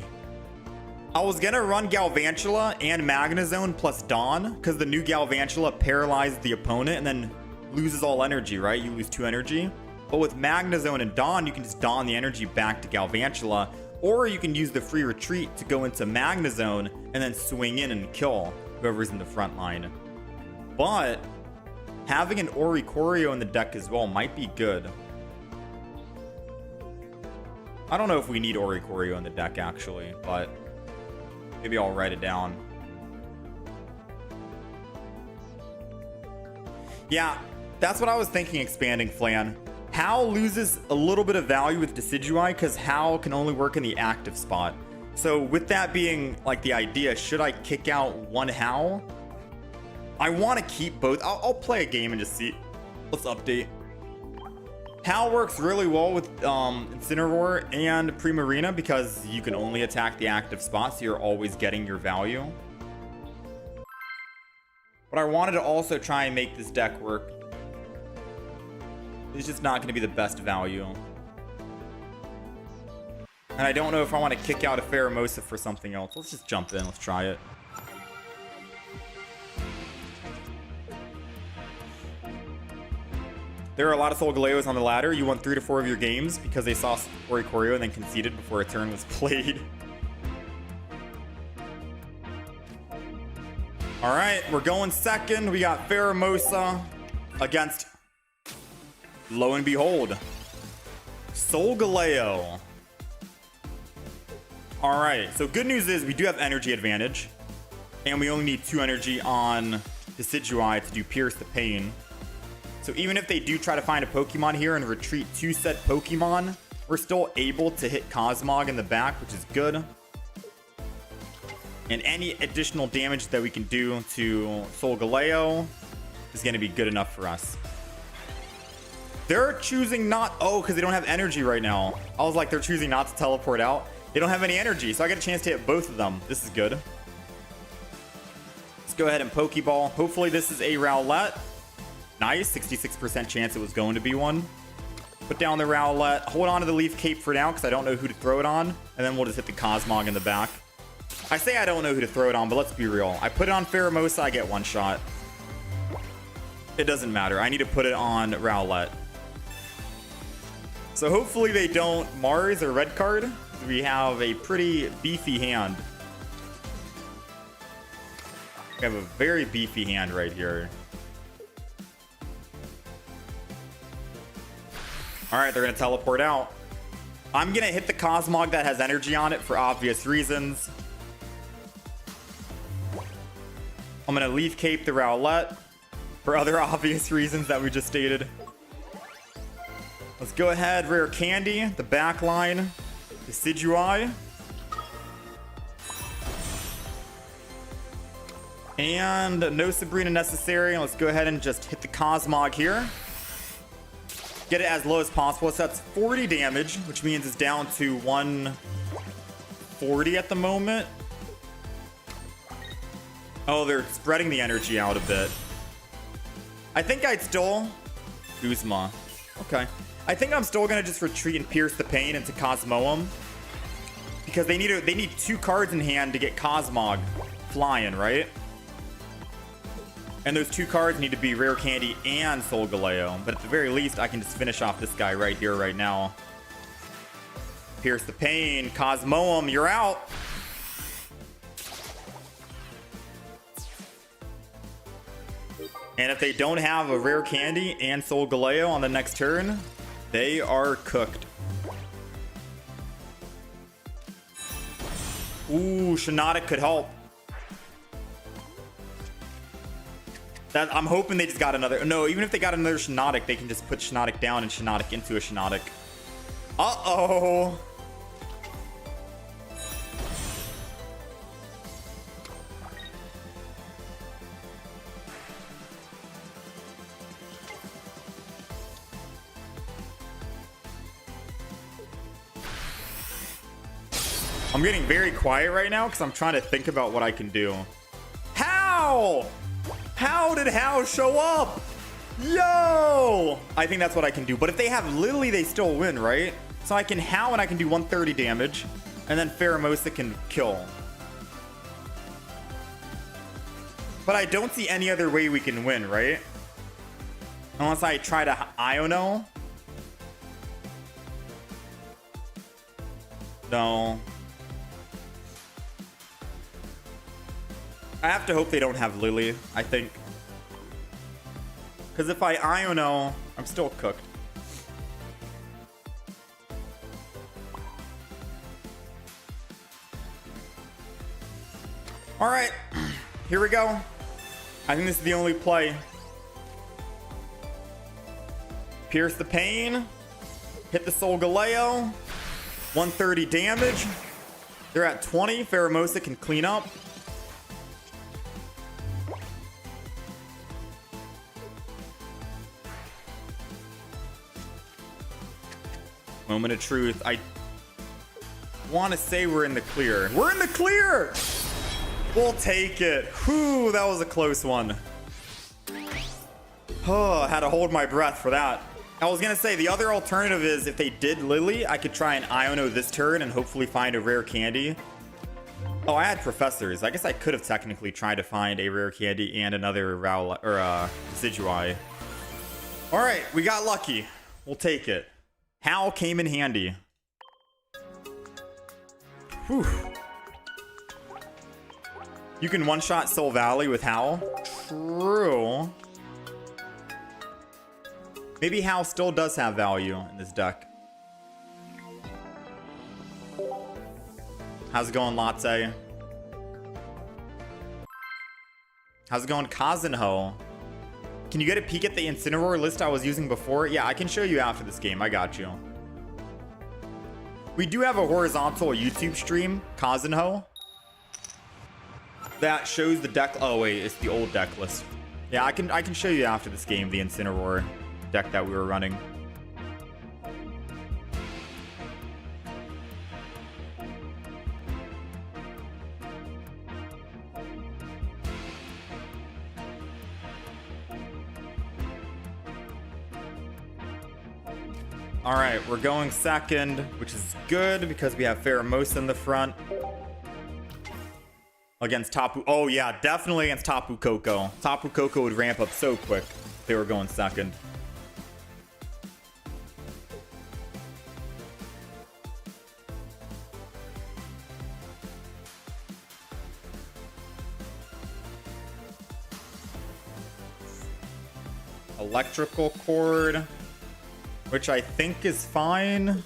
I was gonna run Galvantula and Magnezone plus Dawn, because the new Galvantula paralyzes the opponent and then loses all energy, right? You lose 2 energy. But with Magnezone and Dawn, you can just Dawn the energy back to Galvantula, or you can use the free retreat to go into Magnezone and then swing in and kill whoever's in the front line. But having an Oricorio in the deck as well might be good. I don't know if we need Oricorio in the deck, actually, but maybe I'll write it down. Yeah, that's what I was thinking, expanding Flan. Hau loses a little bit of value with Decidueye because Hau can only work in the active spot. So with that being like the idea, should I kick out one Hau? I want to keep both. I'll play a game and just see. Let's update. Hau works really well with Incineroar and Primarina because you can only attack the active spot, so you're always getting your value. But I wanted to also try and make this deck work. It's just not going to be the best value. And I don't know if I want to kick out a Pheromosa for something else. Let's just jump in. Let's try it. There are a lot of Solgaleos on the ladder. You won 3 to 4 of your games because they saw Oricorio and then conceded before a turn was played. All right, we're going second. We got Pheromosa against, lo and behold, Solgaleo. All right, so good news is we do have energy advantage, and we only need 2 energy on Decidueye to do Pierce the Pain. So even if they do try to find a Pokemon here and retreat 2 said Pokemon, we're still able to hit Cosmog in the back, which is good. And any additional damage that we can do to Solgaleo is going to be good enough for us. They're choosing not... Oh, because they don't have energy right now. I was like, they're choosing not to teleport out. They don't have any energy, so I get a chance to hit both of them. This is good. Let's go ahead and Pokeball. Hopefully this is a Rowlet. Nice, 66% chance it was going to be one. Put down the Rowlet. Hold on to the Leaf Cape for now because I don't know who to throw it on. And then we'll just hit the Cosmog in the back. I say I don't know who to throw it on, but let's be real. I put it on Pheromosa, I get 1 shot. It doesn't matter. I need to put it on Rowlet. So hopefully they don't Mars or red card. We have a pretty beefy hand. We have a very beefy hand right here. All right, they're going to teleport out. I'm going to hit the Cosmog that has energy on it for obvious reasons. I'm going to Leaf Cape the Rowlet for other obvious reasons that we just stated. Let's go ahead, Rare Candy, the back line, Decidueye. And no Sabrina necessary. Let's go ahead and just hit the Cosmog here. Get it as low as possible. So that's 40 damage, which means it's down to 140 at the moment. Oh, they're spreading the energy out a bit. I think I'd still... Guzma. Okay. I think I'm still going to just retreat and Pierce the Pain into Cosmoem. Because they need 2 cards in hand to get Cosmog flying, right? And those 2 cards need to be Rare Candy and Solgaleo. But at the very least, I can just finish off this guy right here, right now. Pierce the Pain. Cosmoem, you're out. And if they don't have a Rare Candy and Solgaleo on the next turn, they are cooked. Ooh, Shiinotic could help. I'm hoping they just got another. No, even if they got another Shiinotic, they can just put Shiinotic down and Shiinotic into a Shiinotic. Uh-oh. I'm getting very quiet right now because I'm trying to think about what I can do. How? How did Hau show up? Yo! I think that's what I can do. But if they have Lily, they still win, right? So I can Hau and I can do 130 damage. And then Pheromosa can kill. But I don't see any other way we can win, right? Unless I try to Iono. No. I have to hope they don't have Lily, I think. Because if I Iono, I'm still cooked. Alright, here we go. I think this is the only play. Pierce the Pain. Hit the Solgaleo. 130 damage. They're at 20. Pheromosa can clean up. Moment of truth. I want to say we're in the clear. We're in the clear! We'll take it. Whew, that was a close one. Oh, I had to hold my breath for that. I was going to say, the other alternative is if they did Lily, I could try and Iono this turn and hopefully find a rare candy. Oh, I had Professors. I guess I could have technically tried to find a rare candy and another Decidueye. Alright, we got lucky. We'll take it. Hau came in handy. Whew. You can one-shot Soul Valley with Hau. True. Maybe Hau still does have value in this deck. How's it going, Latte? How's it going, Kazenho? Can you get a peek at the Incineroar list I was using before? Yeah, I can show you after this game. I got you. We do have a horizontal YouTube stream, Kazenho, that shows the deck. Oh wait, it's the old deck list. Yeah, I can show you after this game the Incineroar deck that we were running. All right, we're going second, which is good because we have Pheromosa in the front. Against Tapu. Oh, yeah, definitely against Tapu Koko. Tapu Koko would ramp up so quick if they were going second. Electrical Cord, which I think is fine.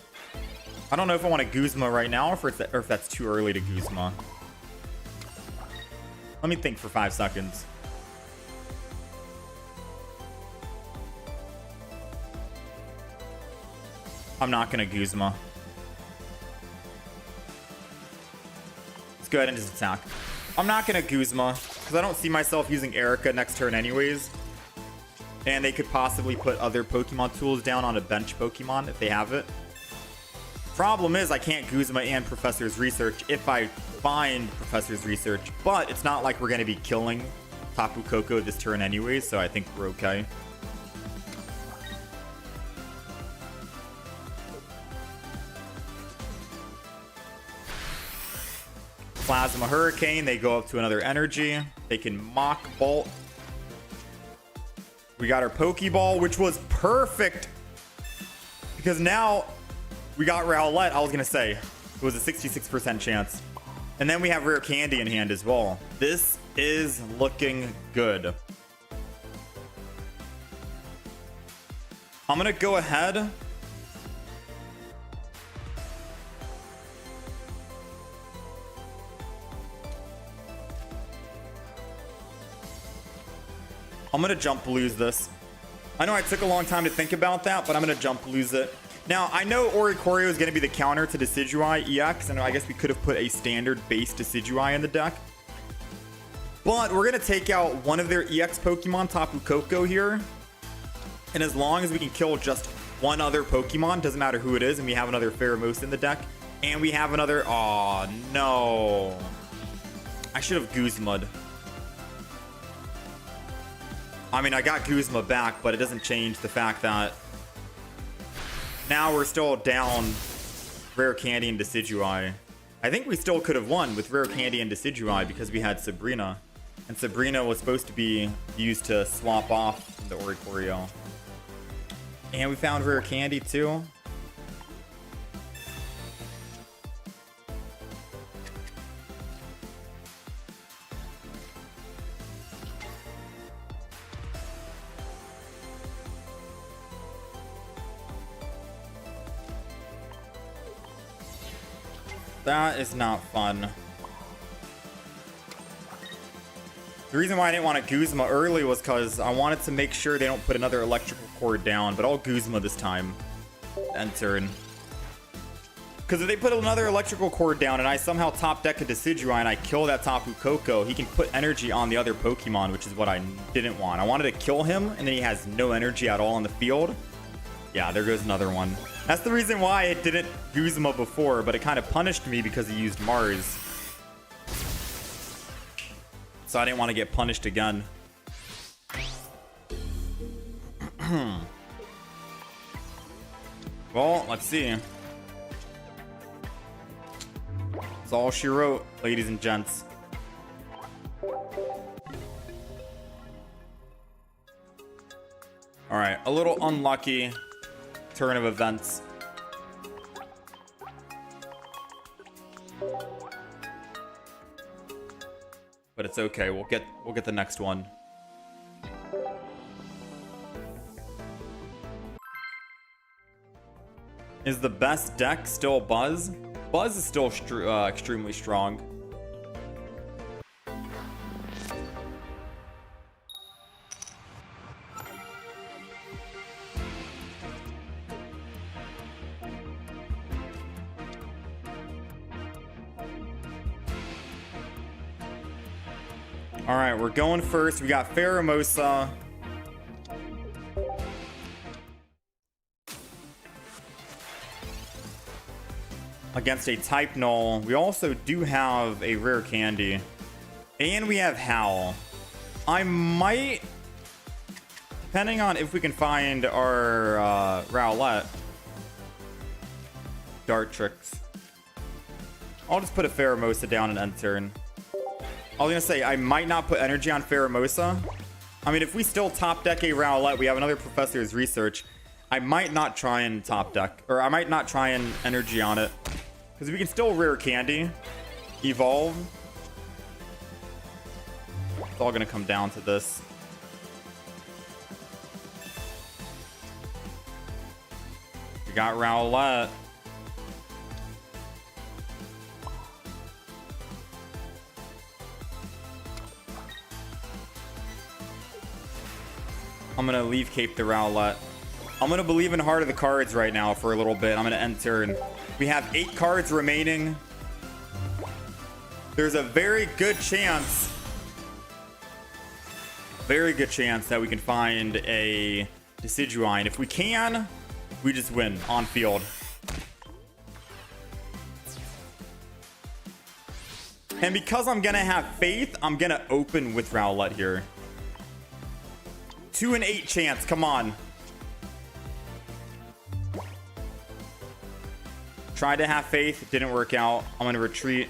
I don't know if I want to Guzma right now or if that's too early to Guzma. Let me think for 5 seconds. I'm not going to Guzma. Let's go ahead and just attack. I'm not going to Guzma because I don't see myself using Erica next turn anyways. And they could possibly put other Pokemon tools down on a bench Pokemon if they have it. Problem is, I can't Guzma and Professor's Research if I find Professor's Research. But it's not like we're going to be killing Tapu Koko this turn anyways, so I think we're okay. Plasma Hurricane, they go up to another energy. They can Mach Bolt. We got our Pokeball, which was perfect because now we got Rowlet. I was going to say it was a 66% chance. And then we have Rare Candy in hand as well. This is looking good. I'm going to go ahead. I'm gonna jump lose this. I know I took a long time to think about that, but I'm gonna jump lose it. Now, I know Oricorio is gonna be the counter to Decidueye EX, and I guess we could have put a standard base Decidueye in the deck. But we're gonna take out one of their EX Pokemon, Tapu Koko here. And as long as we can kill just one other Pokemon, doesn't matter who it is, and we have another Pheromosa in the deck, and we have another... Oh, no. I should have Guzma'd. I mean, I got Guzma back, but it doesn't change the fact that now we're still down Rare Candy and Decidueye. I think we still could have won with Rare Candy and Decidueye because we had Sabrina. And Sabrina was supposed to be used to swap off the Oricorio. And we found Rare Candy too. That is not fun. The reason why I didn't want to Guzma early was because I wanted to make sure they don't put another electrical cord down, but I'll Guzma this time. End turn. Because if they put another electrical cord down and I somehow top deck a Decidueye and I kill that Tapu Koko, he can put energy on the other Pokemon, which is what I didn't want. I wanted to kill him, and then he has no energy at all on the field. Yeah, there goes another one. That's the reason why it didn't Guzma before, but it kind of punished me because he used Mars. So I didn't want to get punished again. Well, let's see. That's all she wrote, ladies and gents. Alright, a little unlucky turn of events. But it's okay. We'll get the next one. Is the best deck still Buzz? Buzz is still extremely strong. All right, we're going first. We got Pheromosa. Against a type null. We also do have a rare candy. And we have Hau. I might, depending on if we can find our Rowlet. Dart Tricks. I'll just put a Pheromosa down and end turn. I was gonna say, I might not put energy on Pheromosa. I mean, if we still top deck a Rowlet, we have another Professor's Research. I might not try and top deck, or I might not try and energy on it. Because we can still rare candy. Evolve. It's all gonna come down to this. We got Rowlet. I'm gonna leave Cape the Rowlet. I'm gonna believe in Heart of the Cards right now for a little bit. I'm gonna end turn. We have 8 cards remaining. There's a very good chance that we can find a Decidueye. And if we can, we just win on field. And because I'm gonna have faith, I'm gonna open with Rowlet here. 2 in 8 chance, come on. Tried to have faith, it didn't work out. I'm gonna retreat.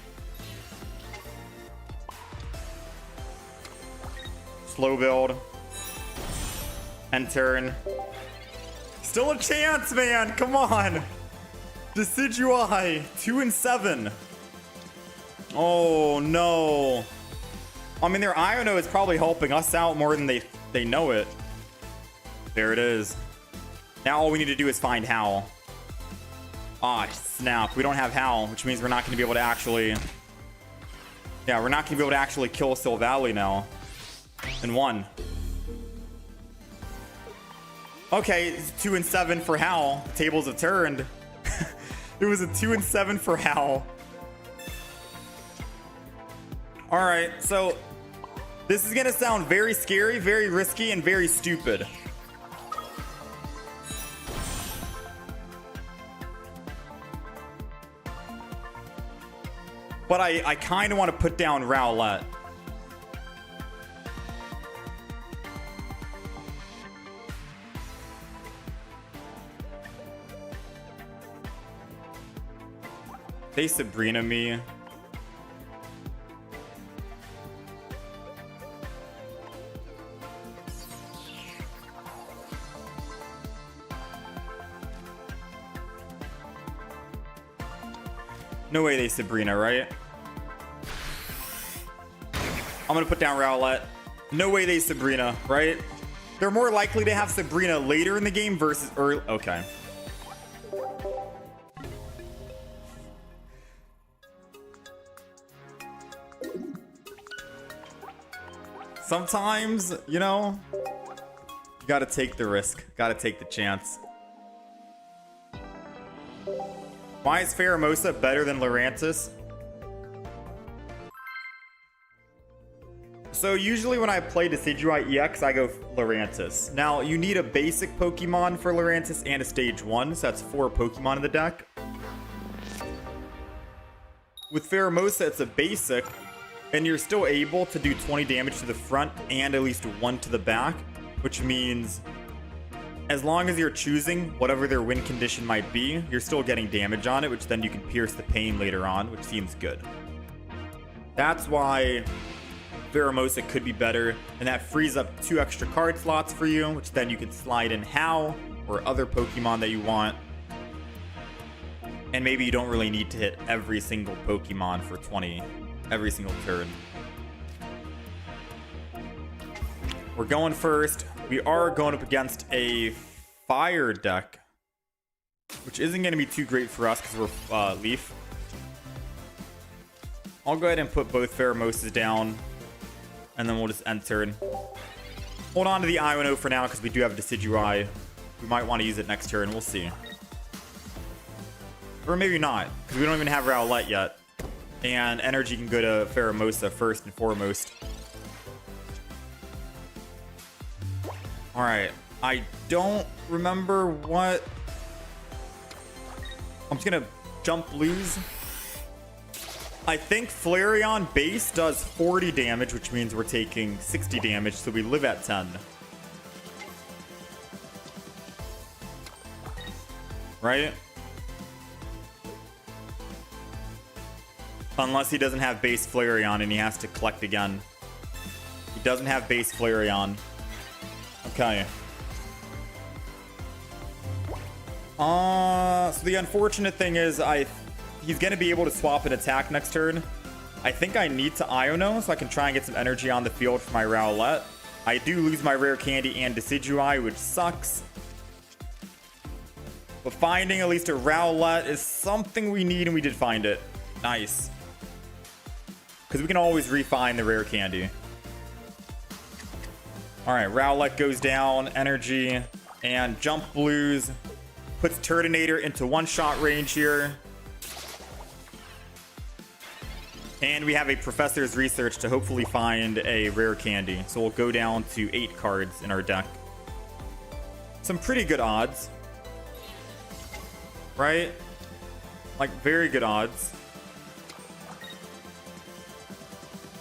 Slow build. End turn. Still a chance, man, come on. Decidueye, 2 in 7. Oh no. I mean, their Iono is probably helping us out more than they know it. There it is. Now all we need to do is find Hau. Ah, snap. We don't have Hau, which means we're not going to be able to actually... Yeah, we're not going to be able to actually kill Silvally now. And 1. Okay, it's 2 and 7 for Hau. The tables have turned. It was a 2 and 7 for Hau. All right, so this is gonna sound very scary, very risky, and very stupid. But I kind of want to put down Rowlet. They Sabrina me. No way they Sabrina, right? I'm gonna put down Rowlet. No way they Sabrina, right? They're more likely to have Sabrina later in the game versus early. Okay. Sometimes, you know, you gotta take the risk. Gotta take the chance. Why is Pheromosa better than Lurantis? So usually when I play Decidueye EX, I go Lurantis. Now, you need a basic Pokemon for Lurantis and a stage 1, so that's 4 Pokemon in the deck. With Pheromosa, it's a basic, and you're still able to do 20 damage to the front and at least 1 to the back, which means as long as you're choosing whatever their win condition might be, you're still getting damage on it, which then you can pierce the pain later on, which seems good. That's why Pheromosa could be better, and that frees up 2 extra card slots for you, which then you can slide in Hau or other Pokemon that you want. And maybe you don't really need to hit every single Pokemon for 20 every single turn. We're going first. We are going up against a fire deck, which isn't going to be too great for us because we're Leaf. I'll go ahead and put both Pheromosas down, and then we'll just end turn. Hold on to the Iono for now because we do have Decidueye. We might want to use it next turn. We'll see. Or maybe not, because we don't even have Rowlet yet. And energy can go to Pheromosa first and foremost. Alright, I don't remember what... I'm just gonna jump lose. I think Flareon base does 40 damage, which means we're taking 60 damage, so we live at 10. Right? Unless he doesn't have base Flareon and he has to collect again. He doesn't have base Flareon. Okay. So the unfortunate thing is he's going to be able to swap an attack next turn. I think I need to Iono so I can try and get some energy on the field for my Rowlet. I do lose my rare candy and Decidueye, which sucks. But finding at least a Rowlet is something we need, and we did find it. Nice. Because we can always refine the rare candy. Alright, Rowlet goes down, energy, and Jump Blues puts Turtonator into one-shot range here. And we have a Professor's Research to hopefully find a rare candy. So we'll go down to 8 cards in our deck. Some pretty good odds. Right? Like, very good odds.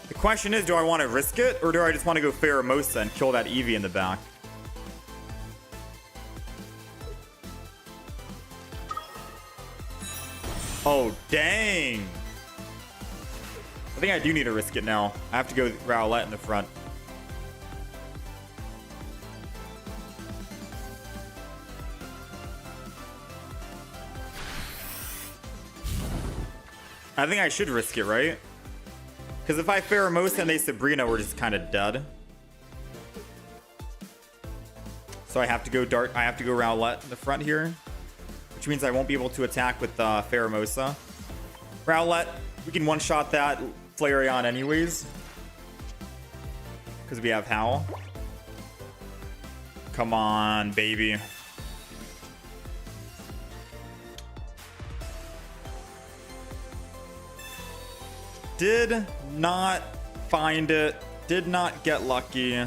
The question is, do I want to risk it, or do I just want to go Pheromosa and kill that Eevee in the back? Oh, dang. I think I do need to risk it now. I have to go Rowlet in the front. I think I should risk it, right? Because if I Pheromosa and they Sabrina, we're just kind of dead. So I have to go Rowlet in the front here, which means I won't be able to attack with Pheromosa. Rowlet, we can one-shot that Flareon anyways, because we have Hau. Come on, baby. Did not find it. Did not get lucky.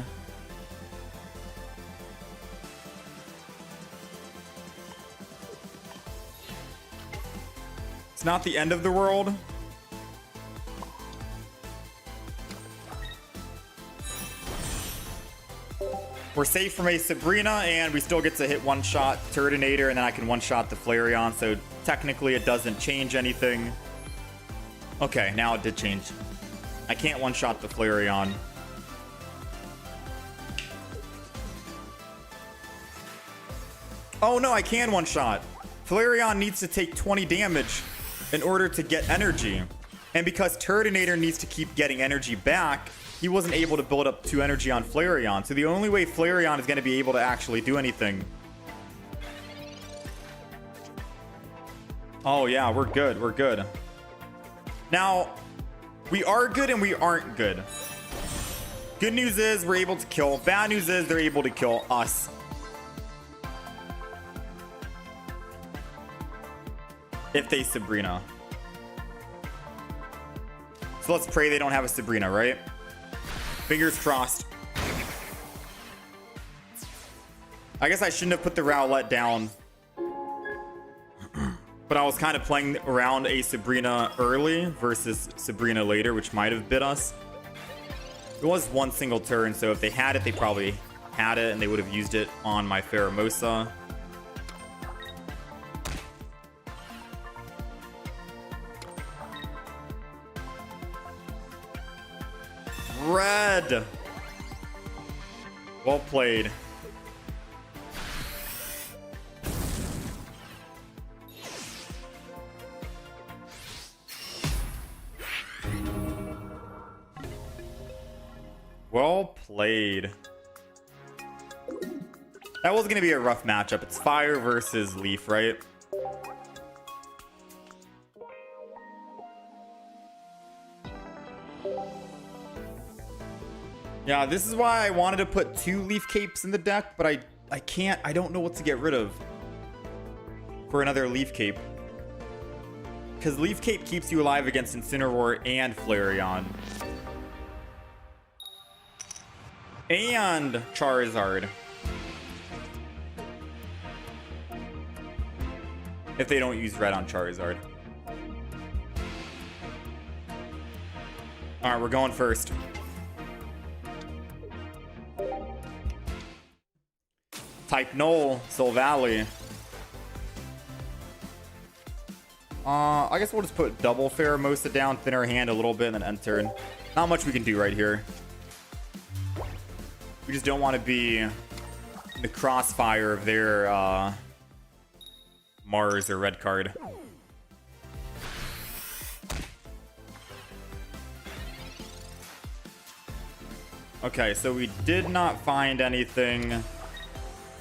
It's not the end of the world. We're safe from a Serena, and we still get to hit one-shot Turtonator, and then I can one-shot the Flareon, so technically it doesn't change anything. Okay, now it did change. I can't one-shot the Flareon. Oh no, I can one-shot. Flareon needs to take 20 damage in order to get energy. And because Turtonator needs to keep getting energy back, he wasn't able to build up 2 energy on Flareon. So the only way Flareon is going to be able to actually do anything. Oh yeah, we're good. We're good. Now, we are good and we aren't good. Good news is we're able to kill. Bad news is they're able to kill us. If they Sabrina. So let's pray they don't have a Sabrina, right? Fingers crossed. I guess I shouldn't have put the Rowlet down. But I was kind of playing around a Sabrina early versus Sabrina later, which might have bit us. It was one single turn, so if they had it, they probably had it, and they would have used it on my Pheromosa. Red! Well played. Well played. That was going to be a rough matchup. It's Fire versus Leaf, right? Yeah, this is why I wanted to put 2 Leaf Capes in the deck, but I can't. I don't know what to get rid of for another Leaf Cape. Because Leaf Cape keeps you alive against Incineroar and Flareon. And Charizard. If they don't use red on Charizard. Alright, we're going first. Type Null, Soul Valley. I guess we'll just put double Pheromosa down, thin our hand a little bit, and then end turn. Not much we can do right here. We just don't want to be in the crossfire of their Mars or red card. Okay, so we did not find anything.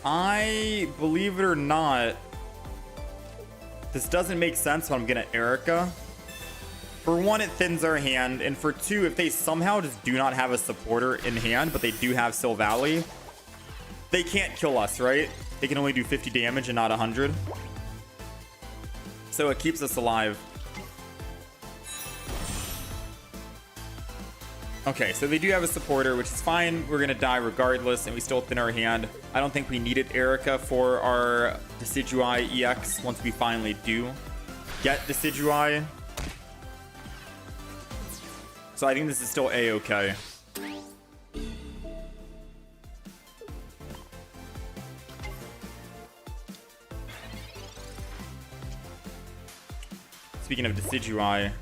I, believe it or not, this doesn't make sense, so I'm gonna Erica. For one, it thins our hand, and for two, if they somehow just do not have a supporter in hand, but they do have Silvally, they can't kill us, right? They can only do 50 damage and not 100. So it keeps us alive. Okay, so they do have a supporter, which is fine. We're gonna die regardless, and we still thin our hand. I don't think we needed Erica for our Decidueye EX once we finally do get Decidueye. So I think this is still A-okay. Speaking of Decidueye.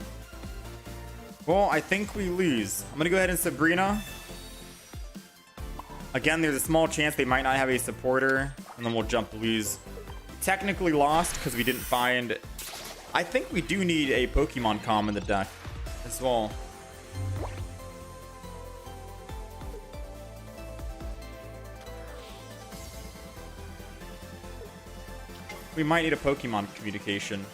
Well, I think we lose. I'm gonna go ahead and Sabrina. Again, there's a small chance they might not have a supporter, and then we'll jump lose. Technically lost because we didn't find... I think we do need a Pokemon Comm in the deck as well. We might need a Pokemon communication.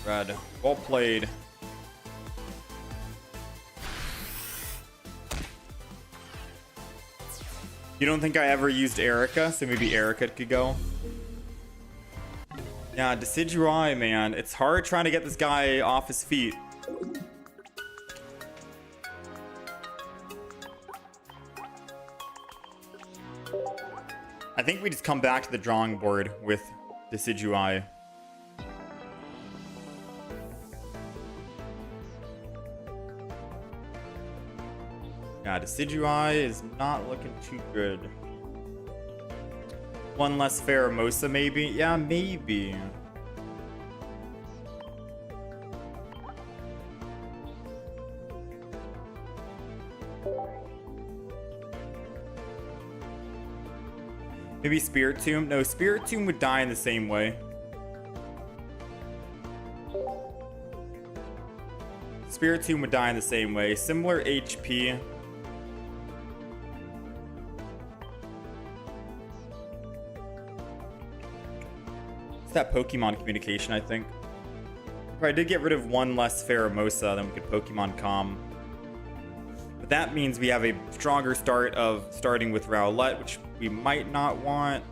Red. Well played. You don't think I ever used Erica, so maybe Erica could go. Yeah, Decidueye, man. It's hard trying to get this guy off his feet. I think we just come back to the drawing board with Decidueye. Yeah, Decidueye is not looking too good. One less Pheromosa, maybe? Yeah, maybe. Maybe Spiritomb? No, Spiritomb would die in the same way. Spiritomb would die in the same way. Similar HP. It's that Pokemon communication, I think. If I did get rid of one less Pheromosa, then we could Pokemon Calm. But that means we have a stronger start of starting with Rowlet, which we might not want.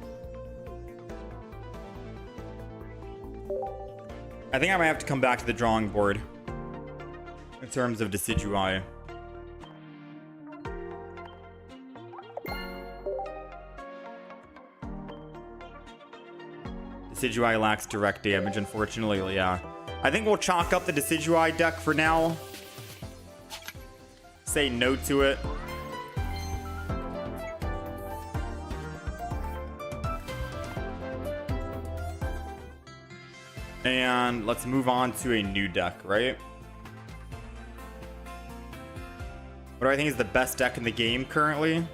I think I might have to come back to the drawing board in terms of Decidueye. Decidueye lacks direct damage, unfortunately, yeah. I think we'll chalk up the Decidueye deck for now. Say no to it. And let's move on to a new deck, right? What do I think is the best deck in the game currently?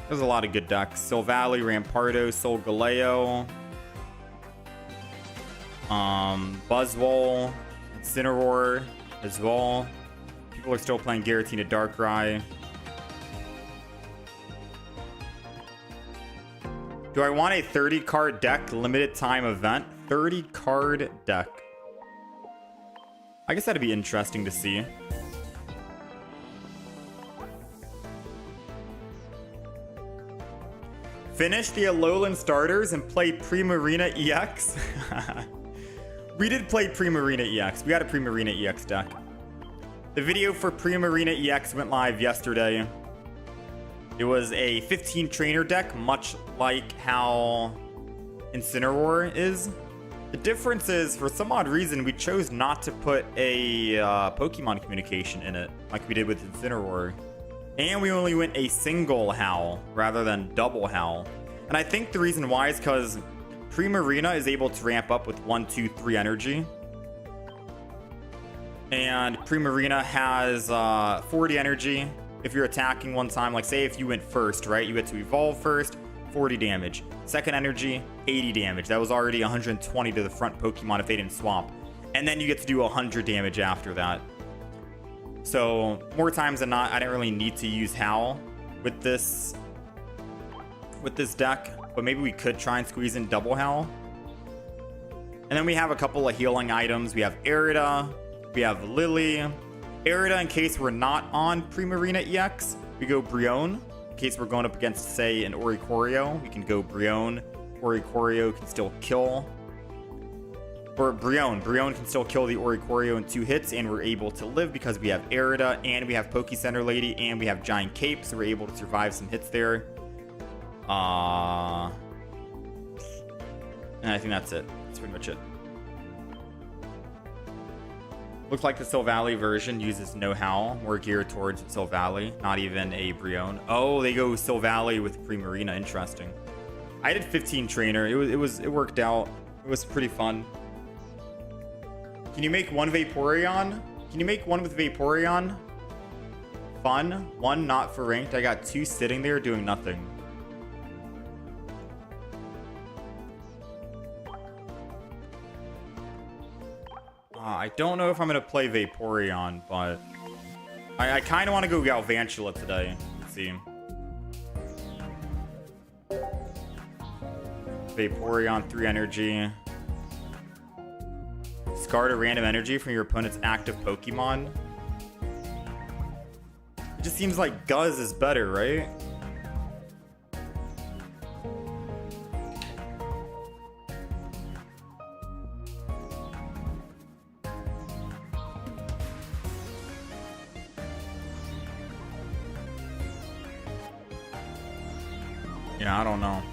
There's a lot of good decks. Silvally, Rampardo, Solgaleo, Buzzwole, Incineroar as well. People are still playing Giratina Darkrai. Do I want a 30-card deck limited time event? 30-card deck. I guess that'd be interesting to see. Finish the Alolan starters and play Primarina EX? We did play Primarina EX. We got a Primarina EX deck. The video for Primarina EX went live yesterday. It was a 15 trainer deck, much like how Incineroar is. The difference is, for some odd reason, we chose not to put a Pokemon communication in it, like we did with Incineroar. And we only went a single Hau rather than double Hau. And I think the reason why is because Primarina is able to ramp up with 1, 2, 3 energy. And Primarina has 40 energy if you're attacking one time. Like, say if you went first, right? You get to evolve first, 40 damage. Second energy, 80 damage. That was already 120 to the front Pokemon if they didn't swap. And then you get to do 100 damage after that. So, more times than not, I didn't really need to use Hau with this deck. But maybe we could try and squeeze in double Hau. And then we have a couple of healing items. We have Arida. We have Lily. Arida, in case we're not on Primarina EX, we go Brion. In case we're going up against, say, an Oricorio, we can go Brion. Oricorio can still kill. Or Brion. Brion can still kill the Oricorio in 2 hits, and we're able to live because we have Arida, and we have Poke Center Lady, and we have Giant Cape, so we're able to survive some hits there. And I think that's it. That's pretty much it. Looks like the Silvally version uses no Hau, more geared towards Silvally, not even a Brion. Oh, they go Silvally with Primarina. Interesting. I did 15 trainer. It worked out. It was pretty fun. Can you make one Vaporeon? Can you make one with Vaporeon? Fun. One not for ranked. I got 2 sitting there doing nothing. I don't know if I'm going to play Vaporeon, but I kind of want to go Galvantula today. Let's see. Vaporeon, 3 energy. Discard a random energy from your opponent's active Pokemon. It just seems like Guzz is better, right? Yeah, I don't know.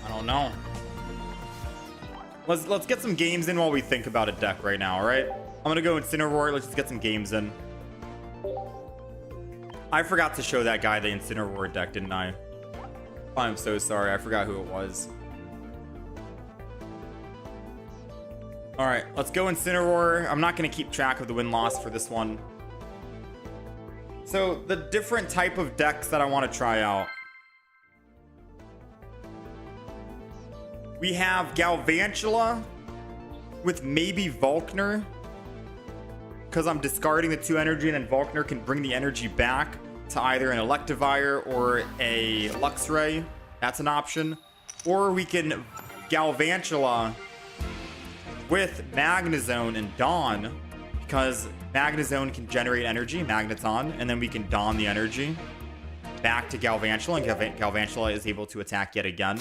I don't know. Let's get some games in while we think about a deck right now, all right? I'm gonna go Incineroar. Let's just get some games in. I forgot to show that guy the Incineroar deck, didn't I? I'm so sorry. I forgot who it was. All right, let's go Incineroar. I'm not going to keep track of the win-loss for this one. So the different type of decks that I want to try out. We have Galvantula with maybe Volkner, because I'm discarding the 2 energy and then Volkner can bring the energy back to either an Electivire or a Luxray. That's an option. Or we can Galvantula with Magnezone and Dawn, because Magnezone can generate energy, Magneton, and then we can Dawn the energy back to Galvantula, and Galvantula is able to attack yet again.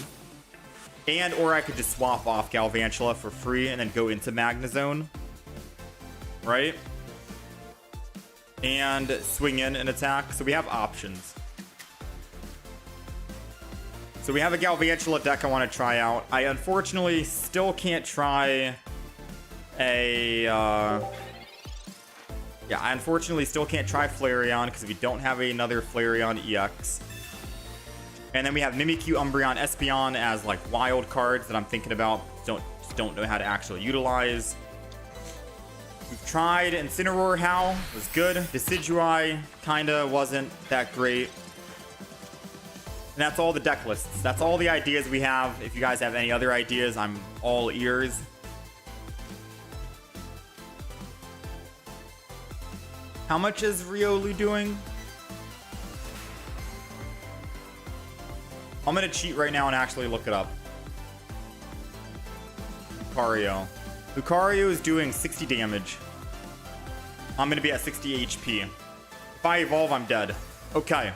And or I could just swap off Galvantula for free and then go into Magnezone, right? And swing in an attack. So we have options. So we have a Galvantula deck I want to try out. I unfortunately still can't try a... I unfortunately still can't try Flareon because we don't have another Flareon EX. And then we have Mimikyu, Umbreon, Espeon as like wild cards that I'm thinking about. Just don't know how to actually utilize. We've tried Incineroar, Hau was good. Decidueye kinda wasn't that great. And that's all the deck lists. That's all the ideas we have. If you guys have any other ideas, I'm all ears. How much is Riolu doing? I'm gonna cheat right now and actually look it up. Lucario. Lucario is doing 60 damage. I'm gonna be at 60 HP. If I evolve, I'm dead. Okay.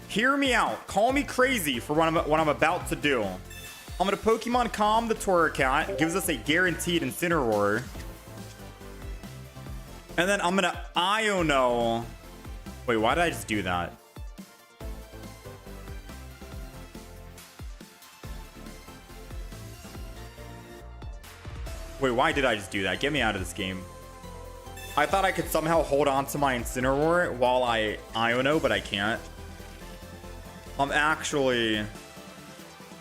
Hear me out. Call me crazy for what I'm about to do. I'm gonna Pokemon Calm the Torracat. It gives us a guaranteed Incineroar. And then I'm gonna Iono. Wait, why did I just do that? Wait, why did I just do that? Get me out of this game. I thought I could somehow hold on to my Incineroar while I Iono, but I can't.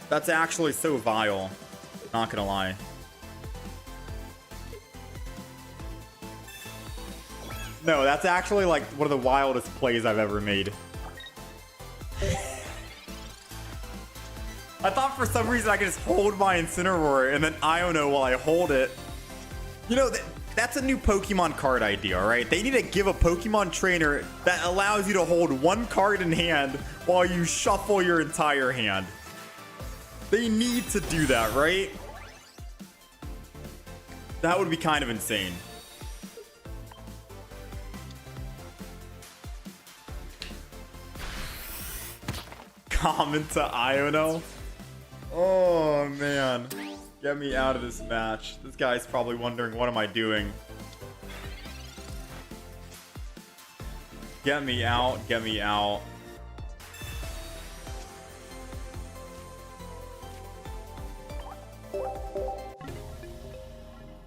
That's actually so vile. Not gonna lie. No, that's actually like one of the wildest plays I've ever made. I thought for some reason I could just hold my Incineroar and then Iono while I hold it. You know, that's a new Pokemon card idea, alright? They need to give a Pokemon trainer that allows you to hold one card in hand while you shuffle your entire hand. They need to do that, right? That would be kind of insane. Comment to Iono. Oh, man. Get me out of this match. This guy's probably wondering, what am I doing? Get me out. Get me out.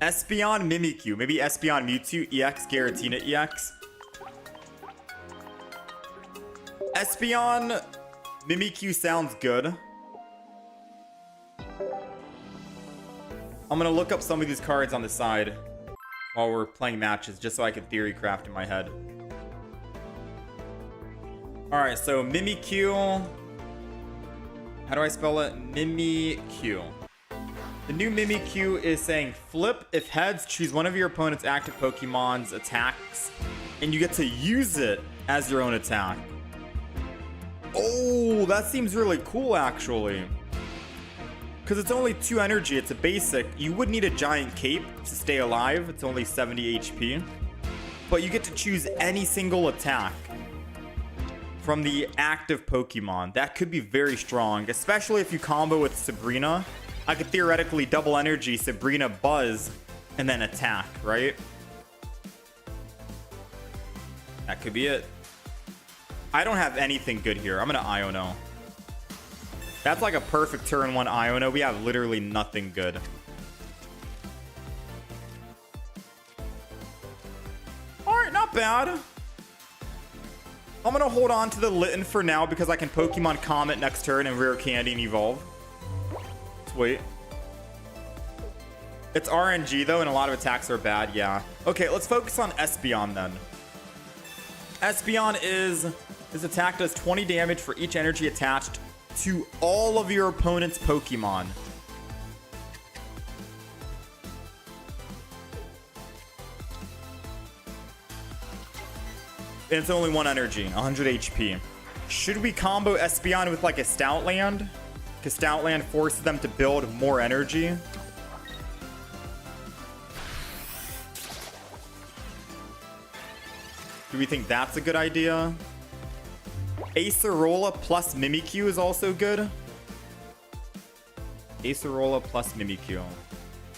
Espeon Mimikyu. Maybe Espeon Mewtwo EX Giratina EX. Espeon Mimikyu sounds good. I'm gonna look up some of these cards on the side while we're playing matches, just so I can theory craft in my head. Alright, so Mimikyu. How do I spell it? Mimikyu. The new Mimikyu is saying flip. If heads, choose one of your opponent's active Pokemon's attacks, and you get to use it as your own attack. Oh, that seems really cool, actually. Because it's only 2 energy, it's a basic. You would need a giant cape to stay alive. It's only 70 HP. But you get to choose any single attack. from the active Pokemon. That could be very strong, especially if you combo with Serena. I could theoretically double energy Serena Buzz and then attack, right? That could be it. I don't have anything good here. I'm gonna Iono. That's like a perfect turn 1 Iono. We have literally nothing good. Alright, not bad. I'm gonna hold on to the Litten for now because I can Pokemon Comet next turn and Rare Candy and Evolve. Let's wait. It's RNG though, and a lot of attacks are bad, yeah. Okay, let's focus on Espeon then. Espeon is... This attack does 20 damage for each energy attached to all of your opponent's Pokemon. And it's only 1 energy, 100 HP. Should we combo Espeon with like a Stoutland? Because Stoutland forces them to build more energy. Do we think that's a good idea? Acerola plus Mimikyu is also good. Acerola plus Mimikyu.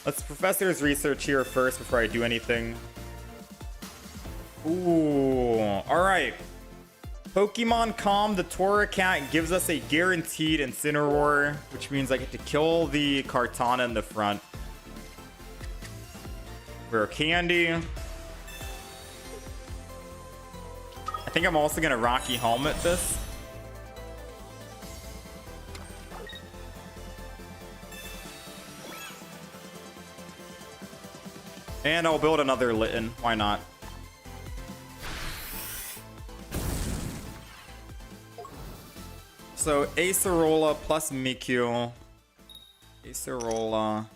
Let's Professor's research here first before I do anything. Ooh, alright. Pokemon Calm, the Torracat gives us a guaranteed Incineroar, which means I get to kill the Kartana in the front. Rare Candy. I think I'm also gonna Rocky Helmet this. And I'll build another Litten. Why not? So Acerola plus Mimikyu. Acerola.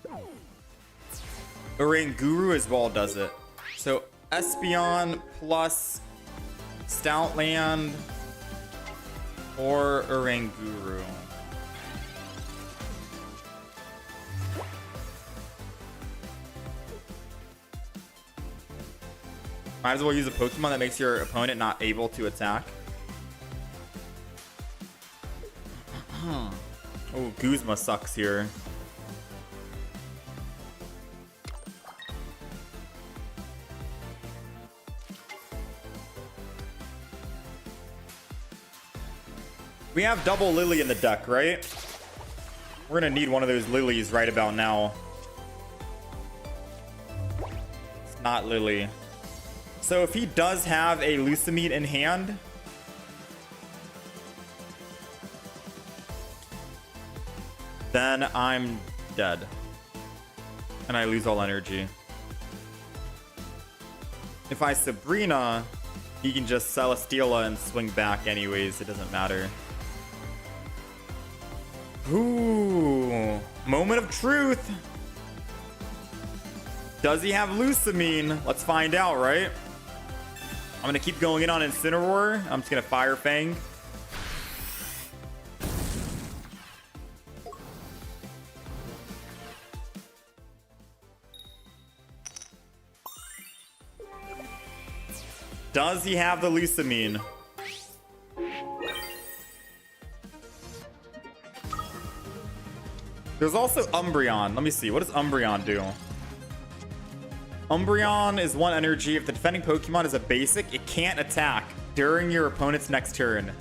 Oranguru as well does it. So Espeon plus Stoutland or Oranguru. Might as well use a Pokemon that makes your opponent not able to attack. Oh, Guzma sucks here. We have double Lily in the deck, right? We're gonna need one of those Lilies right about now. It's not Lily. So if he does have a Lucamine in hand, then I'm dead. And I lose all energy. If I Sabrina, he can just Celesteela and swing back anyways. It doesn't matter. Ooh, moment of truth. Does he have Lucamine? Let's find out, right? I'm gonna keep going in on Incineroar. I'm just gonna Fire Fang. Does he have the Lucamine? There's also Umbreon. Let me see. What does Umbreon do? Umbreon is 1 energy. If the defending Pokemon is a basic, it can't attack during your opponent's next turn.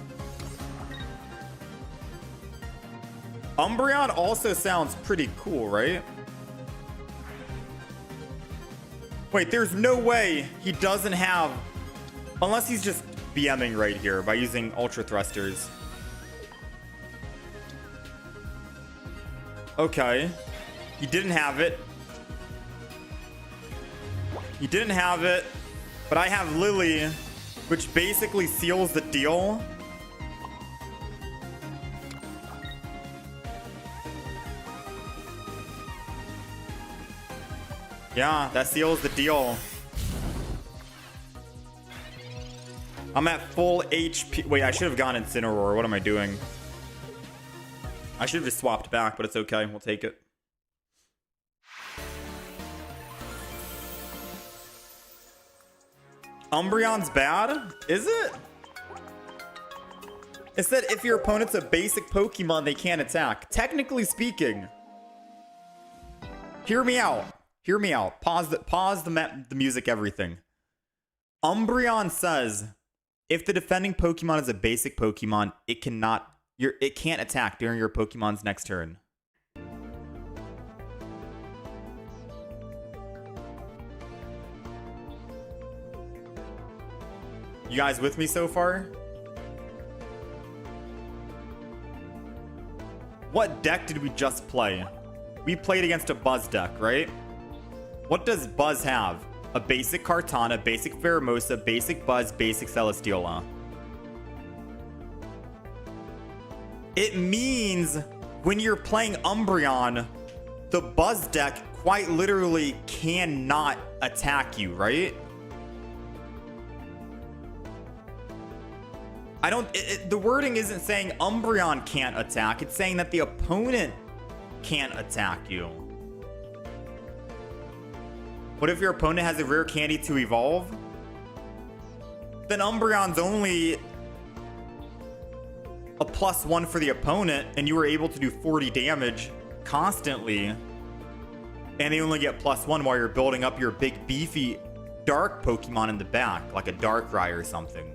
Umbreon also sounds pretty cool, right? Wait, there's no way he doesn't have... Unless he's just BMing right here by using Ultra Thrusters. Okay. He didn't have it. He didn't have it. But I have Lily, which basically seals the deal. Yeah, that seals the deal. I'm at full HP. Wait, I should have gone Incineroar. What am I doing? I should have just swapped back, but it's okay. We'll take it. Umbreon's bad? Is it? It said if your opponent's a basic Pokemon, they can't attack. Technically speaking. Hear me out. Hear me out. Pause the music, everything. Umbreon says if the defending Pokemon is a basic Pokemon, it can't attack during your Pokemon's next turn. You guys with me so far? What deck did we just play? We played against a Buzz deck, right? What does Buzz have? A basic Kartana, basic Pheromosa, basic Buzz, basic Celesteela. It means when you're playing Umbreon, the Buzz deck quite literally cannot attack you, right? The wording isn't saying Umbreon can't attack. It's saying that the opponent can't attack you. What if your opponent has a rare candy to evolve? Then Umbreon's only a +1 for the opponent, and you were able to do 40 damage constantly. And they only get +1 while you're building up your big beefy dark Pokemon in the back, like a Darkrai or something.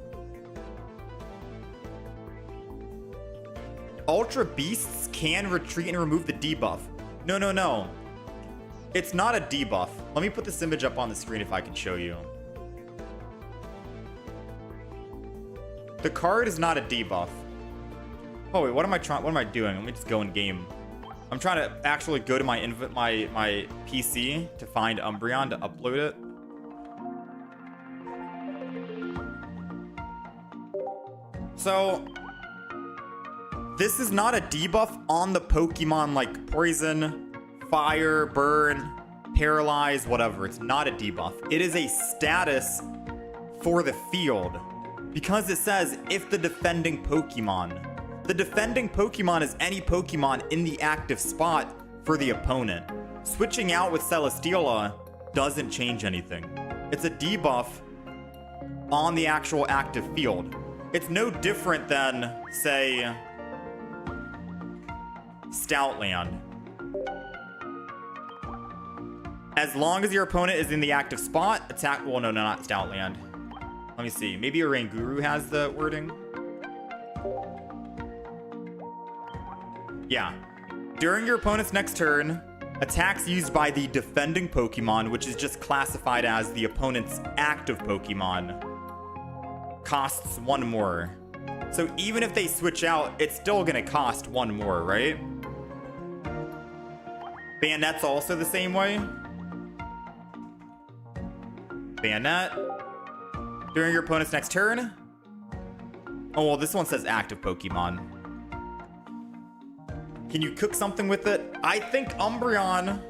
Ultra Beasts can retreat and remove the debuff. No. It's not a debuff. Let me put this image up on the screen if I can show you. The card is not a debuff. Oh wait, what am I doing? Let me just go in game. I'm trying to actually go to my PC to find Umbreon to upload it. So this is not a debuff on the Pokemon like Poison, Fire, Burn, Paralyze, whatever. It's not a debuff. It is a status for the field because it says if the defending Pokemon. The defending Pokemon is any Pokemon in the active spot for the opponent. Switching out with Celesteela doesn't change anything. It's a debuff on the actual active field. It's no different than, say, Stoutland. As long as your opponent is in the active spot, attack. Well, no, not Stoutland. Let me see. Maybe Oranguru has the wording. Yeah. During your opponent's next turn, attacks used by the defending Pokemon, which is just classified as the opponent's active Pokemon, costs 1 more. So even if they switch out, it's still gonna cost 1 more, right? Bayonet's also the same way. Bayonet. During your opponent's next turn. Oh, well, this one says active Pokemon. Can you cook something with it? I think Umbreon.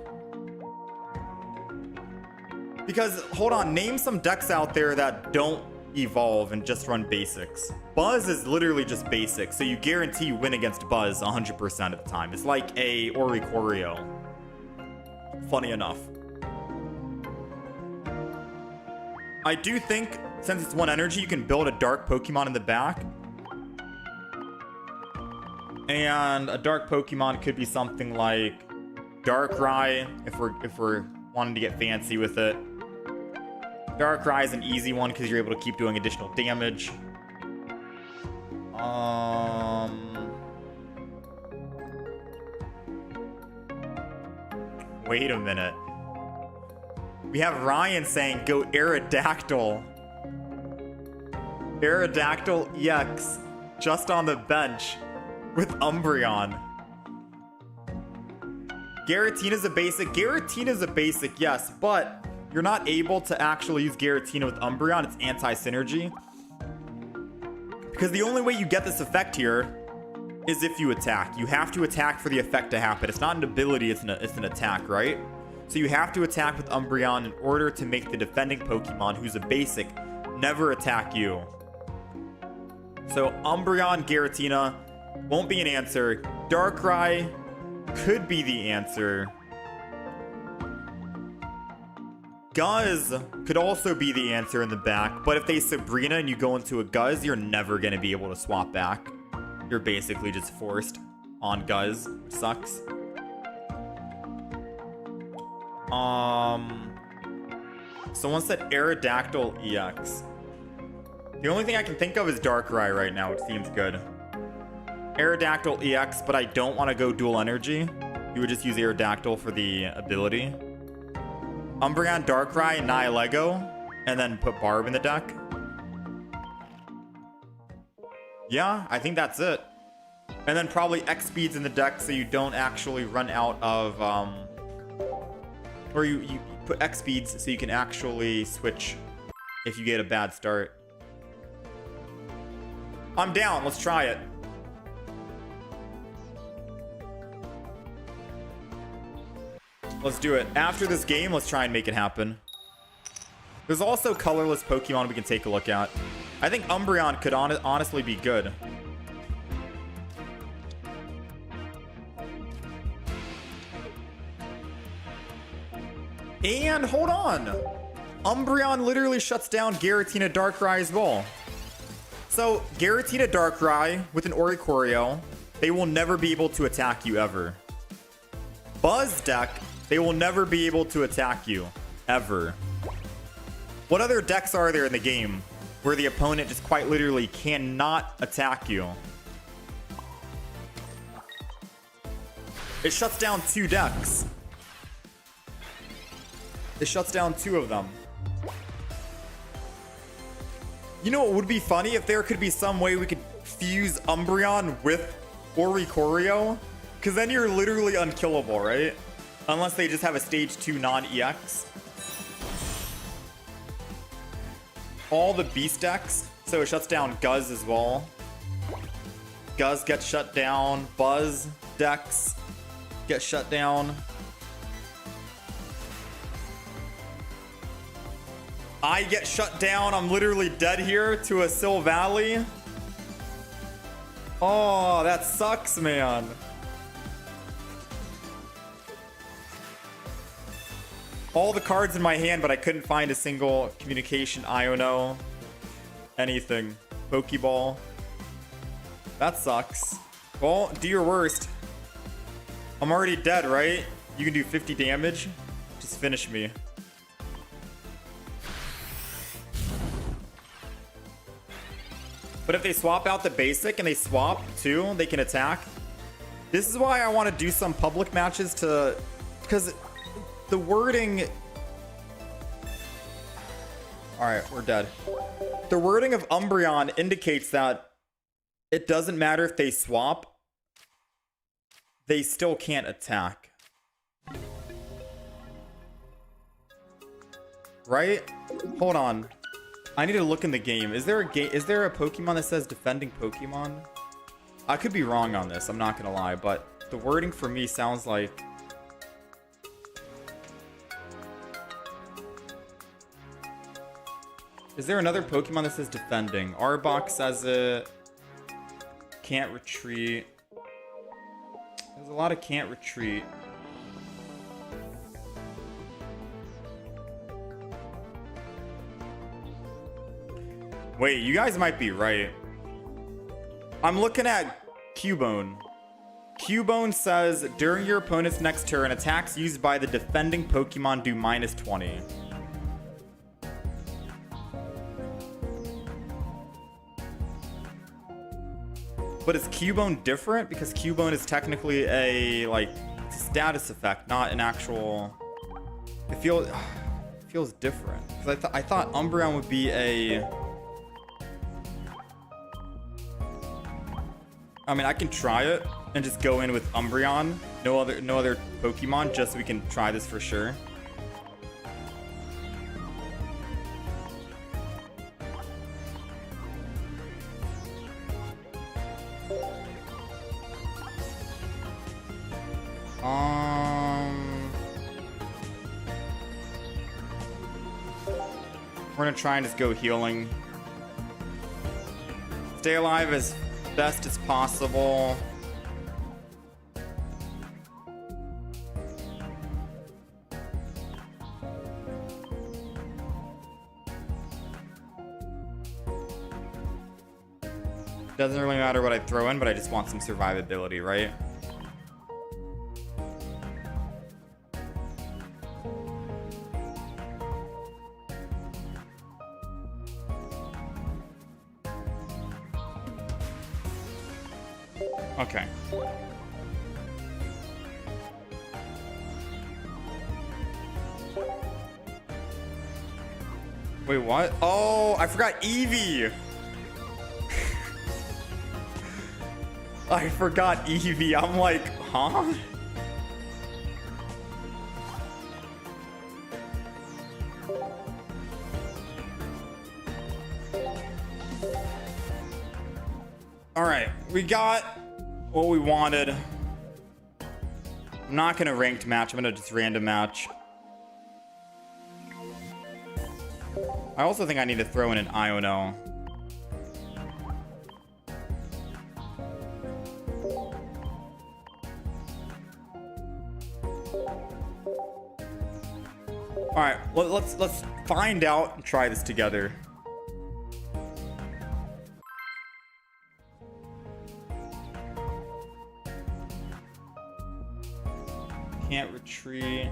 Because, hold on, name some decks out there that don't evolve and just run basics. Buzz is literally just basic, so you guarantee you win against Buzz 100% of the time. It's like a Oricorio. Funny enough. I do think, since it's 1 energy, you can build a dark Pokemon in the back. And a dark Pokemon could be something like Darkrai, if we're wanting to get fancy with it. Darkrai is an easy one because you're able to keep doing additional damage. Wait a minute. We have Ryan saying go Aerodactyl. Aerodactyl EX just on the bench with Umbreon. Giratina's a basic. Giratina's a basic, yes, but you're not able to actually use Giratina with Umbreon. It's anti-synergy. Because the only way you get this effect here is if you attack. You have to attack for the effect to happen. It's not an ability, it's an attack, right? So you have to attack with Umbreon in order to make the defending Pokemon, who's a basic, never attack you. So Umbreon, Giratina won't be an answer. Darkrai could be the answer. Guzz could also be the answer in the back, but if they Sabrina and you go into a Guzz, you're never going to be able to swap back. you're basically just forced on Guzz, which sucks. Someone said Aerodactyl EX. The only thing I can think of is Darkrai right now, which seems good. Aerodactyl EX, but I don't want to go dual energy. You would just use Aerodactyl for the ability. Umbreon, Darkrai, Nihilego, and then put Barb in the deck. Yeah, I think that's it. And then probably X-Speeds in the deck so you don't actually run out of... Or you put X-Speeds so you can actually switch if you get a bad start. I'm down. Let's try it. Let's do it. After this game, let's try and make it happen. There's also colorless Pokemon we can take a look at. I think Umbreon could honestly be good. And hold on. Umbreon literally shuts down Giratina Darkrai as well. So Giratina Darkrai with an Oricorio, they will never be able to attack you ever. Buzz deck, they will never be able to attack you ever. What other decks are there in the game where the opponent just quite literally cannot attack you? It shuts down 2 decks. It shuts down 2 of them. You know what would be funny? If there could be some way we could fuse Umbreon with Oricorio? Because then you're literally unkillable, right? Unless they just have a stage 2 non-EX. All the beast decks. So it shuts down Guzz as well. Guzz gets shut down. Buzz decks get shut down. I get shut down. I'm literally dead here to a Silvally. Oh, that sucks, man. All the cards in my hand, but I couldn't find a single communication, Iono, anything. Pokeball. That sucks. Well, do your worst. I'm already dead, right? You can do 50 damage. Just finish me. But if they swap out the basic and they swap too, they can attack. This is why I want to do some public matches to... Because the wording... Alright, we're dead. The wording of Umbreon indicates that it doesn't matter if they swap. They still can't attack. Right? Hold on. I need to look in the game. Is there a Pokemon that says defending Pokemon? I could be wrong on this, I'm not gonna lie, but the wording for me sounds like... Is there another Pokemon that says defending? Arbok says it. Can't retreat. There's a lot of can't retreat. Wait, you guys might be right. I'm looking at Cubone. Cubone says, during your opponent's next turn, attacks used by the defending Pokemon do -20. But is Cubone different? Because Cubone is technically a, like, status effect, not an actual... It feels different. Because I thought Umbreon would be a... I mean, I can try it and just go in with Umbreon. No other Pokemon, just so we can try this for sure. We're gonna try and just go healing. Stay alive as best as possible. Doesn't really matter what I throw in, but I just want some survivability, right? Okay. Wait, what? Oh, I forgot Eevee. I forgot Eevee. I'm like, huh? All right, we got what we wanted. I'm not gonna ranked match. I'm gonna just random match. I also think I need to throw in an Iono. All right, let's find out and try this together. Can't retreat.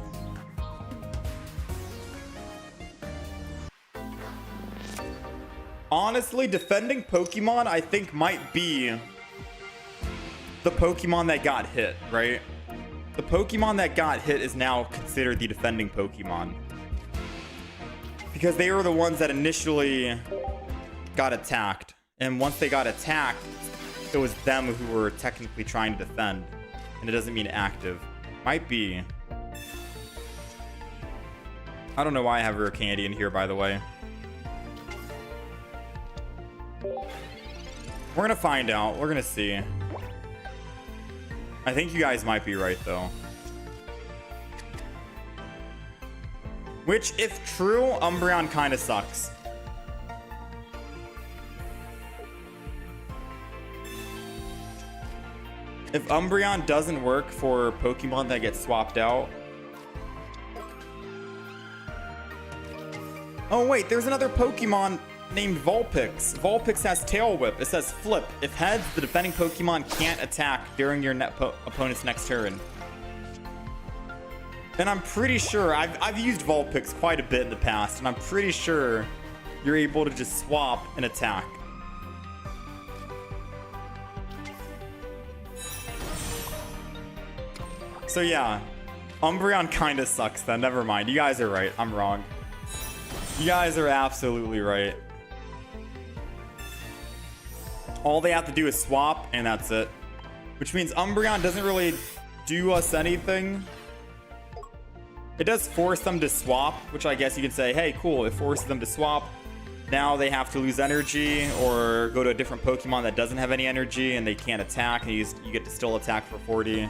Honestly, defending Pokemon, I think, might be the Pokemon that got hit, right? The Pokemon that got hit is now considered the defending Pokemon. Because they were the ones that initially got attacked. And once they got attacked, it was them who were technically trying to defend. And it doesn't mean active. Might be. I don't know why I have Rare Candy in here, by the way. We're gonna find out. We're gonna see. I think you guys might be right, though. Which, if true, Umbreon kind of sucks. If Umbreon doesn't work for Pokemon that get swapped out. Oh, wait, there's another Pokemon named Vulpix. Vulpix has Tail Whip. It says flip. If heads, the defending Pokemon can't attack during your opponent's next turn. And I'm pretty sure, I've used Vulpix quite a bit in the past, and I'm pretty sure you're able to just swap and attack. So yeah, Umbreon kind of sucks then. Never mind. You guys are right. I'm wrong. You guys are absolutely right. All they have to do is swap, and that's it. Which means Umbreon doesn't really do us anything. It does force them to swap, which I guess you could say, hey, cool, it forces them to swap. Now they have to lose energy or go to a different Pokemon that doesn't have any energy and they can't attack, and you get to still attack for 40.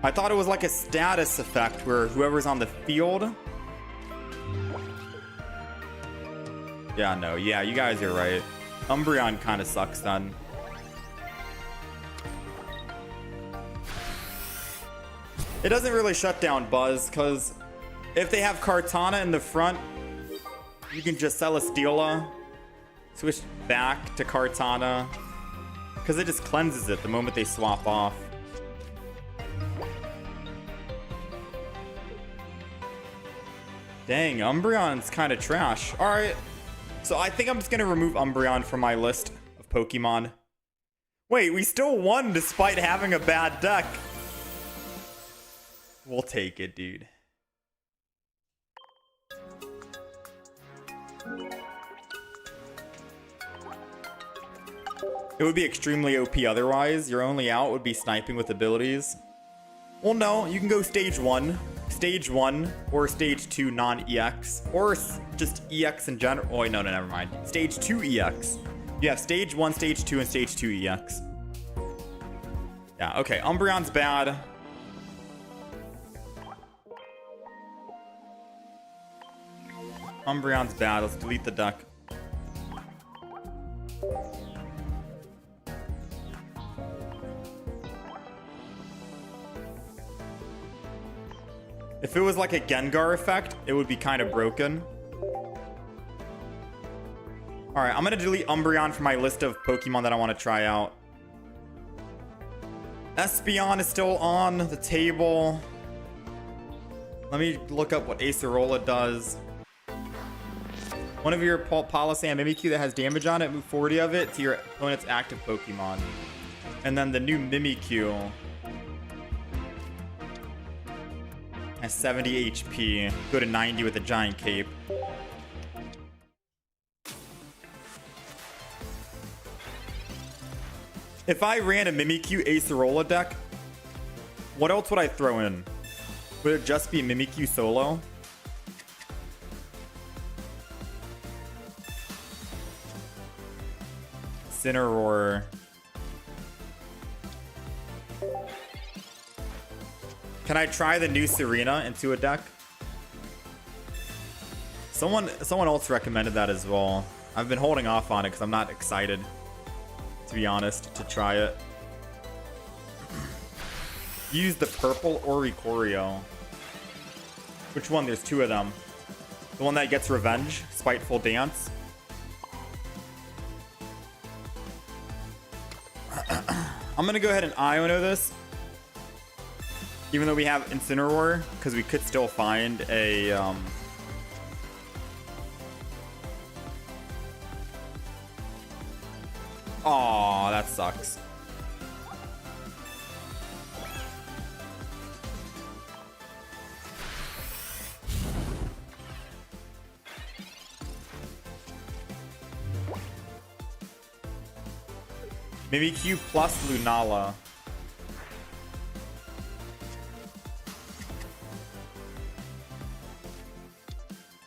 I thought it was like a status effect where whoever's on the field. Yeah, no, yeah, you guys are right. Umbreon kind of sucks then. It doesn't really shut down Buzz, because if they have Kartana in the front, you can just Celesteela, switch back to Kartana, because it just cleanses it the moment they swap off. Dang, Umbreon's kind of trash. All right, so I think I'm just going to remove Umbreon from my list of Pokemon. Wait, we still won despite having a bad deck. We'll take it, dude. It would be extremely OP otherwise. Your only out would be sniping with abilities. Well, no, you can go stage 1. Stage 1 or stage 2 non-EX, or just EX in general. Oh, no, never mind. Stage 2 EX. You have stage 1, stage 2, and stage 2 EX. Yeah, okay. Umbreon's bad. Umbreon's bad. Let's delete the deck. If If it was like a Gengar effect, it would be kind of broken. Alright, I'm going to delete Umbreon from my list of Pokemon that I want to try out. Espeon is still on the table. Let me look up what Acerola does. One of your Policy and Mimikyu that has damage on it, move 40 of it to your opponent's active Pokemon. And then the new Mimikyu has 70 HP. Go to 90 with a giant cape. If I ran a Mimikyu Acerola deck, what else would I throw in? Would it just be Mimikyu solo? Incineroar. Can I try the new Serena into a deck? Someone else recommended that as well. I've been holding off on it because I'm not excited, to be honest, to try it. Use the purple Oricorio. Which one? There's two of them. The one that gets revenge, Spiteful Dance. I'm gonna go ahead and Iono this, even though we have Incineroar, because we could still find a Aw, that sucks. Mimikyu plus Lunala.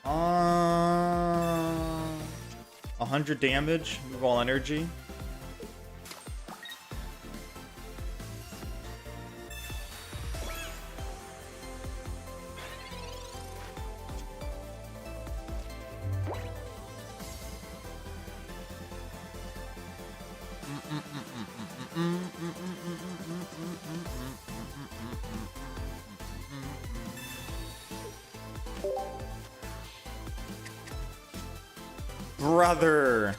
Uh, 100 damage, move all energy. Brother.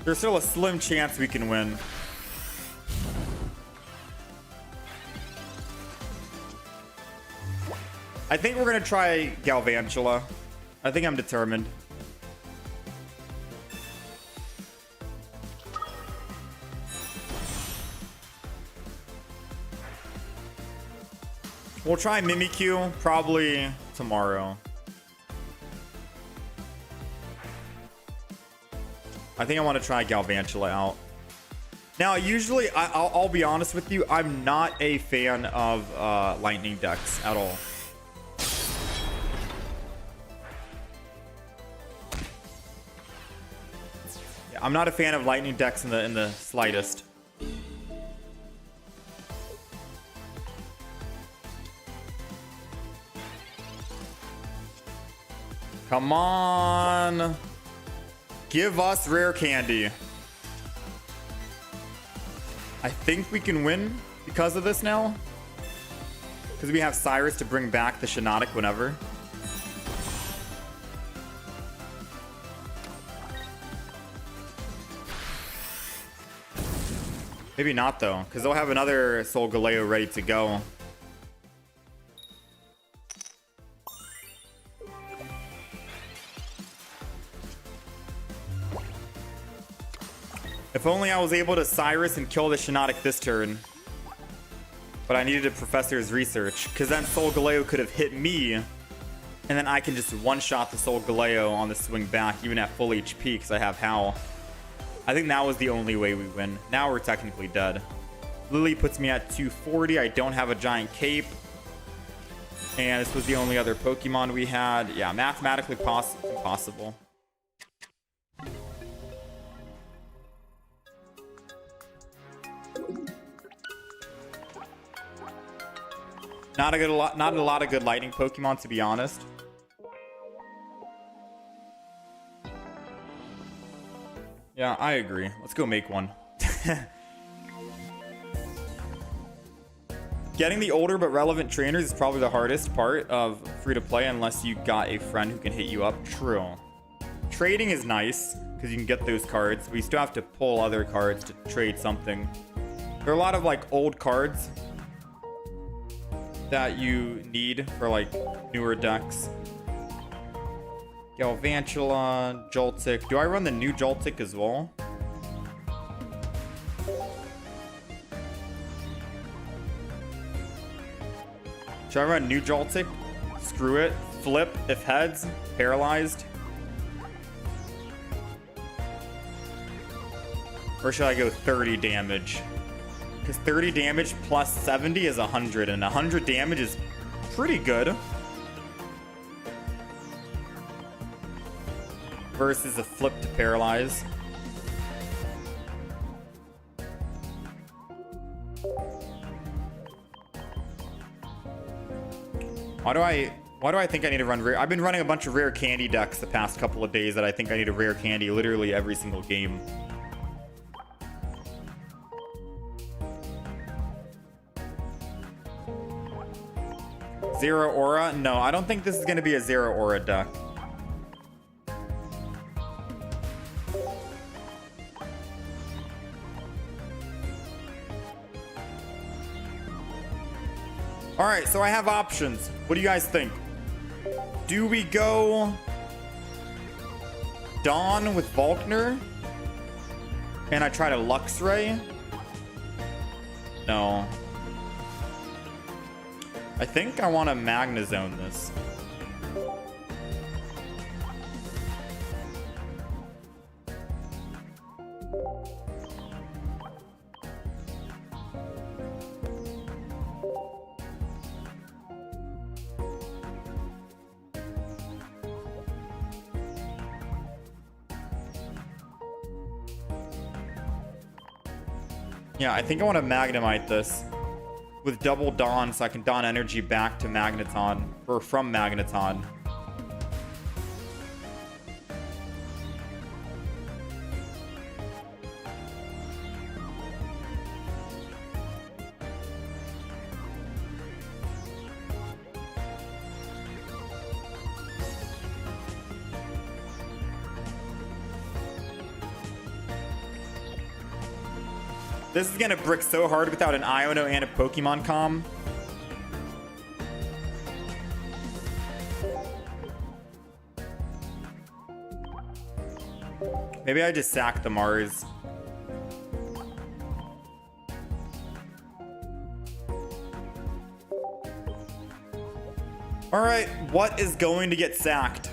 There's still a slim chance we can win. I think we're gonna try Galvantula. I think I'm determined. We'll try Mimikyu probably tomorrow. I think I want to try Galvantula out. Now, usually, I'll be honest with you, I'm not a fan of lightning decks at all. Yeah, I'm not a fan of lightning decks in the slightest. Come on. Give us rare candy. I think we can win because of this now. Because we have Cyrus to bring back the Shiinotic whenever. Maybe not though, because they'll have another Solgaleo ready to go. If only I was able to Cyrus and kill the Shiinotic this turn. But I needed a Professor's Research, because then Solgaleo could have hit me, and then I can just one-shot the Solgaleo on the swing back, even at full HP, because I have Hau. I think that was the only way we win. Now we're technically dead. Lily puts me at 240. I don't have a giant cape. And this was the only other Pokemon we had. Yeah, mathematically impossible. Not a lot of good lightning Pokemon, to be honest. Yeah, I agree. Let's go make one. Getting the older but relevant trainers is probably the hardest part of free-to-play unless you got a friend who can hit you up. True. Trading is nice because you can get those cards, but you still have to pull other cards to trade something. There are a lot of like old cards that you need for like newer decks. Galvantula, Joltik. Do I run the new Joltik as well? Should I run new Joltik? Screw it. Flip if heads. Paralyzed. Or should I go 30 damage? Because 30 damage plus 70 is 100, and 100 damage is pretty good. Versus a flip to paralyze. Why do I think I need to run rare? I've been running a bunch of rare candy decks the past couple of days that I think I need a rare candy literally every single game. Zero aura? No, I don't think this is going to be a zero aura deck. Alright, so I have options. What do you guys think? Do we go Dawn with Volkner? And I try to Luxray? No. I think I want to Magnezone this. Yeah, I think I want to Magnemite this with double Dawn so I can Dawn energy back to Magneton, or from Magneton. This is gonna brick so hard without an Iono and a Pokemon Com. Maybe I just sack the Mars. Alright, what is going to get sacked?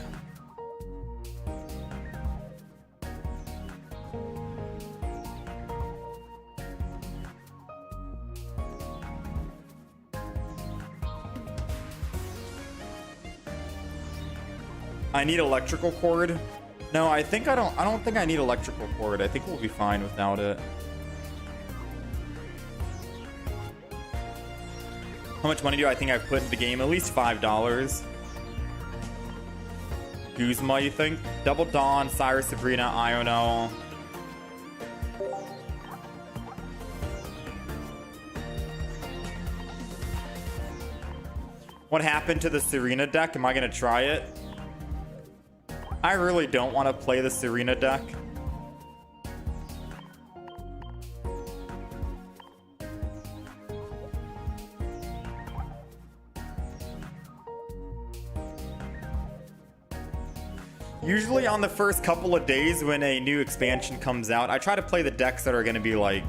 I need electrical cord. No, I don't think I need electrical cord. I think we'll be fine without it. How much money do I think I've put into the game? At least $5. Guzma, you think? Double Dawn, Cyrus, Serena, Iono. What happened to the Serena deck? Am I gonna try it? I really don't want to play the Serena deck. Usually on the first couple of days when a new expansion comes out, I try to play the decks that are going to be like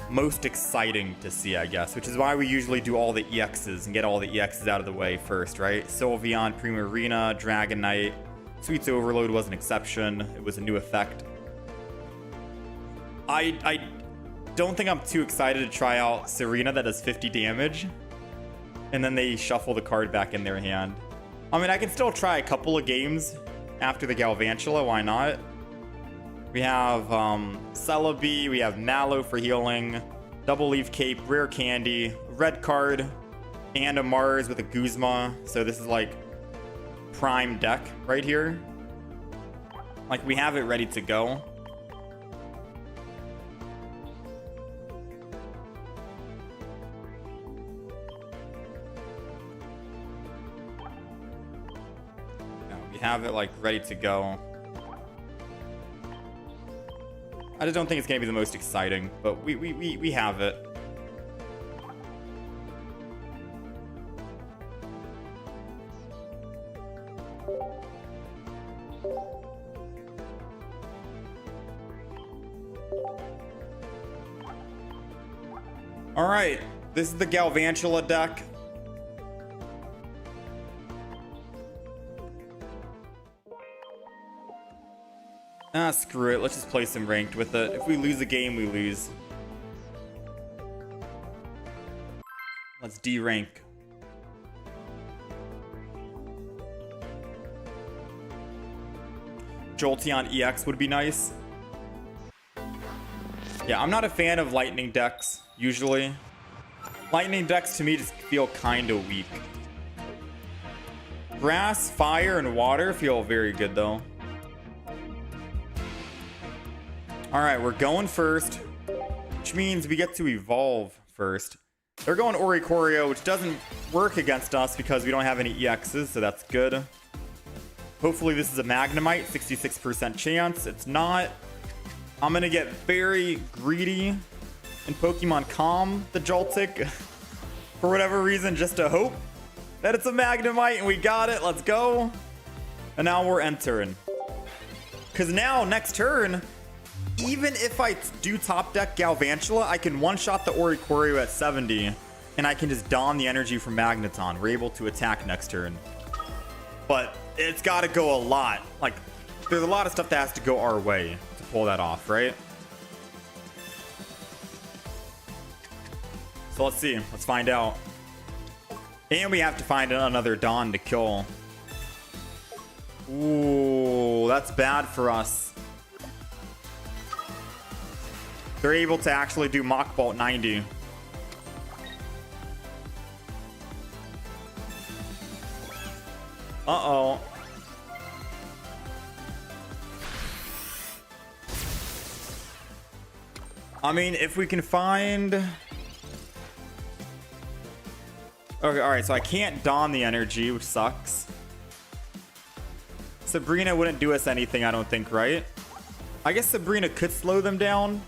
most exciting to see, I guess, which is why we usually do all the EXs and get all the EXs out of the way first, right? Sylveon, Primarina, Dragonite. Sweet's Overload was an exception. It was a new effect. I don't think I'm too excited to try out Serena that does 50 damage. And then they shuffle the card back in their hand. I mean, I can still try a couple of games after the Galvantula. Why not? We have Celebi. We have Mallow for healing. Double Leaf Cape. Rare Candy. Red card. And a Mars with a Guzma. So this is like prime deck right here. Like we have it ready to go. We have it like ready to go. I just don't think it's gonna be the most exciting, but we have it. All right, this is the Galvantula deck. Ah, screw it. Let's just play some ranked with it. If we lose a game, we lose. Let's D-rank. Jolteon EX would be nice. Yeah, I'm not a fan of lightning decks, usually. Lightning decks to me just feel kind of weak. Grass, fire, and water feel very good though. Alright, we're going first, which means we get to evolve first. They're going Oricorio, which doesn't work against us because we don't have any EXs, so that's good. Hopefully this is a Magnemite, 66% chance. It's not. I'm going to get very greedy and Pokemon Calm the Joltik for whatever reason, just to hope that it's a Magnemite, and we got it. Let's go. And now we're entering. Because now, next turn, even if I do top deck Galvantula, I can one-shot the Oricorio at 70, and I can just don the energy from Magneton. We're able to attack next turn. But it's got to go a lot. Like, there's a lot of stuff that has to go our way to pull that off, right? So let's see. Let's find out. And we have to find another Dawn to kill. Ooh, that's bad for us. They're able to actually do Mach Bolt 90. Uh-oh. I mean, if we can find... Okay, alright, so I can't don the energy, which sucks. Sabrina wouldn't do us anything, I don't think, right? I guess Sabrina could slow them down.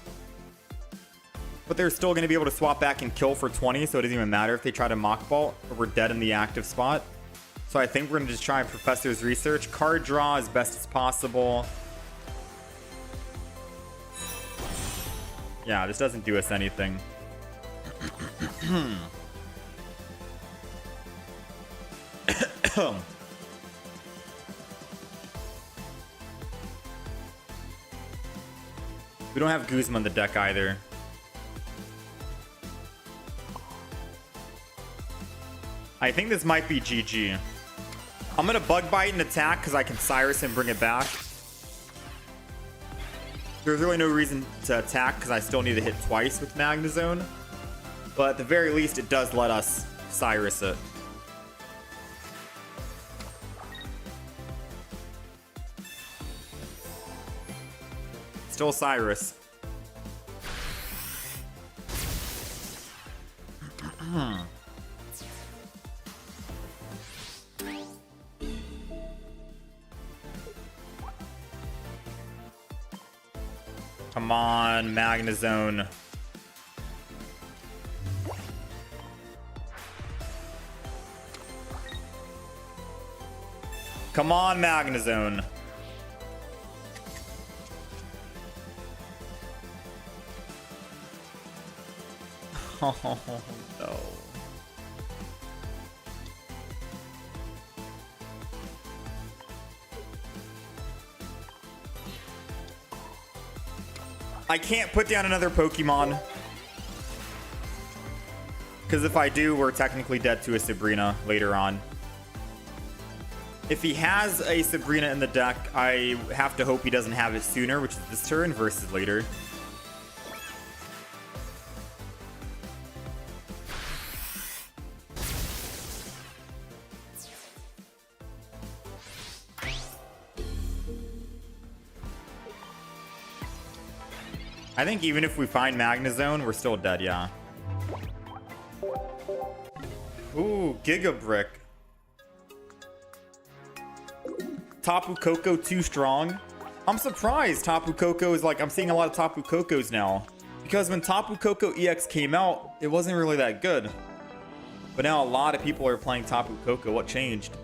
But they're still going to be able to swap back and kill for 20, so it doesn't even matter if they try to Mach Bolt, or we're dead in the active spot. So I think we're going to just try Professor's Research. Card draw as best as possible. Yeah, this doesn't do us anything. We don't have Guzma in the deck either. I think this might be GG. I'm gonna Bug Bite and attack because I can Cyrus and bring it back. There's really no reason to attack because I still need to hit twice with Magnezone. But at the very least, it does let us Cyrus it. Still Cyrus. Come on, Magnezone. Come on, Magnezone. Oh, no. I can't put down another Pokemon. Because if I do, we're technically dead to a Sabrina later on. If he has a Sabrina in the deck, I have to hope he doesn't have it sooner, which is this turn versus later. I think even if we find Magnezone, we're still dead, yeah. Ooh, Giga Brick. Tapu Koko too strong? I'm surprised Tapu Koko is like, I'm seeing a lot of Tapu Kokos now. Because when Tapu Koko EX came out, it wasn't really that good. But now a lot of people are playing Tapu Koko. What changed?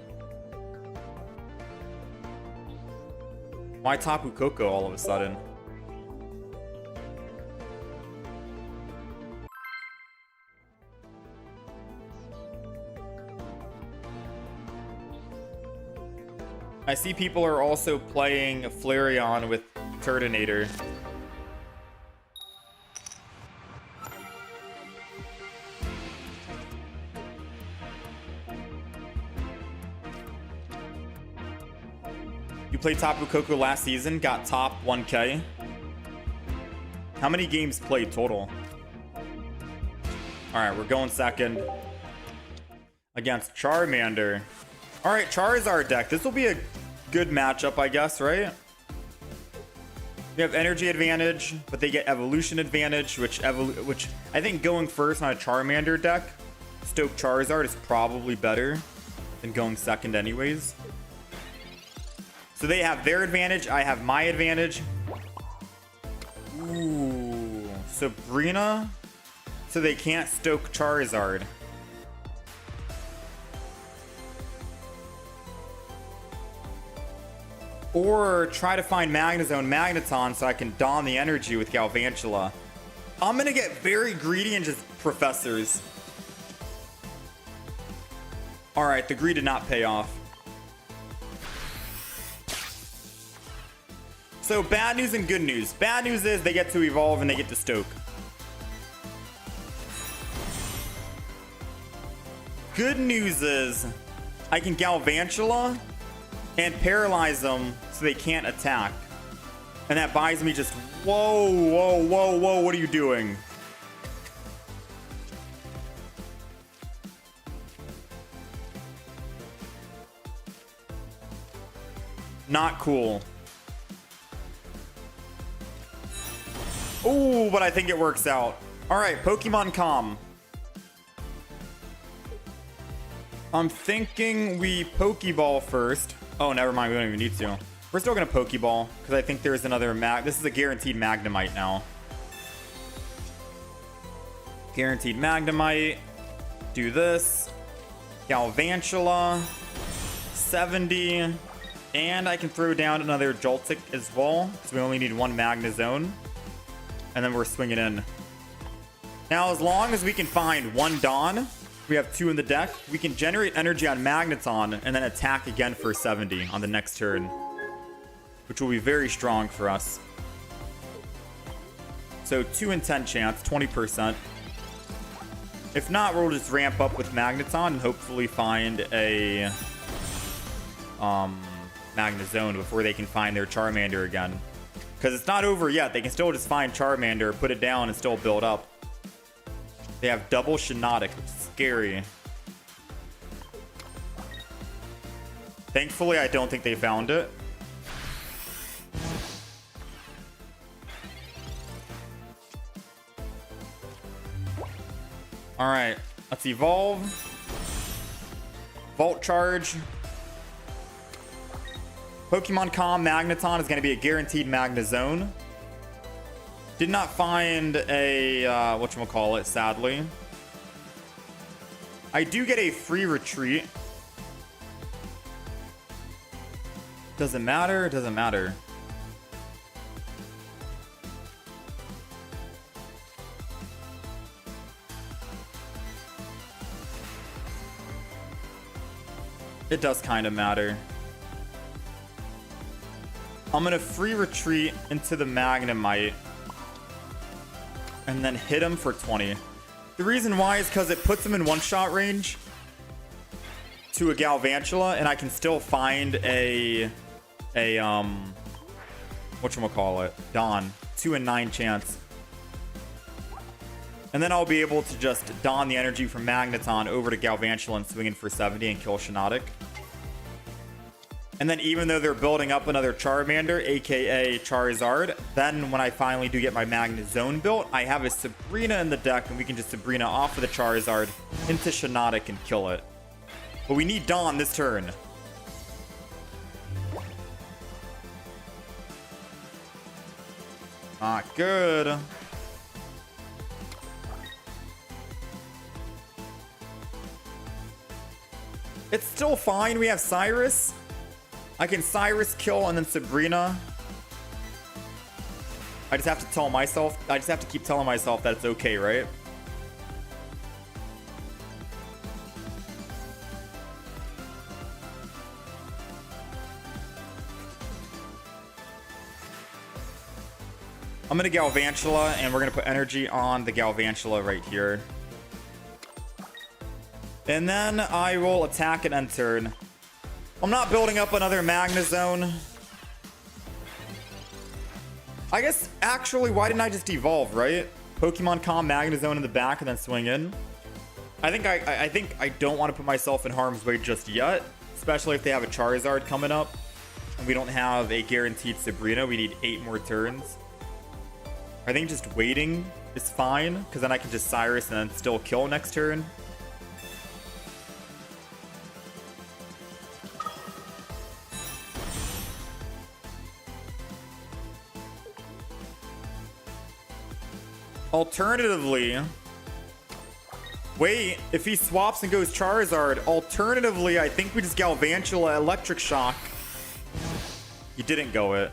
Why Tapu Koko all of a sudden? I see people are also playing Flareon with Turtonator. You played Tapu Koko last season, got top 1K. How many games played total? Alright, we're going second against Charmander. Alright, Charizard deck. This will be a good matchup, I guess, right? We have energy advantage, but they get evolution advantage, which I think going first on a Charmander deck, Stoke Charizard is probably better than going second anyways. So they have their advantage, I have my advantage. Ooh, Sabrina. So they can't Stoke Charizard. Or try to find Magnezone Magneton so I can don the energy with Galvantula. I'm gonna get very greedy and just Professors. Alright, the greed did not pay off. So bad news and good news. Bad news is they get to evolve and they get to Stoke. Good news is I can Galvantula and paralyze them so they can't attack. And that buys me just... Whoa, whoa, whoa, whoa, what are you doing? Not cool. Ooh, but I think it works out. Alright, Pokemon Calm. I'm thinking we Pokeball first. Oh, never mind. We don't even need to. We're still going to Pokeball because I think there's another This is a guaranteed Magnemite now. Guaranteed Magnemite. Do this. Galvantula. 70. And I can throw down another Joltik as well. So we only need one Magnezone. And then we're swinging in. Now, as long as we can find one Dawn, we have two in the deck. We can generate energy on Magneton and then attack again for 70 on the next turn, which will be very strong for us. So 2 in 10 chance, 20%. If not, we'll just ramp up with Magneton and hopefully find a Magnezone before they can find their Charmander again. Because it's not over yet. They can still just find Charmander, put it down, and still build up. They have double Shiinotic, which is scary. Thankfully, I don't think they found it. Alright, let's evolve. Volt Charge. Pokemon Calm Magneton is going to be a guaranteed Magnezone. Did not find a, whatchamacallit, sadly. I do get a free retreat. Doesn't matter, doesn't matter. It does kind of matter. I'm going to free retreat into the Magnemite and then hit him for 20. The reason why is because it puts him in one-shot range to a Galvantula, and I can still find a whatchamacallit, Dawn. 2 in 9 chance. And then I'll be able to just don the energy from Magneton over to Galvantula and swing in for 70 and kill Shiinotic. And then even though they're building up another Charmander, aka Charizard, then when I finally do get my Magnezone built, I have a Sabrina in the deck, and we can just Sabrina off of the Charizard into Shiinotic and kill it. But we need Dawn this turn. Not good. It's still fine. We have Cyrus. I can Cyrus kill and then Serena. I just have to tell myself, I just have to keep telling myself that it's okay, right? I'm gonna Galvantula, and we're gonna put energy on the Galvantula right here. And then I will attack and end turn. I'm not building up another Magnezone. I guess, actually, why didn't I just evolve, right? Pokemon Calm, Magnezone in the back, and then swing in. I think I don't want to put myself in harm's way just yet, especially if they have a Charizard coming up. And we don't have a guaranteed Serena. We need 8 more turns. I think just waiting is fine, because then I can just Cyrus and then still kill next turn. Alternatively, wait, if he swaps and goes Charizard, alternatively, I think we just Galvantula Electric Shock. He didn't go it.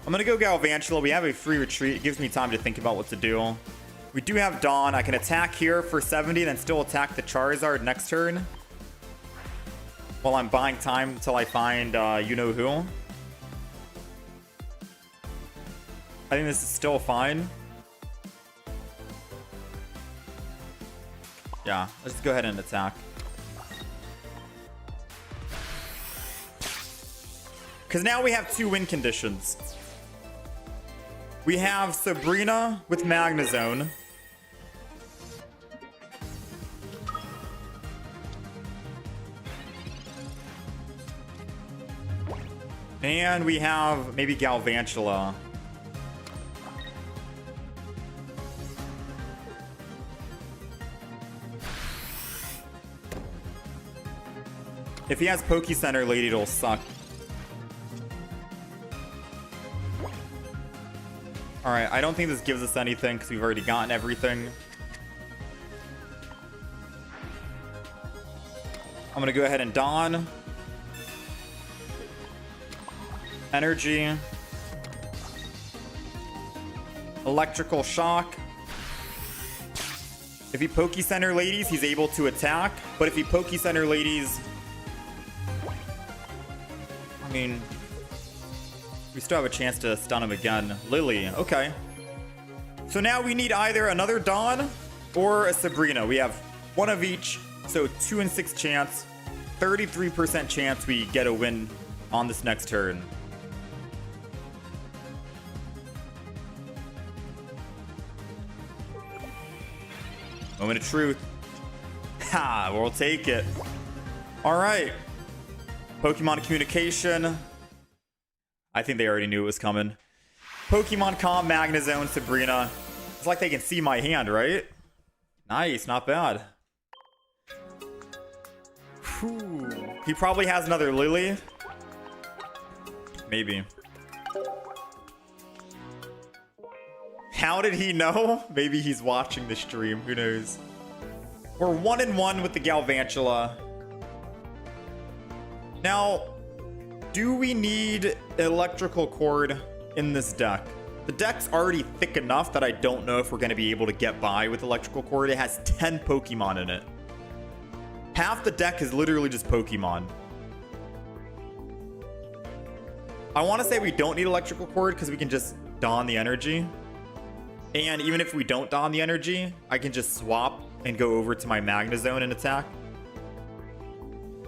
I'm gonna go Galvantula. We have a free retreat. It gives me time to think about what to do. We do have Dawn. I can attack here for 70, then still attack the Charizard next turn. While I'm buying time until I find you-know-who. I think this is still fine. Yeah, let's just go ahead and attack. Because now we have 2 win conditions. We have Serena with Magnezone. And we have maybe Galvantula. If he has Poke Center Lady, it'll suck. Alright, I don't think this gives us anything because we've already gotten everything. I'm going to go ahead and Dawn. Energy. Electrical Shock. If he Poke Center Ladies, he's able to attack. But if he Poke Center Ladies... I mean... we still have a chance to stun him again. Lily, okay. So now we need either another Dawn or a Serena. We have 1 of each, so 2 in 6 chance. 33% chance we get a win on this next turn. Moment of truth. Ha, we'll take it. All right. Pokemon communication. I think they already knew it was coming. Pokemon Calm, Magnezone, Serena. It's like they can see my hand, right? Nice, not bad. Whew. He probably has another Lily. Maybe. How did he know? Maybe he's watching the stream. Who knows? We're 1-1 with the Galvantula. Now, do we need electrical cord in this deck? The deck's already thick enough that I don't know if we're going to be able to get by with electrical cord. It has 10 Pokemon in it. Half the deck is literally just Pokemon. I want to say we don't need electrical cord because we can just don the energy. And even if we don't don the energy, I can just swap and go over to my Magnezone and attack.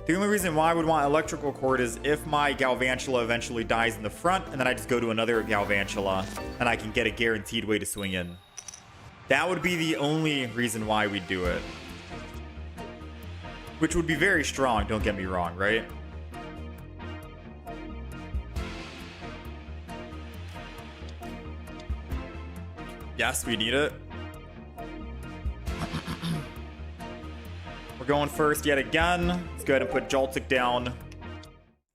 The only reason why I would want electrical cord is if my Galvantula eventually dies in the front, and then I just go to another Galvantula, and I can get a guaranteed way to swing in. That would be the only reason why we do it. Which would be very strong, don't get me wrong, right? Yes, we need it. We're going first yet again. Let's go ahead and put Joltik down.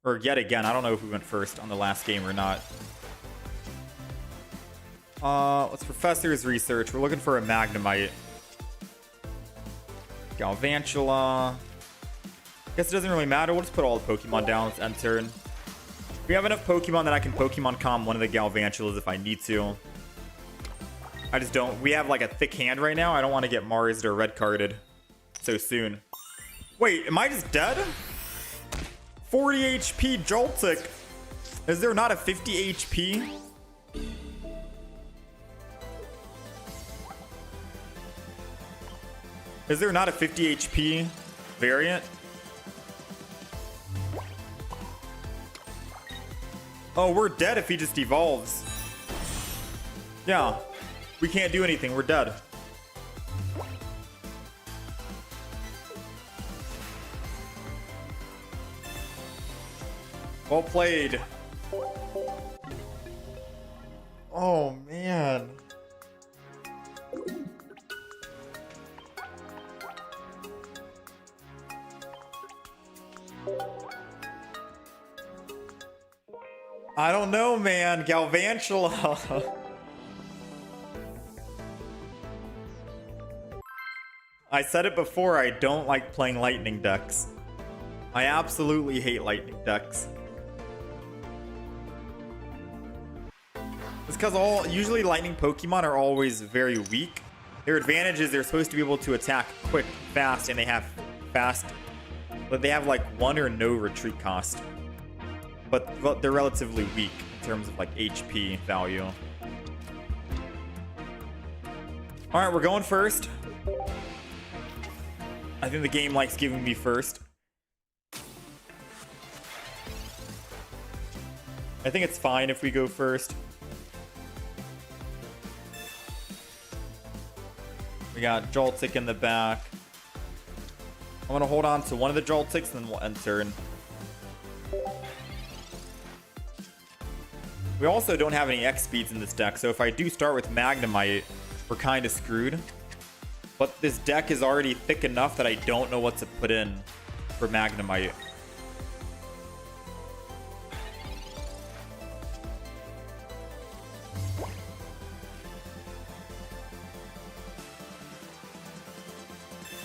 Or yet again. I don't know if we went first on the last game or not. Let's Professor's Research. We're looking for a Magnemite. Galvantula. Guess it doesn't really matter. We'll just put all the Pokemon down. Let's end turn. We have enough Pokemon that I can Pokemon Calm one of the Galvantulas if I need to. I just don't. We have like a thick hand right now. I don't want to get Marsed or red carded so soon. Wait, am I just dead? 40 HP Joltik. Is there not a 50 HP? Is there not a 50 HP variant? Oh, we're dead if he just evolves. Yeah. We can't do anything. We're dead. Well played. Oh, man. I don't know, man. Galvantula. I said it before, I don't like playing lightning decks. I absolutely hate lightning decks. It's because usually lightning Pokemon are always very weak. Their advantage is they're supposed to be able to attack quick, fast, and they have fast, but they have like 1 or no retreat cost. But they're relatively weak in terms of like HP value. All right, we're going first. I think the game likes giving me first. I think it's fine if we go first. We got Joltik in the back. I'm going to hold on to one of the Joltiks and then we'll end turn. We also don't have any X speeds in this deck, so if I do start with Magnemite, we're kind of screwed. But this deck is already thick enough that I don't know what to put in for Magnemite.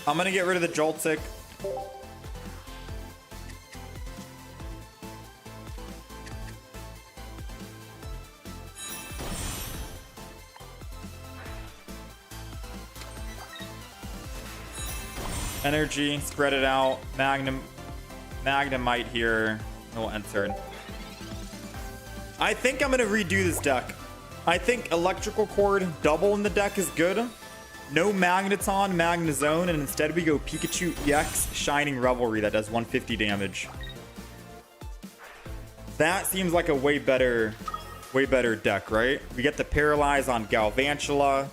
I'm gonna get rid of the Joltik. Energy, spread it out. Magnemite here. We'll end turn. I think I'm gonna redo this deck. I think Electrical Cord double in the deck is good. No Magneton, Magnezone, and instead we go Pikachu EX Shining Revelry that does 150 damage. That seems like a way better deck, right? We get the Paralyze on Galvantula.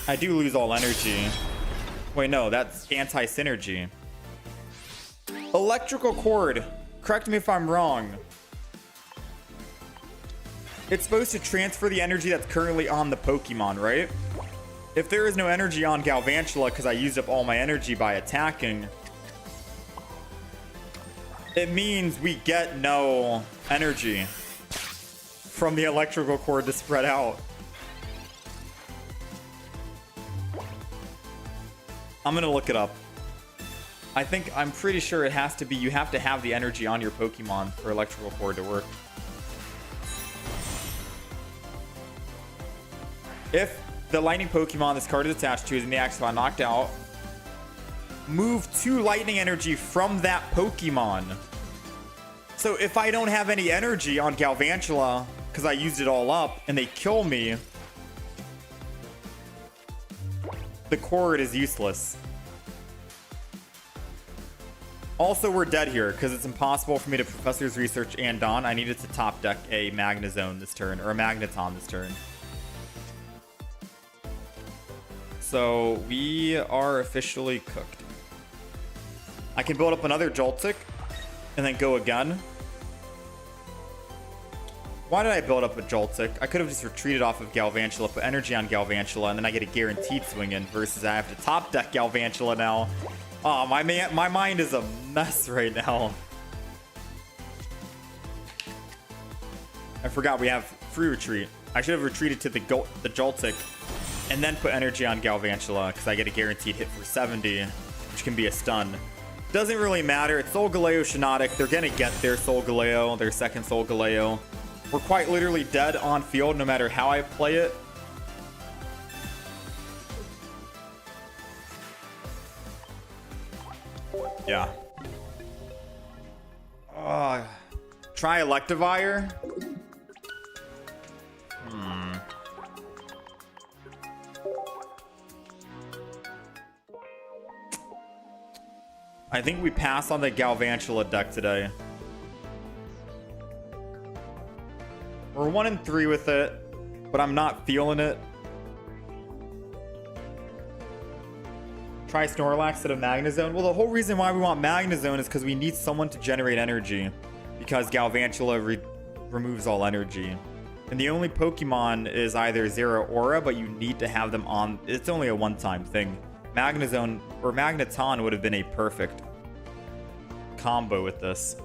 I do lose all energy. Wait, no, that's anti-synergy. Electrical Cord. Correct me if I'm wrong. It's supposed to transfer the energy that's currently on the Pokemon, right? If there is no energy on Galvantula because I used up all my energy by attacking, it means we get no energy from the Electrical Cord to spread out. I'm gonna look it up. I'm pretty sure it has to be, you have to have the energy on your Pokemon for Electrical Cord to work. If the lightning Pokemon this card is attached to is in the Axolotl knocked out, move 2 lightning energy from that Pokemon. So if I don't have any energy on Galvantula because I used it all up and they kill me, the cord is useless. Also, we're dead here because it's impossible for me to Professor's Research and Dawn. I needed to top deck a Magnezone this turn, or a Magneton this turn. So we are officially cooked. I can build up another Joltik and then go again. Why did I build up a Joltik? I could have just retreated off of Galvantula, put energy on Galvantula, and then I get a guaranteed swing in versus I have to top deck Galvantula now. Oh, my mind is a mess right now. I forgot we have free retreat. I should have retreated to the Joltik and then put energy on Galvantula because I get a guaranteed hit for 70, which can be a stun. Doesn't really matter. It's Solgaleo Shiinotic. They're going to get their Solgaleo, their second Solgaleo. We're quite literally dead on field no matter how I play it. Yeah. Try Electivire. I think we pass on the Galvantula deck today. We're 1-3 with it, but I'm not feeling it. Try Snorlax instead of Magnezone. Well, the whole reason why we want Magnezone is because we need someone to generate energy, because Galvantula removes all energy. And the only Pokemon is either Zero Aura, but you need to have them on. It's only a one-time thing. Magnezone or Magneton would have been a perfect combo with this.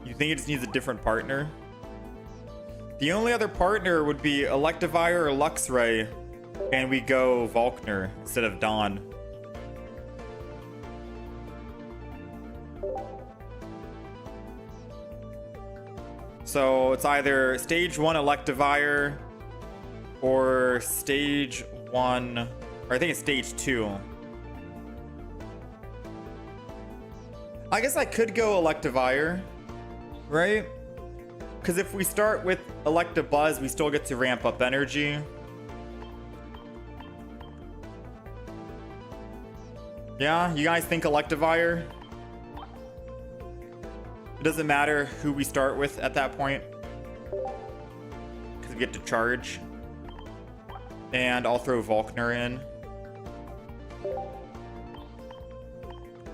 You think it just needs a different partner? The only other partner would be Electivire or Luxray, and we go Volkner instead of Dawn. So it's either stage 1 Electivire or stage 1, or I think it's stage 2. I guess I could go Electivire, right? Because if we start with Electabuzz, we still get to ramp up energy. Yeah, you guys think Electivire? It doesn't matter who we start with at that point, because we get to charge. And I'll throw Volkner in.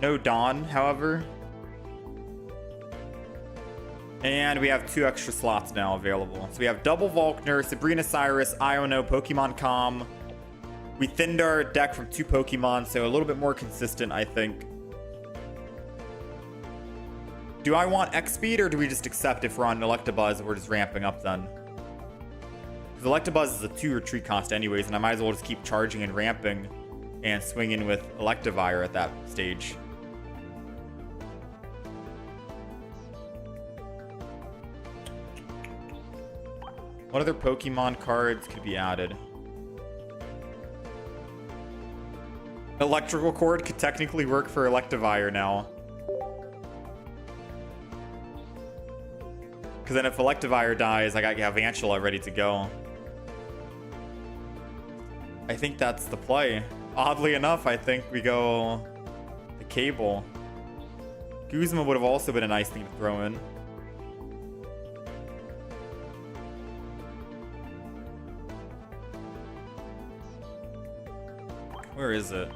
No Dawn, however. And we have 2 extra slots now available. So we have double Volkner, Sabrina Cyrus, Iono, Pokemon Com. We thinned our deck from 2 Pokemon, so a little bit more consistent, I think. Do I want X speed, or do we just accept if we're on Electabuzz and we're just ramping up then? Because Electabuzz is a 2 retreat cost anyways, and I might as well just keep charging and ramping and swinging with Electivire at that stage. What other Pokemon cards could be added? Electrical Cord could technically work for Electivire now. Because then if Electivire dies, I got Galvantula ready to go. I think that's the play. Oddly enough, I think we go the Cable. Guzma would have also been a nice thing to throw in. Where is it?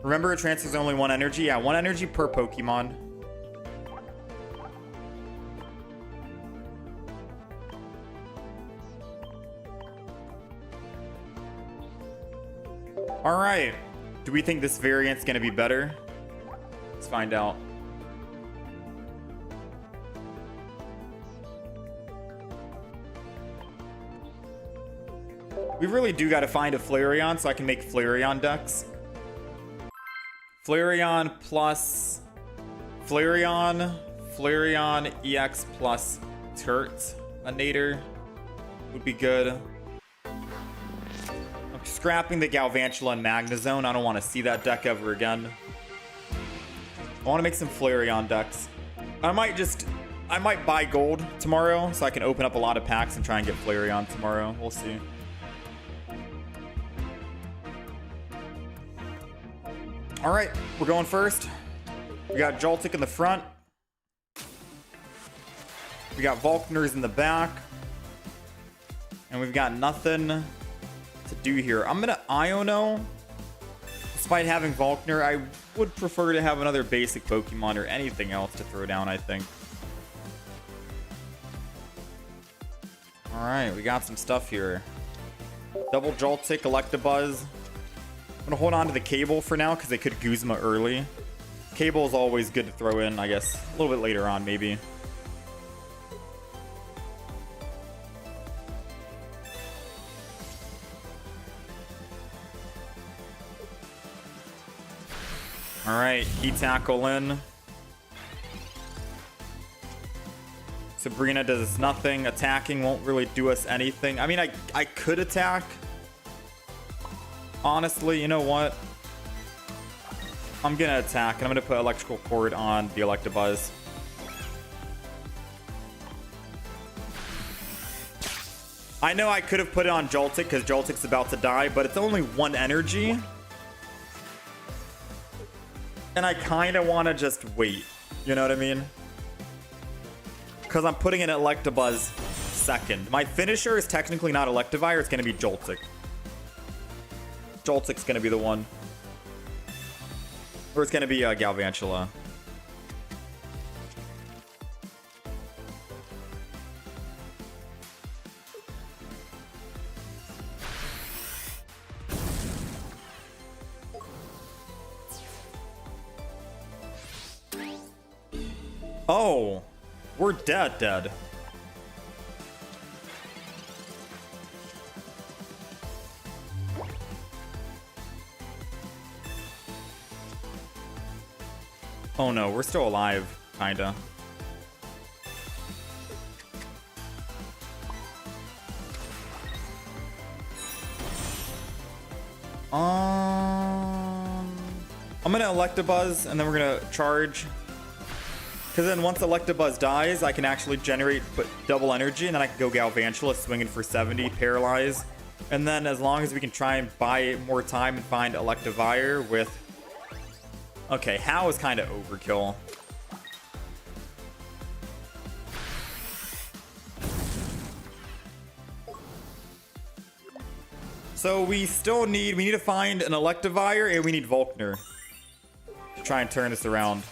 Remember, it transfers only 1 energy? Yeah, 1 energy per Pokemon. Alright. Do we think this variant's gonna be better? Let's find out. We really do gotta find a Flareon so I can make Flareon decks. Flareon plus Flareon EX plus Turtonator would be good. I'm scrapping the Galvantula and Magnezone. I don't want to see that deck ever again. I want to make some Flareon decks. I might buy gold tomorrow so I can open up a lot of packs and try and get Flareon tomorrow. We'll see. All right, we're going first. We got Joltik in the front. We got Volkners in the back. And we've got nothing to do here. I'm going to Iono. Despite having Volkner, I would prefer to have another basic Pokemon or anything else to throw down, I think. Alright, we got some stuff here. Double Joltik, Electabuzz. I'm going to hold on to the Cable for now because they could Guzma early. Cable is always good to throw in, I guess. A little bit later on, maybe. Alright, Key Tackle in. Sabrina does nothing. Attacking won't really do us anything. I mean, I could attack. Honestly, you know what? I'm gonna attack, and I'm gonna put Electrical Cord on the Electabuzz. I know I could have put it on Joltik, because Joltik's about to die, but it's only one energy. And I kind of want to just wait. You know what I mean? Because I'm putting in Electabuzz second. My finisher is technically not Electivire. It's going to be Joltik. Joltik's going to be the one. Or it's going to be Galvantula. Oh, we're dead. Oh no, we're still alive, kinda. I'm gonna Electabuzz and then we're gonna charge. Because then once Electabuzz dies, I can actually generate double energy, and then I can go Galvantula, swinging for 70, paralyze. And then as long as we can try and buy more time and find Electivire with... Okay, Hau is kind of overkill. So we need to find an Electivire, and we need Volkner to try and turn this around.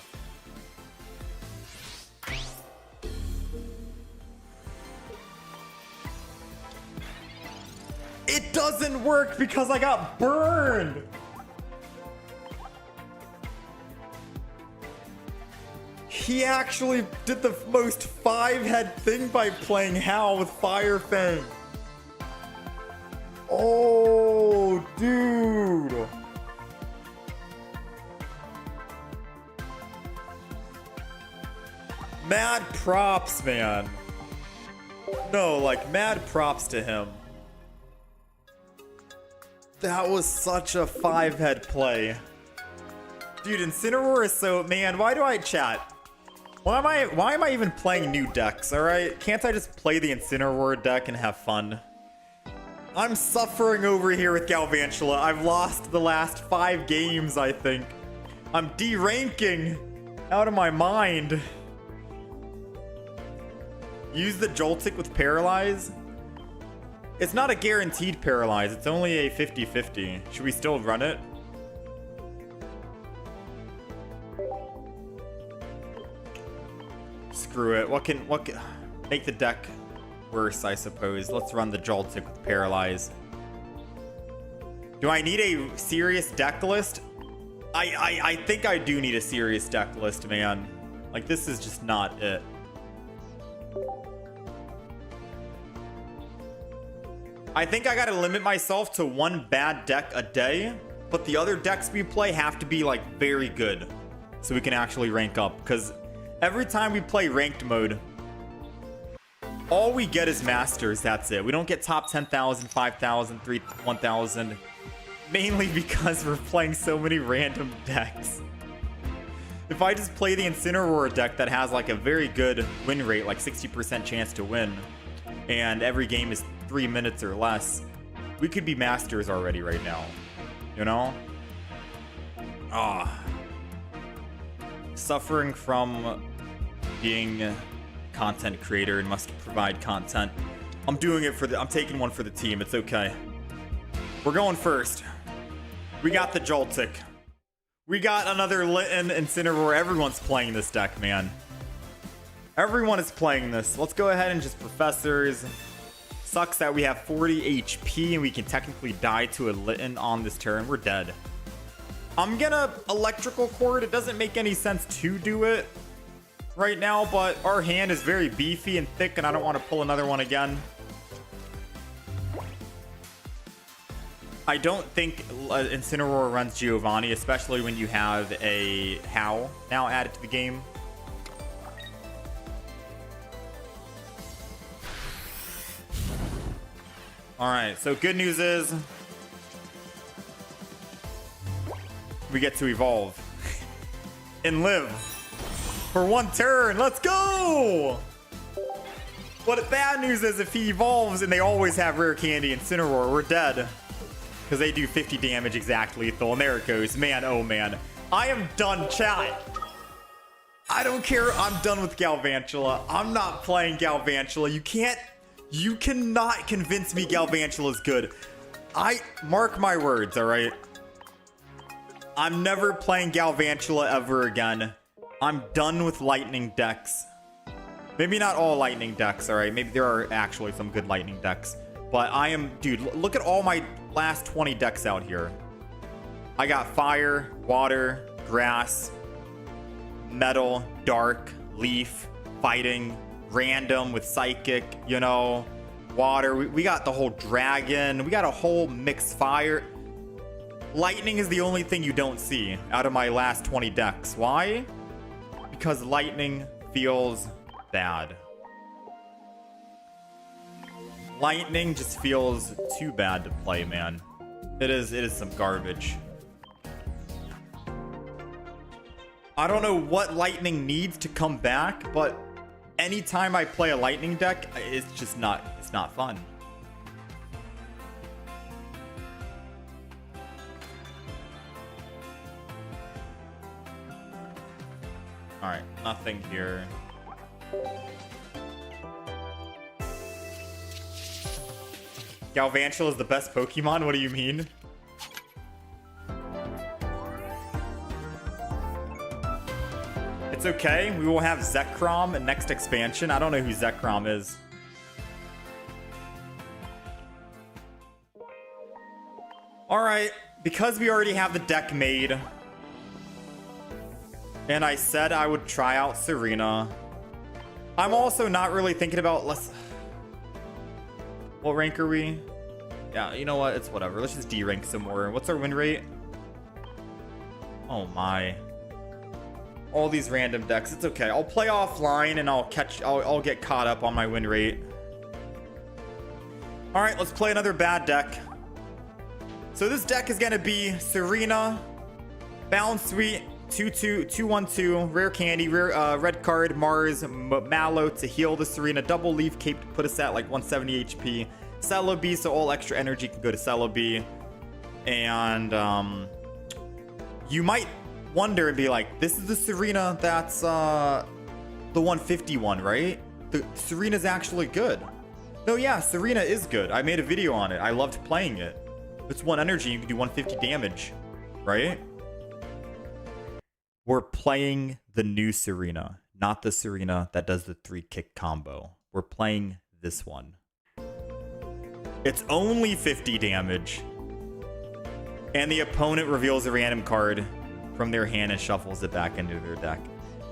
It doesn't work because I got burned. He actually did the most 5-head thing by playing Hau with Fire Fang. Oh, dude. Mad props, man. No, like, mad props to him. That was such a 5-head play. Dude, Incineroar is so... Man, why do I chat? Why am I even playing new decks, alright? Can't I just play the Incineroar deck and have fun? I'm suffering over here with Galvantula. I've lost the last 5 games, I think. I'm deranking out of my mind. Use the Joltik with Paralyze? It's not a guaranteed paralyze. It's only a 50-50. Should we still run it? Screw it. What can make the deck worse, I suppose. Let's run the Joltik with paralyze. Do I need a serious deck list? I think I do need a serious deck list, man. Like, this is just not it. I think I gotta limit myself to one bad deck a day, but the other decks we play have to be like very good so we can actually rank up, because every time we play ranked mode, all we get is masters. That's it. We don't get top 10,000, 5,000, 1,000, mainly because we're playing so many random decks. If I just play the Incineroar deck that has like a very good win rate, like 60% chance to win, and every game is 3 minutes or less, we could be masters already right now, you know? Suffering from being content creator and must provide content. I'm doing it I'm taking one for the team. It's okay. We're going first. We got the Joltik. We got another Litten Incineroar. Everyone's playing this deck, man. Everyone is playing this. Let's go ahead and just Professors. Sucks that we have 40 HP and we can technically die to a Litten on this turn. We're dead. I'm gonna Electrical Cord. It doesn't make any sense to do it right now, but our hand is very beefy and thick and I don't want to pull another one again. I don't think Incineroar runs Giovanni, especially when you have a Hau now added to the game. Alright, so good news is we get to evolve and live for one turn. Let's go! But bad news is if he evolves and they always have Rare Candy Incineroar, we're dead. Because they do 50 damage exact lethal. And there it goes. Man, oh man. I am done, chat. I don't care. I'm done with Galvantula. I'm not playing Galvantula. You cannot convince me Galvantula is good. Mark my words, alright? I'm never playing Galvantula ever again. I'm done with lightning decks. Maybe not all lightning decks, alright? Maybe there are actually some good lightning decks. But I am... Dude, look at all my last 20 decks out here. I got fire, water, grass, metal, dark, leaf, fighting, random with psychic, you know, water. We got the whole dragon. We got a whole mixed fire. Lightning is the only thing you don't see out of my last 20 decks. Why? Because lightning feels bad. Lightning just feels too bad to play, man. It is some garbage. I don't know what lightning needs to come back, but anytime I play a lightning deck, it's just not, it's not fun. All right, nothing here. Galvantula is the best Pokemon? What do you mean? It's okay. We will have Zekrom in next expansion. I don't know who Zekrom is. Alright. Because we already have the deck made, and I said I would try out Serena, I'm also not really thinking about... What rank are we? Yeah, you know what? It's whatever. Let's just D-rank some more. What's our win rate? Oh my. All these random decks. It's okay. I'll play offline and I'll get caught up on my win rate. Alright, let's play another bad deck. So this deck is gonna be Serena, Bound Sweet, 2/2, rare candy, red card, Mars, Mallow to heal the Serena, double leaf cape to put us at like 170 HP, Celebi, so all extra energy can go to Celebi. And you might wonder and be like, this is the Serena that's the 151, right? The Serena's actually good. No, yeah, Serena is good. I made a video on it. I loved playing it. It's 1 energy, you can do 150 damage, right? We're playing the new Serena, not the Serena that does the 3-kick combo. We're playing this one. It's only 50 damage. And the opponent reveals a random card from their hand and shuffles it back into their deck.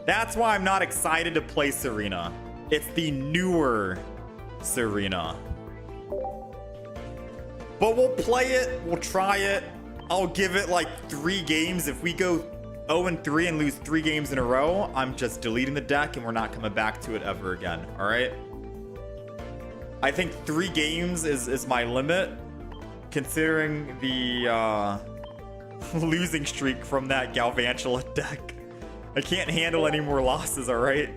That's why I'm not excited to play Serena. It's the newer Serena. But we'll play it, we'll try it. I'll give it like 3 games. If we go 0-3 and lose 3 games in a row, I'm just deleting the deck and we're not coming back to it ever again. All right. I think 3 games is my limit, considering the losing streak from that Galvantula deck. I can't handle any more losses. All right.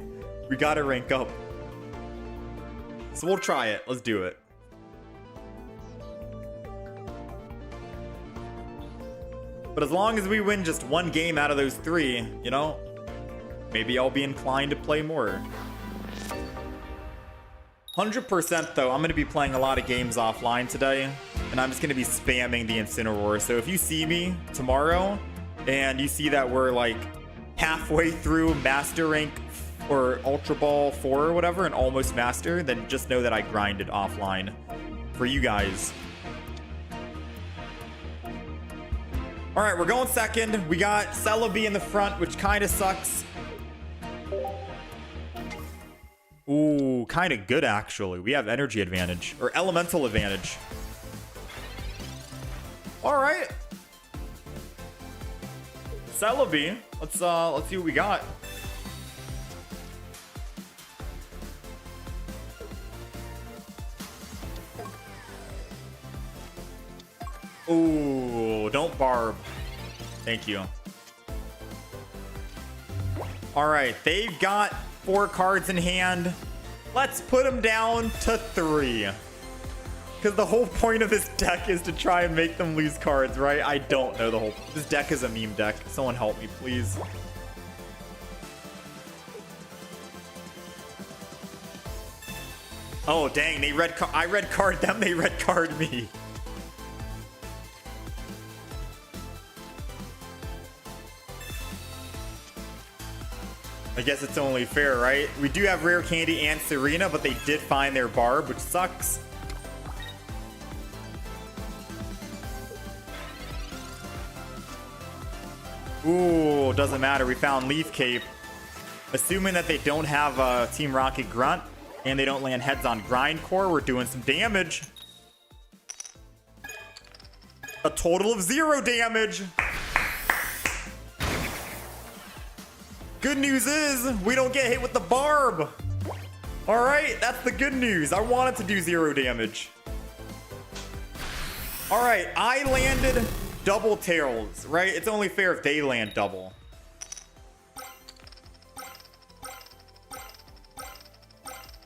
We got to rank up. So we'll try it. Let's do it. But as long as we win just 1 game out of those 3, you know, maybe I'll be inclined to play more. 100% though, I'm going to be playing a lot of games offline today, and I'm just going to be spamming the Incineroar. So if you see me tomorrow and you see that we're like halfway through Master Rank or Ultra Ball 4 or whatever and almost Master, then just know that I grinded offline for you guys. All right, we're going second. We got Celebi in the front, which kind of sucks. Ooh, kind of good, actually. We have energy advantage, or elemental advantage. All right. Celebi. Let's see what we got. Ooh, don't barb. Thank you. All right, they've got 4 cards in hand. Let's put them down to 3. Because the whole point of this deck is to try and make them lose cards, right? I don't know the whole... This deck is a meme deck. Someone help me, please. Oh, dang. They I red card them. They red card me. I guess it's only fair, right? We do have Rare Candy and Serena, but they did find their barb, which sucks. Ooh, doesn't matter. We found Leaf Cape. Assuming that they don't have Team Rocket Grunt and they don't land heads on Grindcore, we're doing some damage. A total of 0 damage. Good news is we don't get hit with the barb. All right, that's the good news. I wanted to do 0 damage. All right, I landed double tails, right? It's only fair if they land double.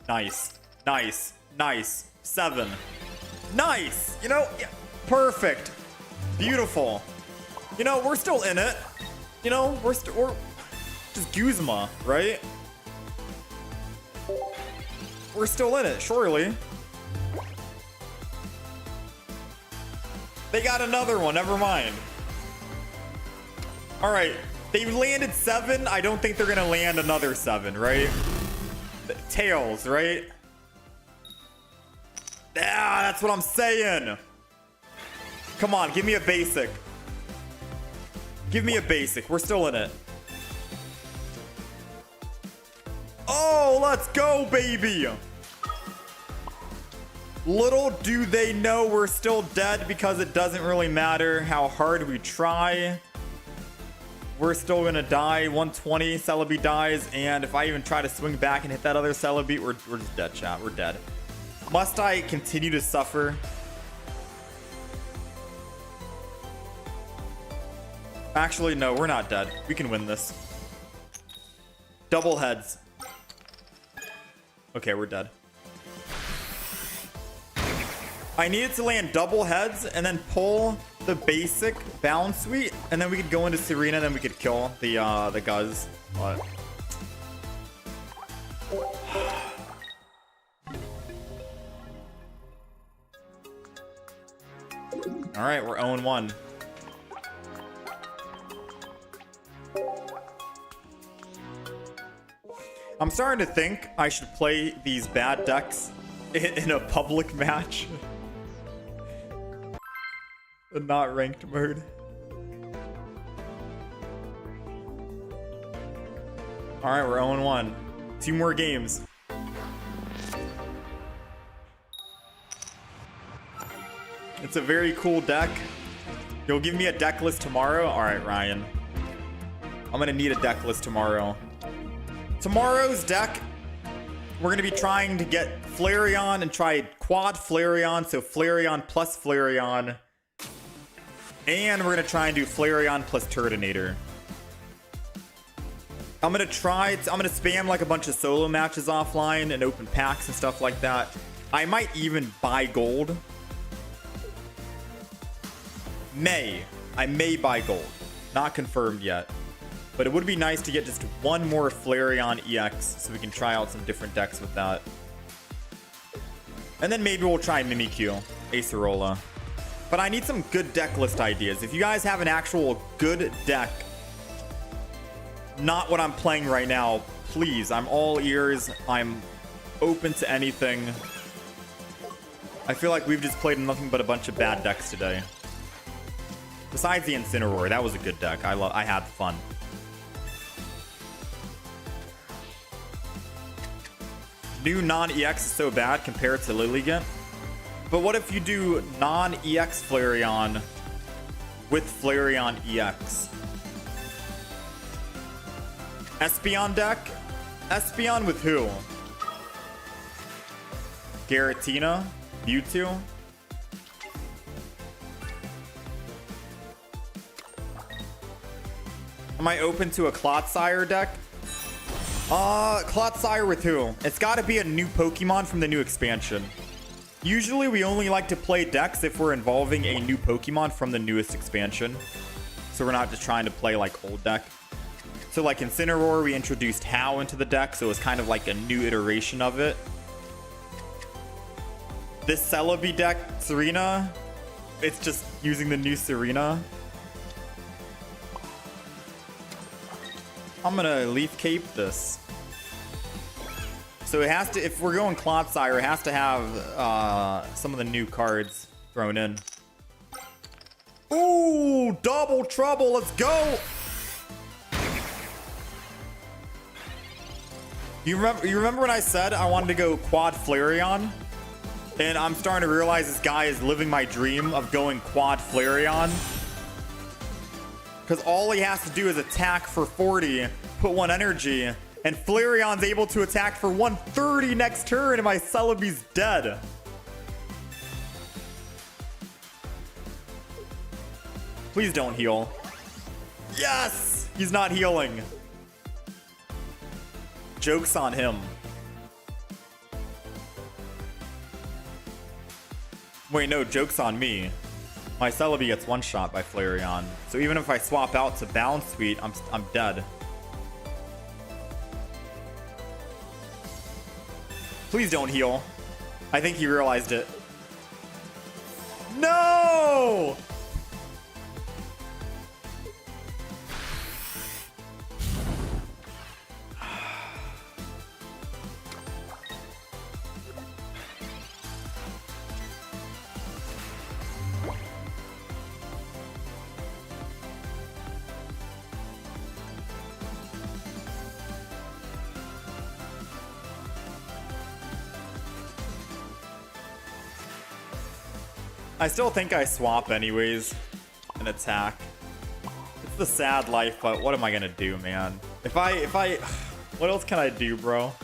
Nice, nice, nice. 7. Nice. You know, yeah, perfect. Beautiful. You know, we're still in it. You know, we're just Guzma, right? We're still in it, surely. They got another one, never mind. All right, they landed 7. I don't think they're gonna land another 7, right? Tails, right? Yeah, that's what I'm saying. Come on, give me a basic. Give me a basic, we're still in it. Oh, let's go, baby. Little do they know we're still dead because it doesn't really matter how hard we try. We're still going to die. 120, Celebi dies. And if I even try to swing back and hit that other Celebi, we're just dead, chat. We're dead. Must I continue to suffer? Actually, no, we're not dead. We can win this. Double heads. Okay, we're dead. I needed to land double heads and then pull the basic Bound Suite, and then we could go into Serena, and then we could kill the Guzz. But... all right, we're 0-1. I'm starting to think I should play these bad decks in a public match. The not ranked mode. Alright, we're 0-1. 2 more games. It's a very cool deck. You'll give me a deck list tomorrow? Alright, Ryan. I'm gonna need a deck list tomorrow. Tomorrow's deck, we're going to be trying to get Flareon and try quad Flareon. So Flareon plus Flareon. And we're going to try and do Flareon plus Turtonator. I'm going to spam like a bunch of solo matches offline and open packs and stuff like that. I might even buy gold. I may buy gold. Not confirmed yet. But it would be nice to get just one more Flareon EX so we can try out some different decks with that. And then maybe we'll try Mimikyu, Acerola. But I need some good deck list ideas. If you guys have an actual good deck, not what I'm playing right now, please, I'm all ears. I'm open to anything. I feel like we've just played nothing but a bunch of bad decks today. Besides the Incineroar, that was a good deck. I had fun. New non-EX is so bad compared to Lilligant. But what if you do non-EX Flareon with Flareon EX? Espeon deck? Espeon with who? Giratina? Mewtwo? Am I open to a Clotsire deck? Clotsire with who? It's gotta be a new Pokemon from the new expansion. Usually we only like to play decks if we're involving a new Pokemon from the newest expansion. So we're not just trying to play like old deck. So like Incineroar, we introduced Hau into the deck, so it was kind of like a new iteration of it. This Celebi deck, Serena, it's just using the new Serena. I'm gonna Leaf Cape this. So it has to, if we're going Clotsire, it has to have some of the new cards thrown in. Ooh, double trouble, let's go! You remember when I said I wanted to go quad Flareon? And I'm starting to realize this guy is living my dream of going quad Flareon. Because all he has to do is attack for 40, put 1 energy, and Flareon's able to attack for 130 next turn, and my Celebi's dead. Please don't heal. Yes! He's not healing. Joke's on him. Wait, no, joke's on me. My Celebi gets one-shot by Flareon. So even if I swap out to Balance Suite, I'm dead. Please don't heal. I think he realized it. No! I still think I swap anyways and attack. It's the sad life, but what am I gonna do, man? If I what else can I do, bro?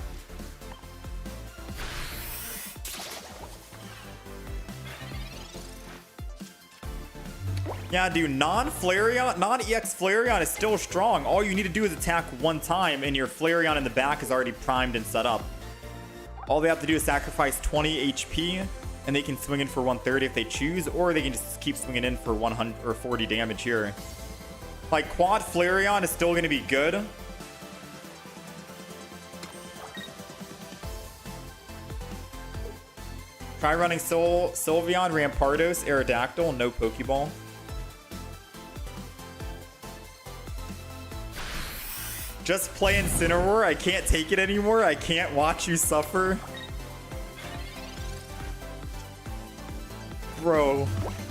Yeah, dude, non-Flareon, non-EX Flareon is still strong. All you need to do is attack 1 time and your Flareon in the back is already primed and set up. All they have to do is sacrifice 20 HP and they can swing in for 130 if they choose, or they can just keep swinging in for 100 or 40 damage here. Like, quad Flareon is still going to be good. Try running Sylveon, Rampardos, Aerodactyl, no Pokeball. Just play Incineroar. I can't take it anymore. I can't watch you suffer. Bro,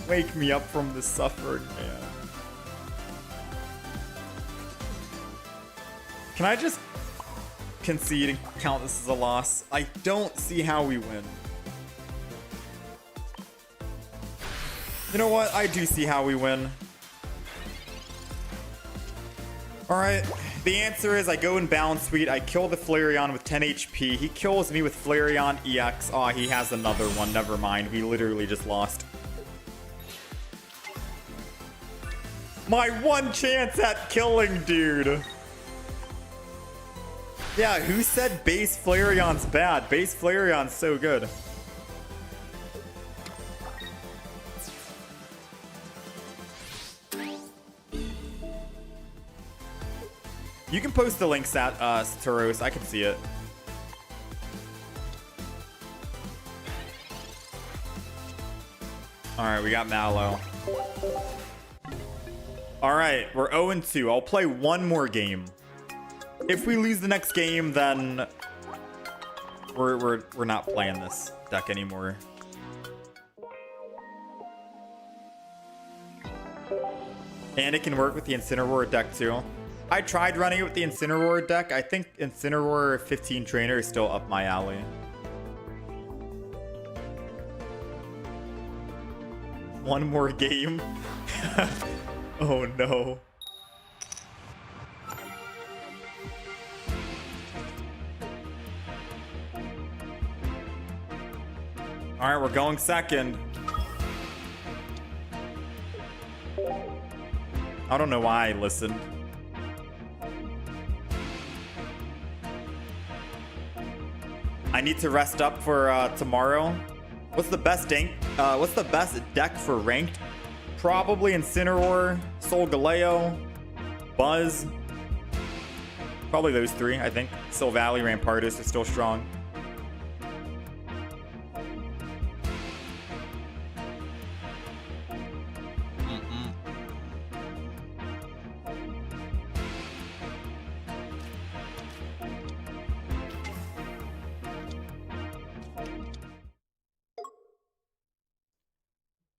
wake me up from the suffering, man. Can I just concede and count this as a loss? I don't see how we win. You know what? I do see how we win. Alright, the answer is I go in Balance Suite, I kill the Flareon with 10 HP, he kills me with Flareon EX. Aw, he has another one, never mind, we literally just lost. My one chance at killing, dude! Yeah, who said base Flareon's bad? Base Flareon's so good. You can post the links at Satoros. I can see it. Alright, we got Mallow. Alright, we're 0-2. I'll play one more game. If we lose the next game, then we're not playing this deck anymore. And it can work with the Incineroar deck too. I tried running it with the Incineroar deck. I think Incineroar 15 trainer is still up my alley. One more game. Oh no. All right, we're going second. I don't know why I listened. I need to rest up for tomorrow. What's the best deck for ranked? Probably Incineroar, Solgaleo, Buzz. Probably those three, I think. Silvally, Rampardos is still strong.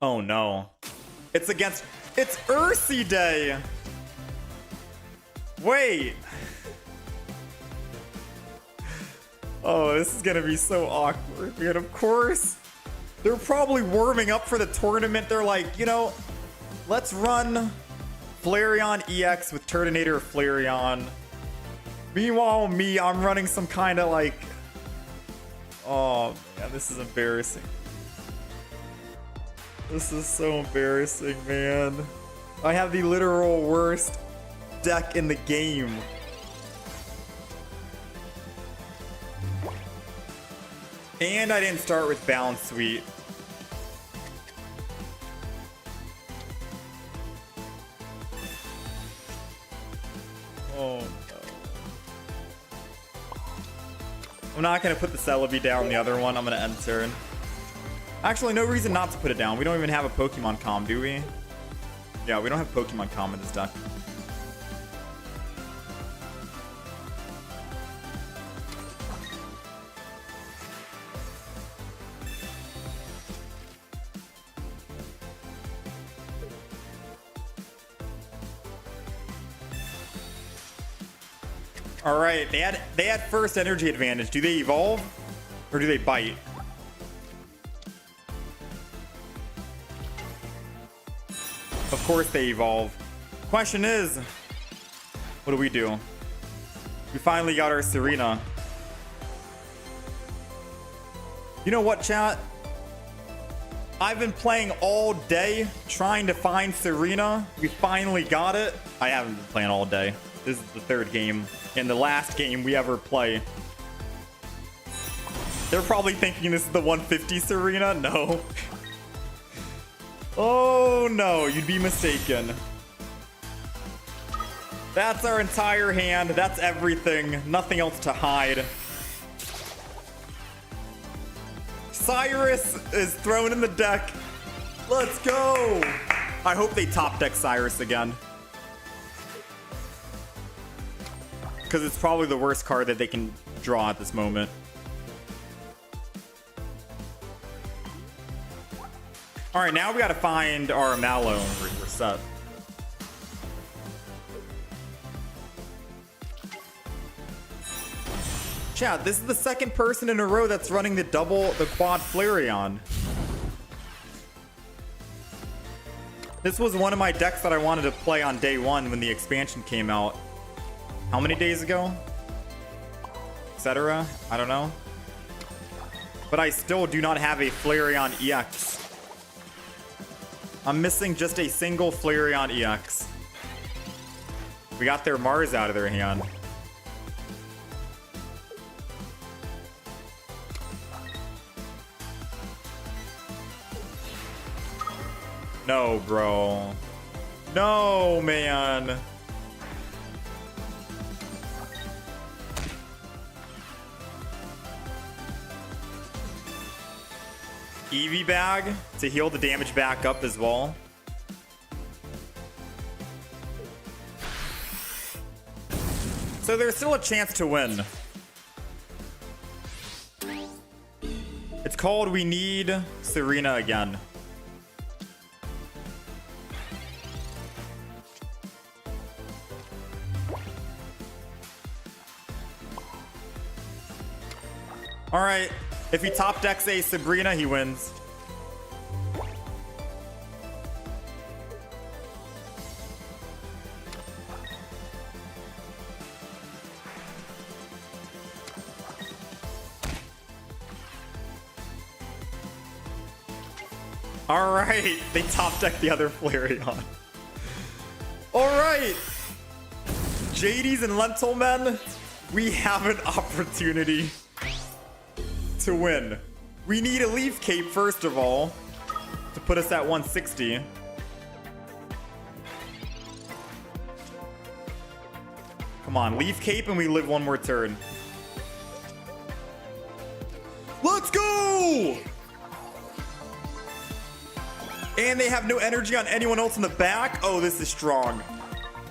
Oh no. It's Ursi Day! Wait! Oh, this is gonna be so awkward. And of course, they're probably warming up for the tournament. They're like, you know, let's run Flareon EX with Turtonator Flareon. Meanwhile, I'm running some kind of like... Oh, man, this is embarrassing. This is so embarrassing, man. I have the literal worst deck in the game. And I didn't start with Balance Suite. Oh no. I'm not gonna put the Celebi down the other one. I'm gonna end turn. Actually, no reason not to put it down. We don't even have a Pokemon Com, do we? Yeah, we don't have Pokemon Com in this deck. All right, they had first energy advantage. Do they evolve or do they bite? Of course they evolve. Question is, what do? We finally got our Serena. You know what, chat? I've been playing all day trying to find Serena. We finally got it. I haven't been playing all day. This is the third game and the last game we ever play. They're probably thinking this is the 150 Serena. No. Oh no, you'd be mistaken. That's our entire hand. That's everything. Nothing else to hide. Cyrus is thrown in the deck. Let's go. I hope they top deck Cyrus again. Because it's probably the worst card that they can draw at this moment. All right, now we got to find our Mallow and we're set. Chat, this is the second person in a row that's running the quad Flareon. This was one of my decks that I wanted to play on day one when the expansion came out. How many days ago? Etc. I don't know. But I still do not have a Flareon EX. I'm missing just a single Flareon EX. We got their Mars out of their hand. No, bro. No, man. Eevee bag to heal the damage back up as well. So there's still a chance to win. It's called We Need Serena again. All right, if he top decks a Serena, he wins. All right, they top deck the other Flareon. All right, JDs and Lentil Men, we have an opportunity to win. We need a Leaf Cape first of all to put us at 160. Come on, Leaf Cape and we live one more turn. Let's go! And they have no energy on anyone else in the back. Oh, this is strong.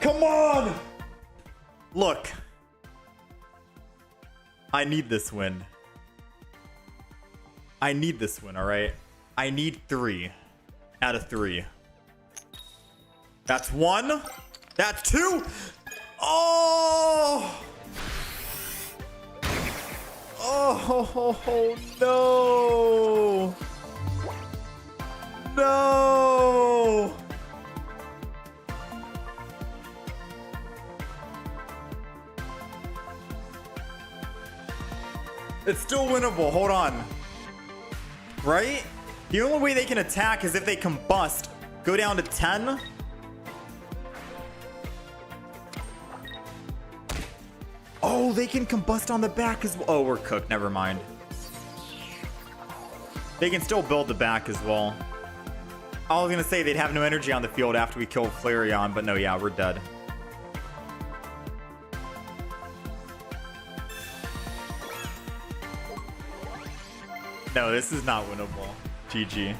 Come on! Look. I need this win. I need this win, all right? I need 3 out of 3. That's 1. That's 2. Oh! Oh, no. No! It's still winnable. Hold on. Right? The only way they can attack is if they combust. Go down to 10. Oh, they can combust on the back as well. Oh, we're cooked. Never mind. They can still build the back as well. I was going to say they'd have no energy on the field after we killed Flareon, but no, yeah, we're dead. No, this is not winnable. GG.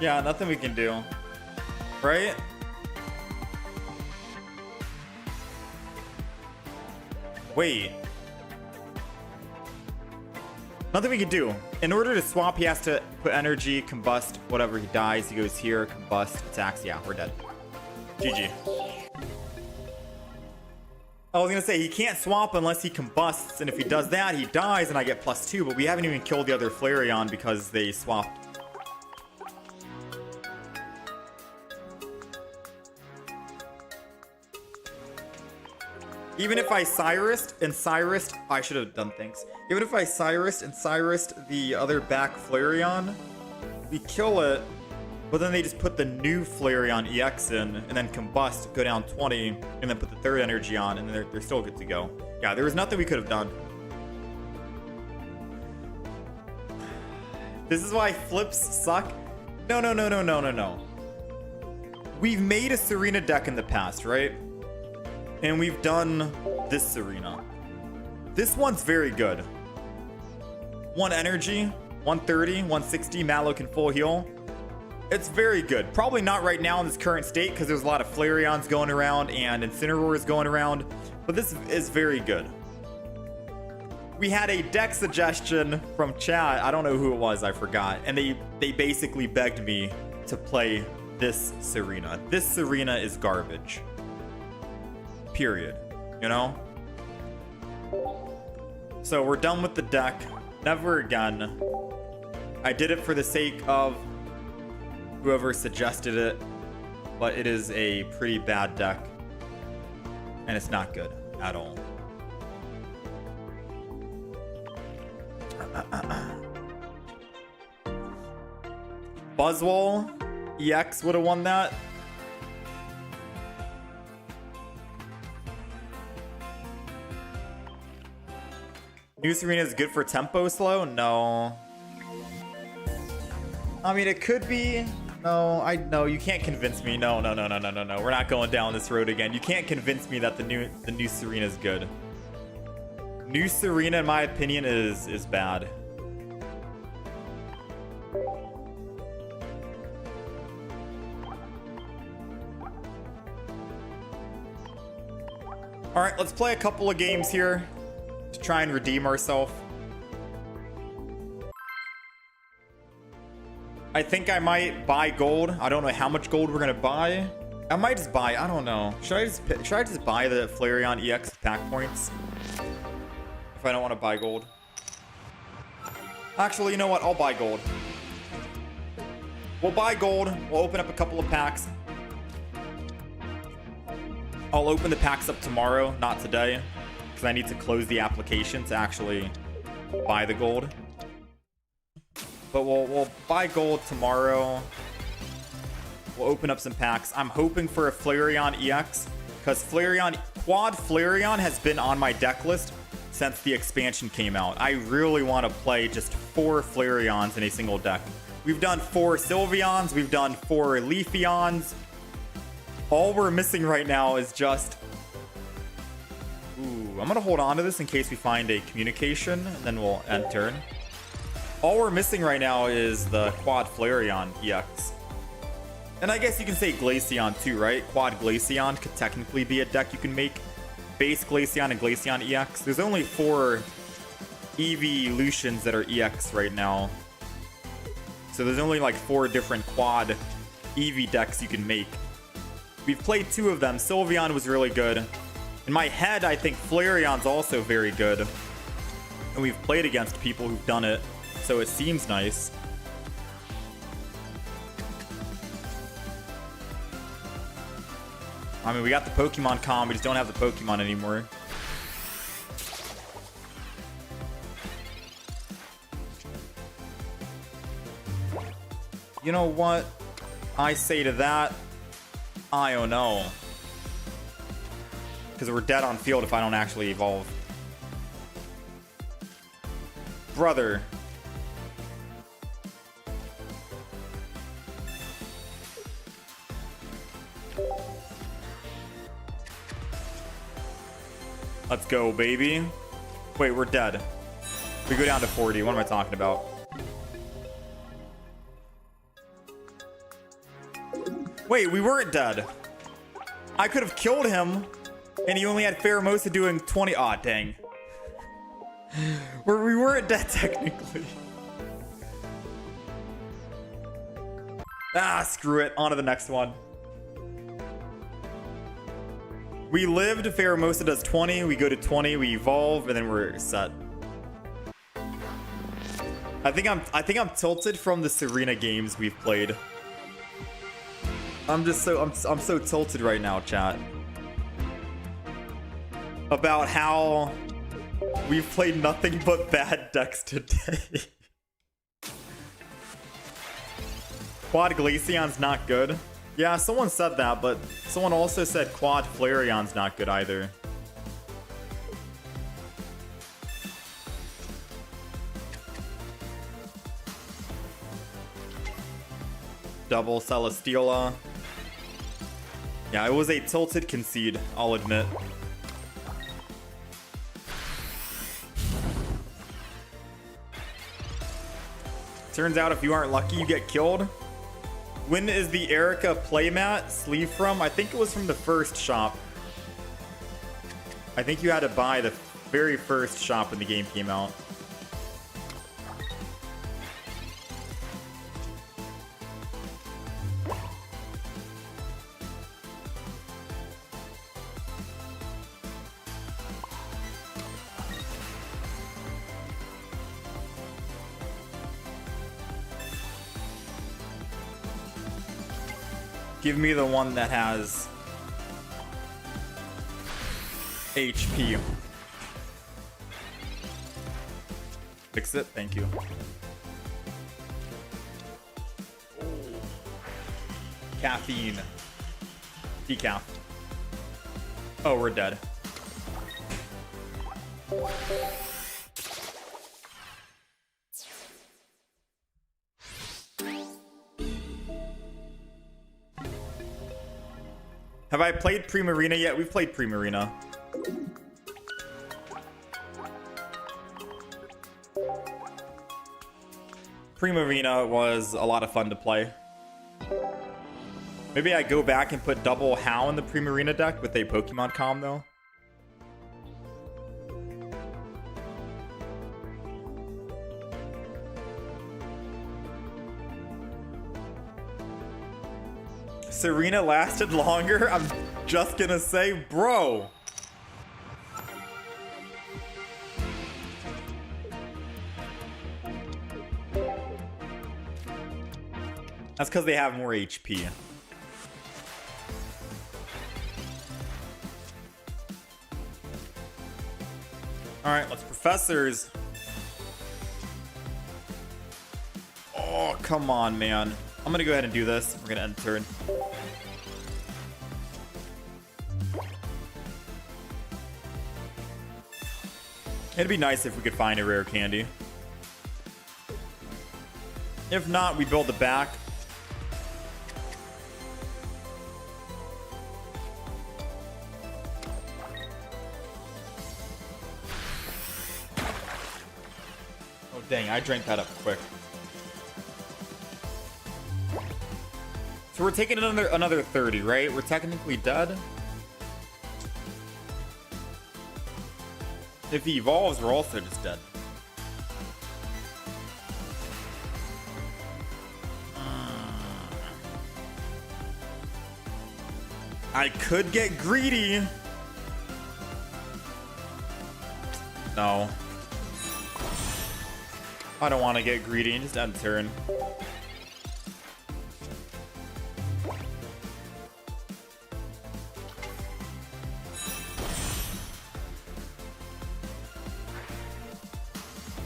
Yeah, nothing we can do. Right? Wait. Nothing we can do. In order to swap, he has to put energy, combust, whatever. He dies. He goes here, combust, attacks. Yeah, we're dead. GG. I was going to say, he can't swap unless he combusts. And if he does that, he dies and I get +2. But we haven't even killed the other Flareon because they swapped. Even if I Cyrused, I should have done things. Even if I Cyrused the other back Flareon, we kill it, but then they just put the new Flareon EX in, and then combust, go down 20, and then put the third energy on, and they're still good to go. Yeah, there was nothing we could have done. This is why flips suck. No. We've made a Serena deck in the past, right? And we've done this Serena. This one's very good. 1 energy, 130, 160, Mallow can full heal. It's very good. Probably not right now in this current state because there's a lot of Flareons going around and Incineroars going around. But this is very good. We had a deck suggestion from chat. I don't know who it was, I forgot. And they basically begged me to play this Serena. This Serena is garbage. Period. You know? So we're done with the deck. Never again. I did it for the sake of whoever suggested it, but it is a pretty bad deck. And it's not good at all. Buzzwole EX would have won that. New Serena is good for tempo slow? No. I mean, it could be. No, you can't convince me. No. We're not going down this road again. You can't convince me that the new Serena is good. New Serena, in my opinion, is bad. All right, let's play a couple of games here to try and redeem ourselves. I think I might buy gold. I don't know how much gold we're gonna buy. I might just buy. I don't know. Should I just buy the Flareon EX attack points if I don't want to buy gold? Actually, you know what? I'll buy gold. We'll buy gold. We'll open up a couple of packs. I'll open the packs up tomorrow, not today, because I need to close the application to actually buy the gold. But we'll buy gold tomorrow. We'll open up some packs. I'm hoping for a Flareon EX, because Quad Flareon has been on my deck list since the expansion came out. I really want to play just 4 Flareons in a single deck. We've done 4 Sylveons. We've done 4 Leafeons. All we're missing right now is just... Ooh, I'm going to hold on to this in case we find a communication, and then we'll end turn. All we're missing right now is the Quad Flareon EX. And I guess you can say Glaceon too, right? Quad Glaceon could technically be a deck you can make. Base Glaceon and Glaceon EX. There's only 4 Eeveelutions that are EX right now. So there's only like 4 different Quad Eevee decks you can make. We've played 2 of them. Sylveon was really good. In my head, I think Flareon's also very good. And we've played against people who've done it, so it seems nice. I mean, we got the Pokemon com, we just don't have the Pokemon anymore. You know what I say to that? I don't know. Because we're dead on field if I don't actually evolve. Brother. Let's go, baby. Wait, we're dead. We go down to 40. What am I talking about? Wait, we weren't dead. I could have killed him, and he only had Pheromosa doing 20. Aw, dang. We weren't dead, technically. Ah, screw it. On to the next one. We lived, Pheromosa does 20, we go to 20, we evolve, and then we're set. I think I'm tilted from the Serena games we've played. I'm so tilted right now, chat. About how we've played nothing but bad decks today. Quad Glaceon's not good. Yeah, someone said that, but someone also said Quad Flareon's not good either. Double Celesteela. Yeah, it was a tilted concede, I'll admit. Turns out if you aren't lucky, you get killed. When is the Erica playmat sleeve from? I think it was from the first shop. I think you had to buy the very first shop when the game came out. Give me the one that has HP. Fix it, thank you. Caffeine. Decaf. Oh, we're dead. Have I played Primarina yet? We've played Primarina. Primarina was a lot of fun to play. Maybe I go back and put double Hau in the Primarina deck with a Pokemon Com though. Serena lasted longer? I'm just gonna say, bro. That's because they have more HP. Alright, let's Professors. Oh, come on, man. I'm gonna go ahead and do this. We're gonna end the turn. It'd be nice if we could find a rare candy. If not, we build the back. Oh dang, I drank that up quick. So we're taking another 30, right? We're technically dead. If he evolves, we're also just dead. I could get greedy. No. I don't want to get greedy. Just end turn.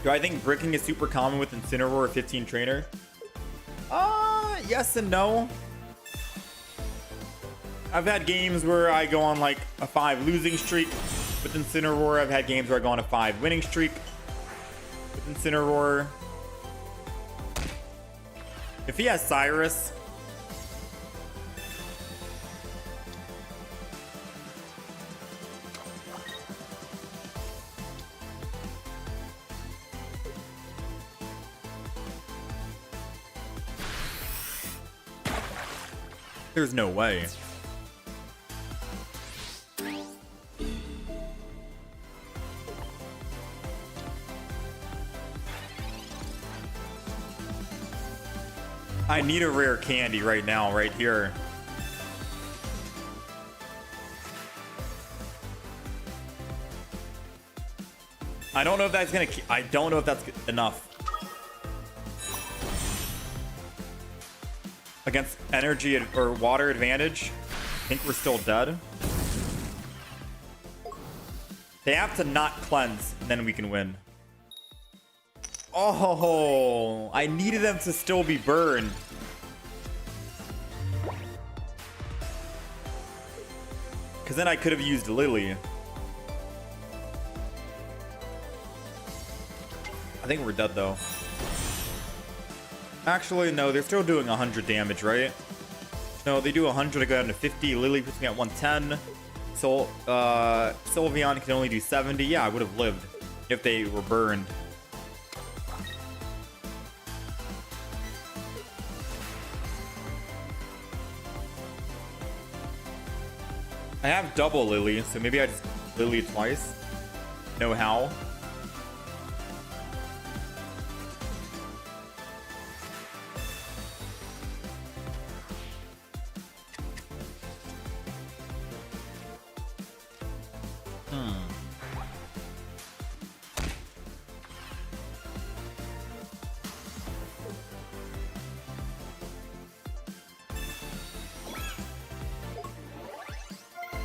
Do I think bricking is super common with Incineroar 15 trainer? Yes and no. I've had games where I go on like a 5 losing streak with Incineroar. I've had games where I go on a 5 winning streak with Incineroar. If he has Cyrus, there's no way. I need a rare candy right now, right here. I don't know if that's gonna. I don't know if that's enough. Against energy or water advantage, I think we're still dead. They have to not cleanse, and then we can win. Oh, I needed them to still be burned. Because then I could have used Lily. I think we're dead though. Actually, no, they're still doing 100 damage, right? No, they do 100 to go down to 50. Lily puts me at 110. So, Sylveon can only do 70. Yeah, I would have lived if they were burned. I have double Lily, so maybe I just Lily twice. No how.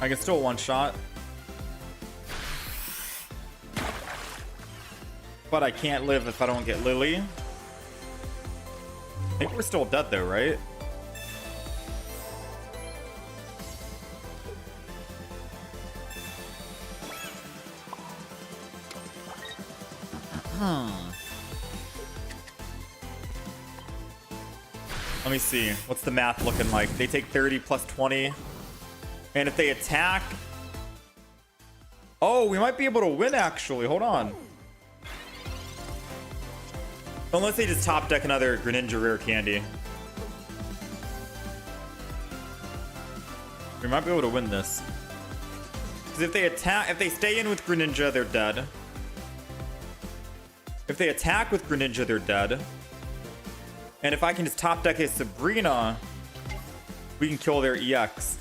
I can still one shot. But I can't live if I don't get Lily. I think we're still dead though, right? Let me see. What's the math looking like? They take 30 plus 20. And if they attack... Oh, we might be able to win, actually. Hold on. Unless they just top deck another Greninja Rare Candy. We might be able to win this. Because if they attack... If they stay in with Greninja, they're dead. If they attack with Greninja, they're dead. And if I can just top deck a Serena, we can kill their EX.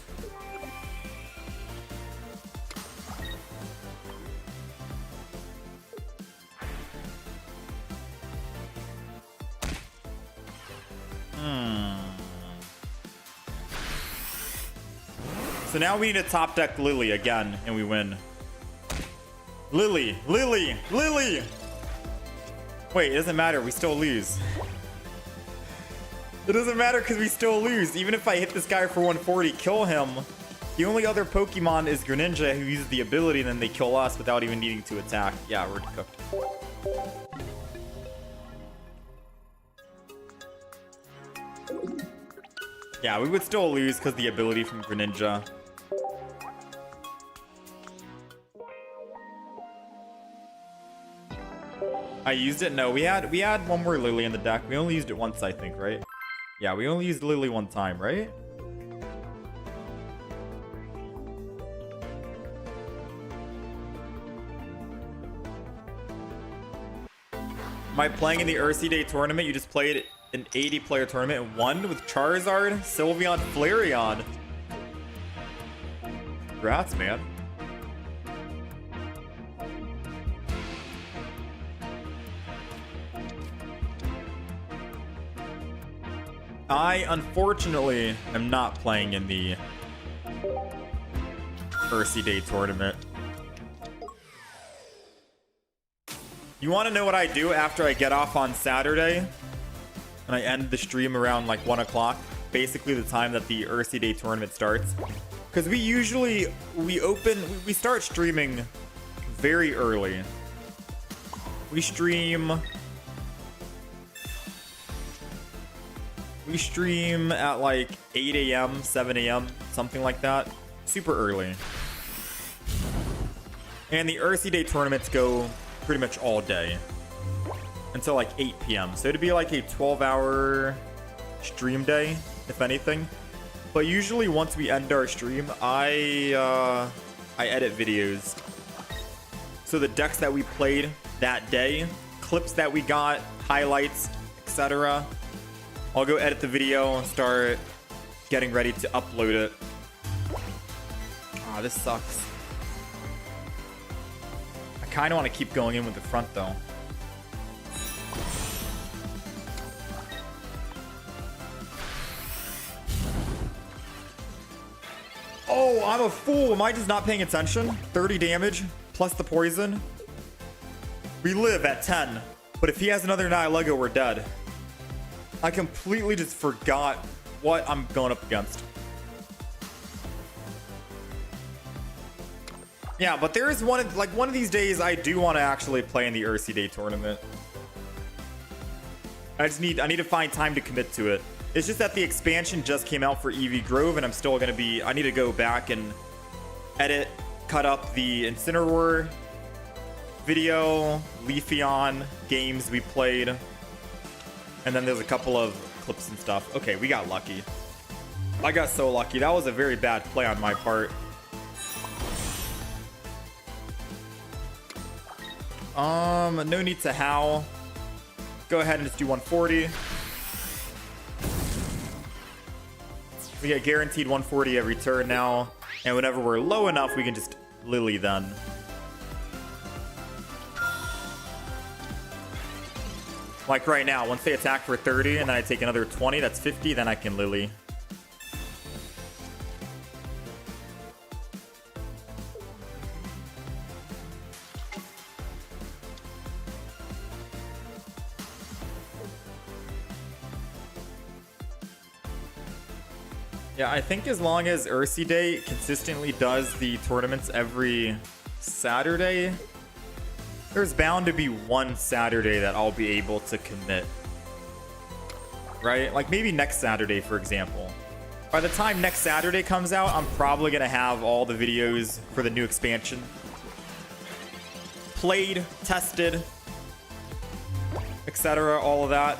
So now we need to top deck Lily again, and we win. Lily! Lily! Lily! Wait, it doesn't matter. We still lose. It doesn't matter because we still lose. Even if I hit this guy for 140, kill him. The only other Pokemon is Greninja, who uses the ability, and then they kill us without even needing to attack. Yeah, we're cooked. Yeah, we would still lose because the ability from Greninja. I used it? No, we had one more Lily in the deck. We only used it once, I think, right? Yeah, we only used Lily one time, right? Am I playing in the Ursi Day tournament? You just played an 80-player tournament and won with Charizard, Sylveon, Flareon. Congrats, man. I, unfortunately, am not playing in the Ursi Day tournament. You want to know what I do after I get off on Saturday? And I end the stream around like 1 o'clock. Basically the time that the Ursi Day tournament starts. Because we start streaming very early. We stream at like 8 a.m., 7 a.m., something like that. Super early. And the Ursi Day tournaments go pretty much all day. Until like 8 p.m. So it'd be like a 12-hour stream day, if anything. But usually once we end our stream, I edit videos. So the decks that we played that day, clips that we got, highlights, etc. I'll go edit the video and start getting ready to upload it. Ah, this sucks. I kind of want to keep going in with the front though. Oh, I'm a fool. Am I just not paying attention? 30 damage plus the poison. We live at 10. But if he has another Nihilego, we're dead. I completely just forgot what I'm going up against. Yeah, but there is one of these days I do want to actually play in the Ursi Day tournament. I need to find time to commit to it. It's just that the expansion just came out for Eevee Grove, and I need to go back and edit, cut up the Incineroar video, Leafeon games we played. And then there's a couple of clips and stuff. Okay, we got lucky. I got so lucky. That was a very bad play on my part. No need to Hau. Go ahead and just do 140. We get guaranteed 140 every turn now. And whenever we're low enough, we can just Lily then. Like right now, once they attack for 30 and then I take another 20, that's 50, then I can Lily. Yeah, I think as long as Ursi Day consistently does the tournaments every Saturday, there's bound to be one Saturday that I'll be able to commit. Right? Like maybe next Saturday, for example. By the time next Saturday comes out, I'm probably going to have all the videos for the new expansion played, tested, etc. All of that.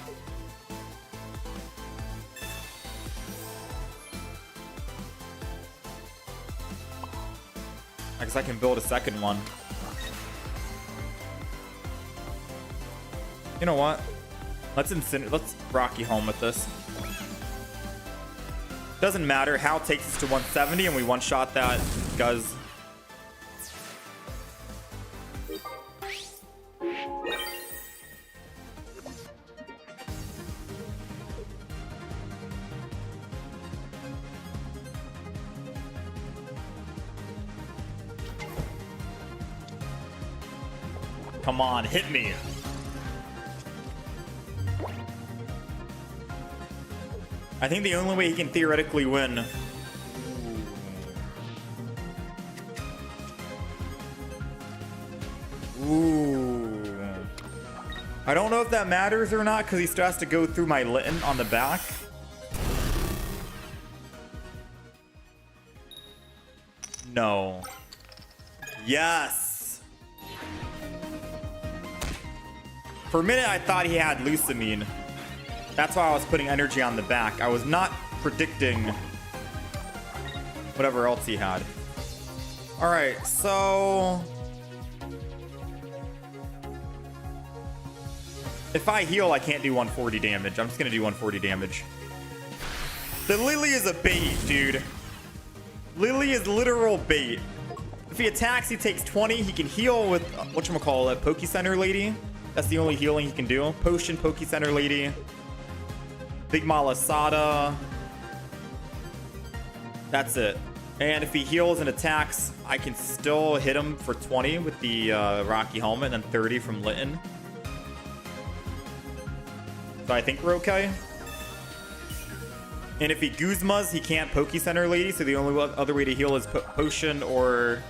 I guess I can build a second one. You know what? Let's Rocky home with this. Doesn't matter. Hau takes us to 170 and we one-shot that Guz. Come on, hit me. I think the only way he can theoretically win. Ooh. I don't know if that matters or not because he still has to go through my Litten on the back. No. Yes. For a minute, I thought he had Lusamine. That's why I was putting energy on the back. I was not predicting whatever else he had. All right, so if I heal, I can't do 140 damage. I'm just gonna do 140 damage. The Lily is a bait, dude. Lily is literal bait. If he attacks, he takes 20. He can heal with whatchamacallit, Poke Center Lady. That's the only healing he can do. Potion, Poke Center Lady. Big Malasada. That's it. And if he heals and attacks, I can still hit him for 20 with the Rocky Helmet and then 30 from Litten. So I think we're okay. And if he Guzmas, he can't Poke Center Lady, so the only other way to heal is Potion or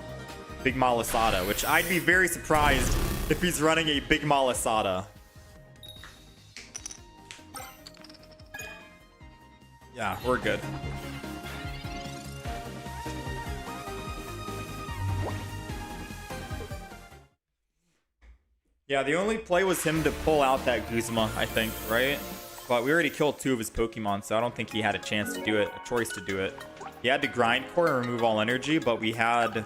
Big Malasada, which I'd be very surprised if he's running a Big Malasada. Yeah, we're good. Yeah, the only play was him to pull out that Guzma, I think, right? But we already killed 2 of his Pokemon, so I don't think he had a chance to do it, a choice to do it. He had to grind core and remove all energy, but we had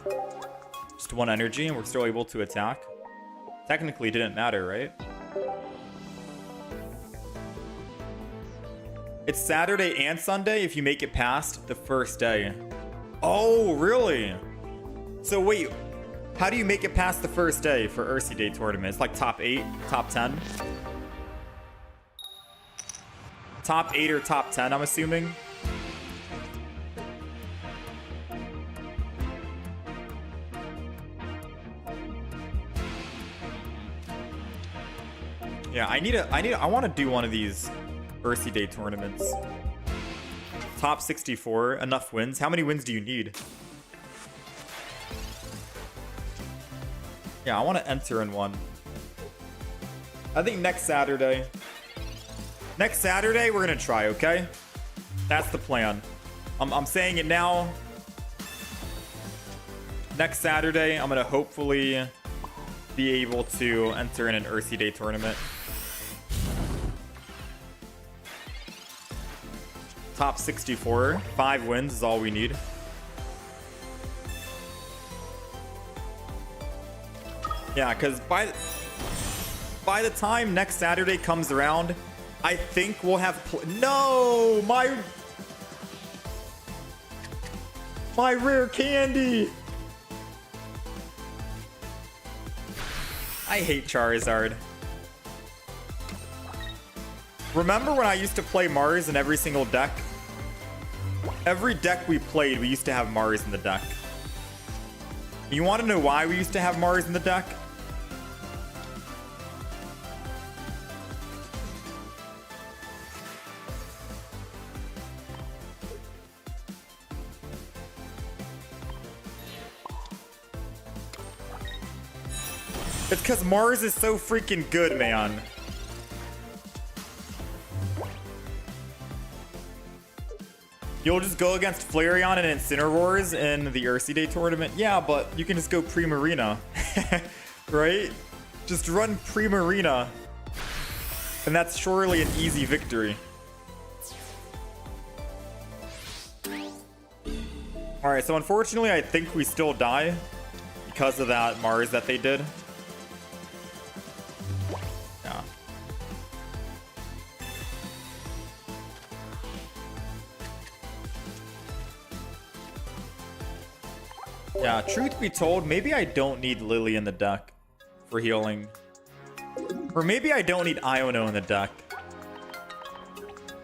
just 1 energy and we're still able to attack. Technically, it didn't matter, right? It's Saturday and Sunday if you make it past the first day. Oh, really? So wait, how do you make it past the first day for Ursi Day tournament? It's like top 8, top 10? Top 8 or top 10, I'm assuming. Yeah, I want to do one of these Ursi Day tournaments. Top 64, enough wins. How many wins do you need? Yeah, I want to enter in one. I think next Saturday. Next Saturday, we're going to try, okay? That's the plan. I'm saying it now. Next Saturday, I'm going to hopefully be able to enter in an Ursi Day tournament. Top 64. 5 wins is all we need. Yeah, because by the time next Saturday comes around, I think we'll have... No! My rare candy! I hate Charizard. Remember when I used to play Mars in every single deck? Every deck we played, we used to have Mars in the deck. You want to know why we used to have Mars in the deck? It's because Mars is so freaking good, man. You'll just go against Flareon and Incineroars in the Ursi Day tournament? Yeah, but you can just go Primarina. Right? Just run Primarina. And that's surely an easy victory. Alright, so unfortunately I think we still die because of that Mars that they did. Yeah. Yeah, truth be told, maybe I don't need Lily in the deck for healing. Or maybe I don't need Iono in the deck.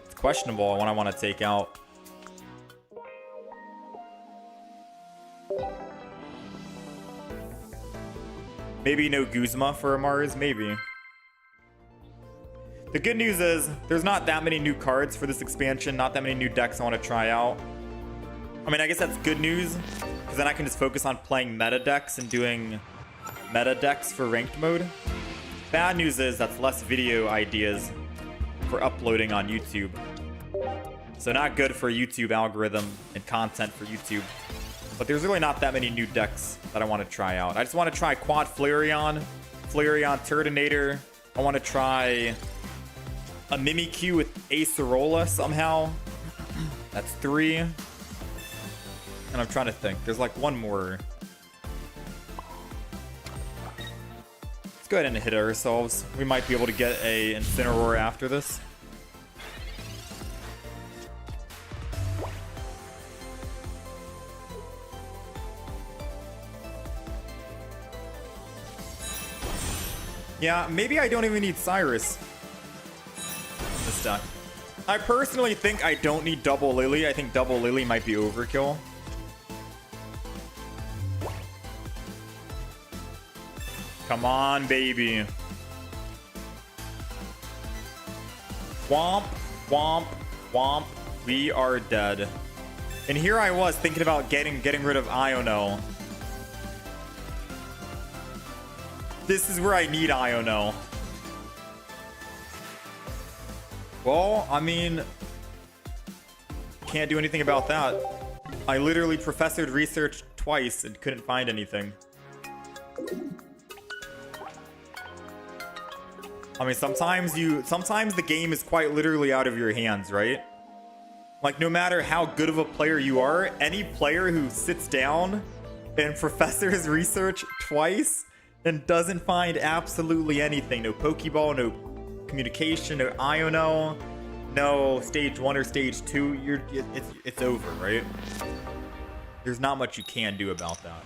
It's questionable when I want to take out. Maybe no Guzma for a Mars, maybe. The good news is, there's not that many new cards for this expansion, not that many new decks I want to try out. I mean, I guess that's good news, because then I can just focus on playing meta decks and doing meta decks for ranked mode. Bad news is, that's less video ideas for uploading on YouTube. So not good for YouTube algorithm and content for YouTube. But there's really not that many new decks that I want to try out. I just want to try Quad Flareon, Flareon Turtonator. I want to try a Mimikyu with Acerola somehow. That's 3. And I'm trying to think. There's like one more. Let's go ahead and hit ourselves. We might be able to get a Incineroar after this. Yeah, maybe I don't even need Cyrus this deck. I personally think I don't need Double Lily. I think Double Lily might be overkill. Come on, baby. Womp, womp, womp. We are dead. And here I was thinking about getting rid of Iono. This is where I need Iono. Well, I mean, can't do anything about that. I literally professored research twice and couldn't find anything. I mean, sometimes the game is quite literally out of your hands, right? Like, no matter how good of a player you are, any player who sits down and professors research twice and doesn't find absolutely anything, no Pokeball, no communication, no Iono, no stage 1 or stage 2, it's over, right? There's not much you can do about that.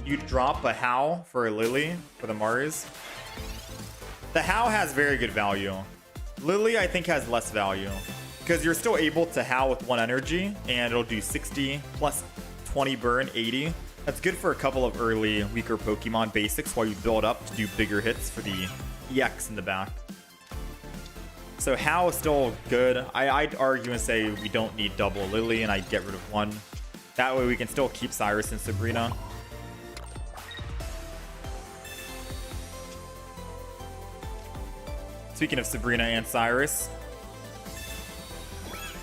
You drop a Hau for a Lily for the Mars. The Hau has very good value. Lily, I think, has less value. Because you're still able to Hau with 1 energy, and it'll do 60 plus 20 burn, 80. That's good for a couple of early, weaker Pokemon basics while you build up to do bigger hits for the EX in the back. So Hau is still good. I'd argue and say we don't need double Lily, and I'd get rid of 1. That way we can still keep Cyrus and Sabrina. Speaking of Sabrina and Cyrus.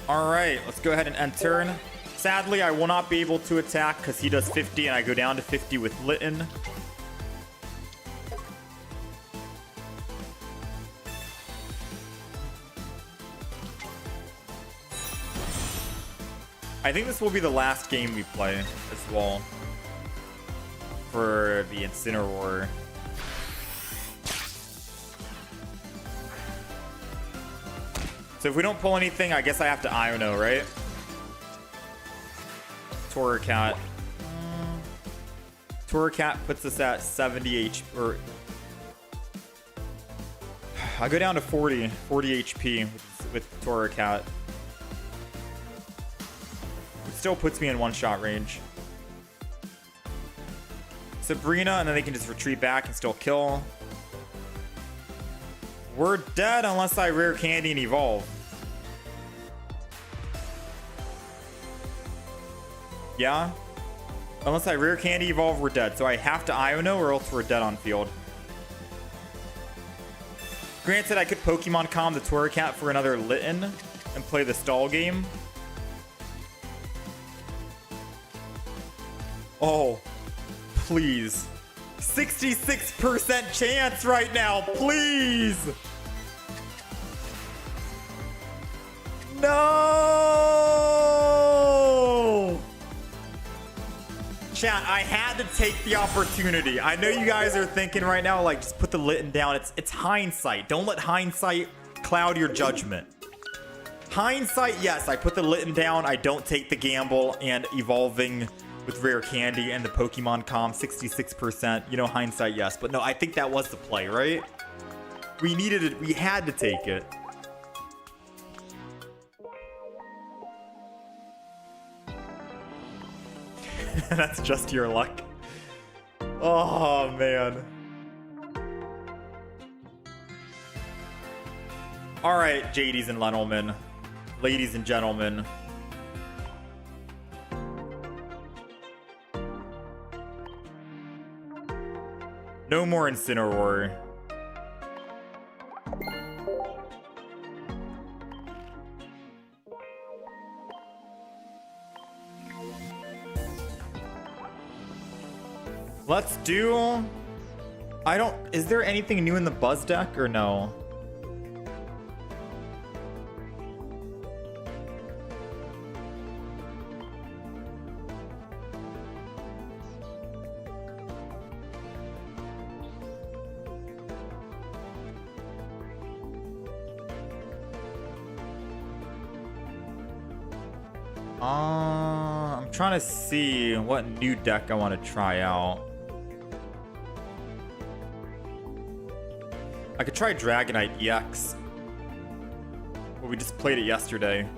Alright, let's go ahead and end turn. Sadly, I will not be able to attack because he does 50 and I go down to 50 with Litten. I think this will be the last game we play as well for the Incineroar. So if we don't pull anything, I guess I have to Iono, right? Torracat. Torracat puts us at 70 HP. Or I go down to 40 HP with Torracat. It still puts me in one-shot range. Sabrina, and then they can just retreat back and still kill. We're dead unless I rare candy and evolve. Yeah? Unless I rare candy evolve, we're dead. So I have to Iono or else we're dead on field. Granted, I could Pokemon Calm the Torracat for another Litten and play the stall game. Oh, please. 66% chance right now, please. No! Chat, I had to take the opportunity. I know you guys are thinking right now, like, just put the Litten down. It's hindsight. Don't let hindsight cloud your judgment. Hindsight, yes, I put the Litten down. I don't take the gamble and evolving with rare candy and the Pokemon Calm 66%. You know, hindsight, yes. But no, I think that was the play, right? We needed it. We had to take it. That's just your luck. Oh, man. All right, JDs and gentlemen. Ladies and gentlemen. No more Incineroar. Let's do... Is there anything new in the Buzz deck or no? I'm trying to see what new deck I want to try out. I could try Dragonite EX. Well, we just played it yesterday.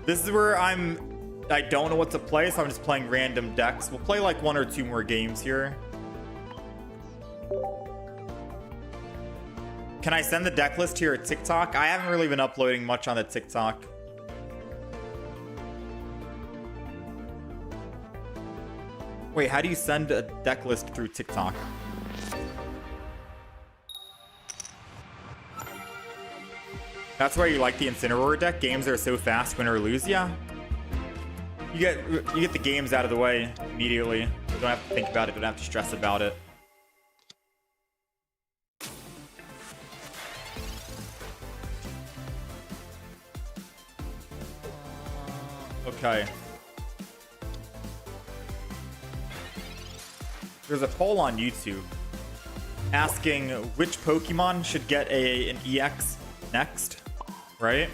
This is where I don't know what to play, so I'm just playing random decks. We'll play like 1 or 2 more games here. Can I send the deck list here at TikTok? I haven't really been uploading much on the TikTok. Wait, how do you send a deck list through TikTok? That's why you like the Incineroar deck? Games are so fast, win or lose? Yeah. You get the games out of the way immediately. You don't have to think about it, don't have to stress about it. Okay. There's a poll on YouTube asking which Pokemon should get an EX next, right?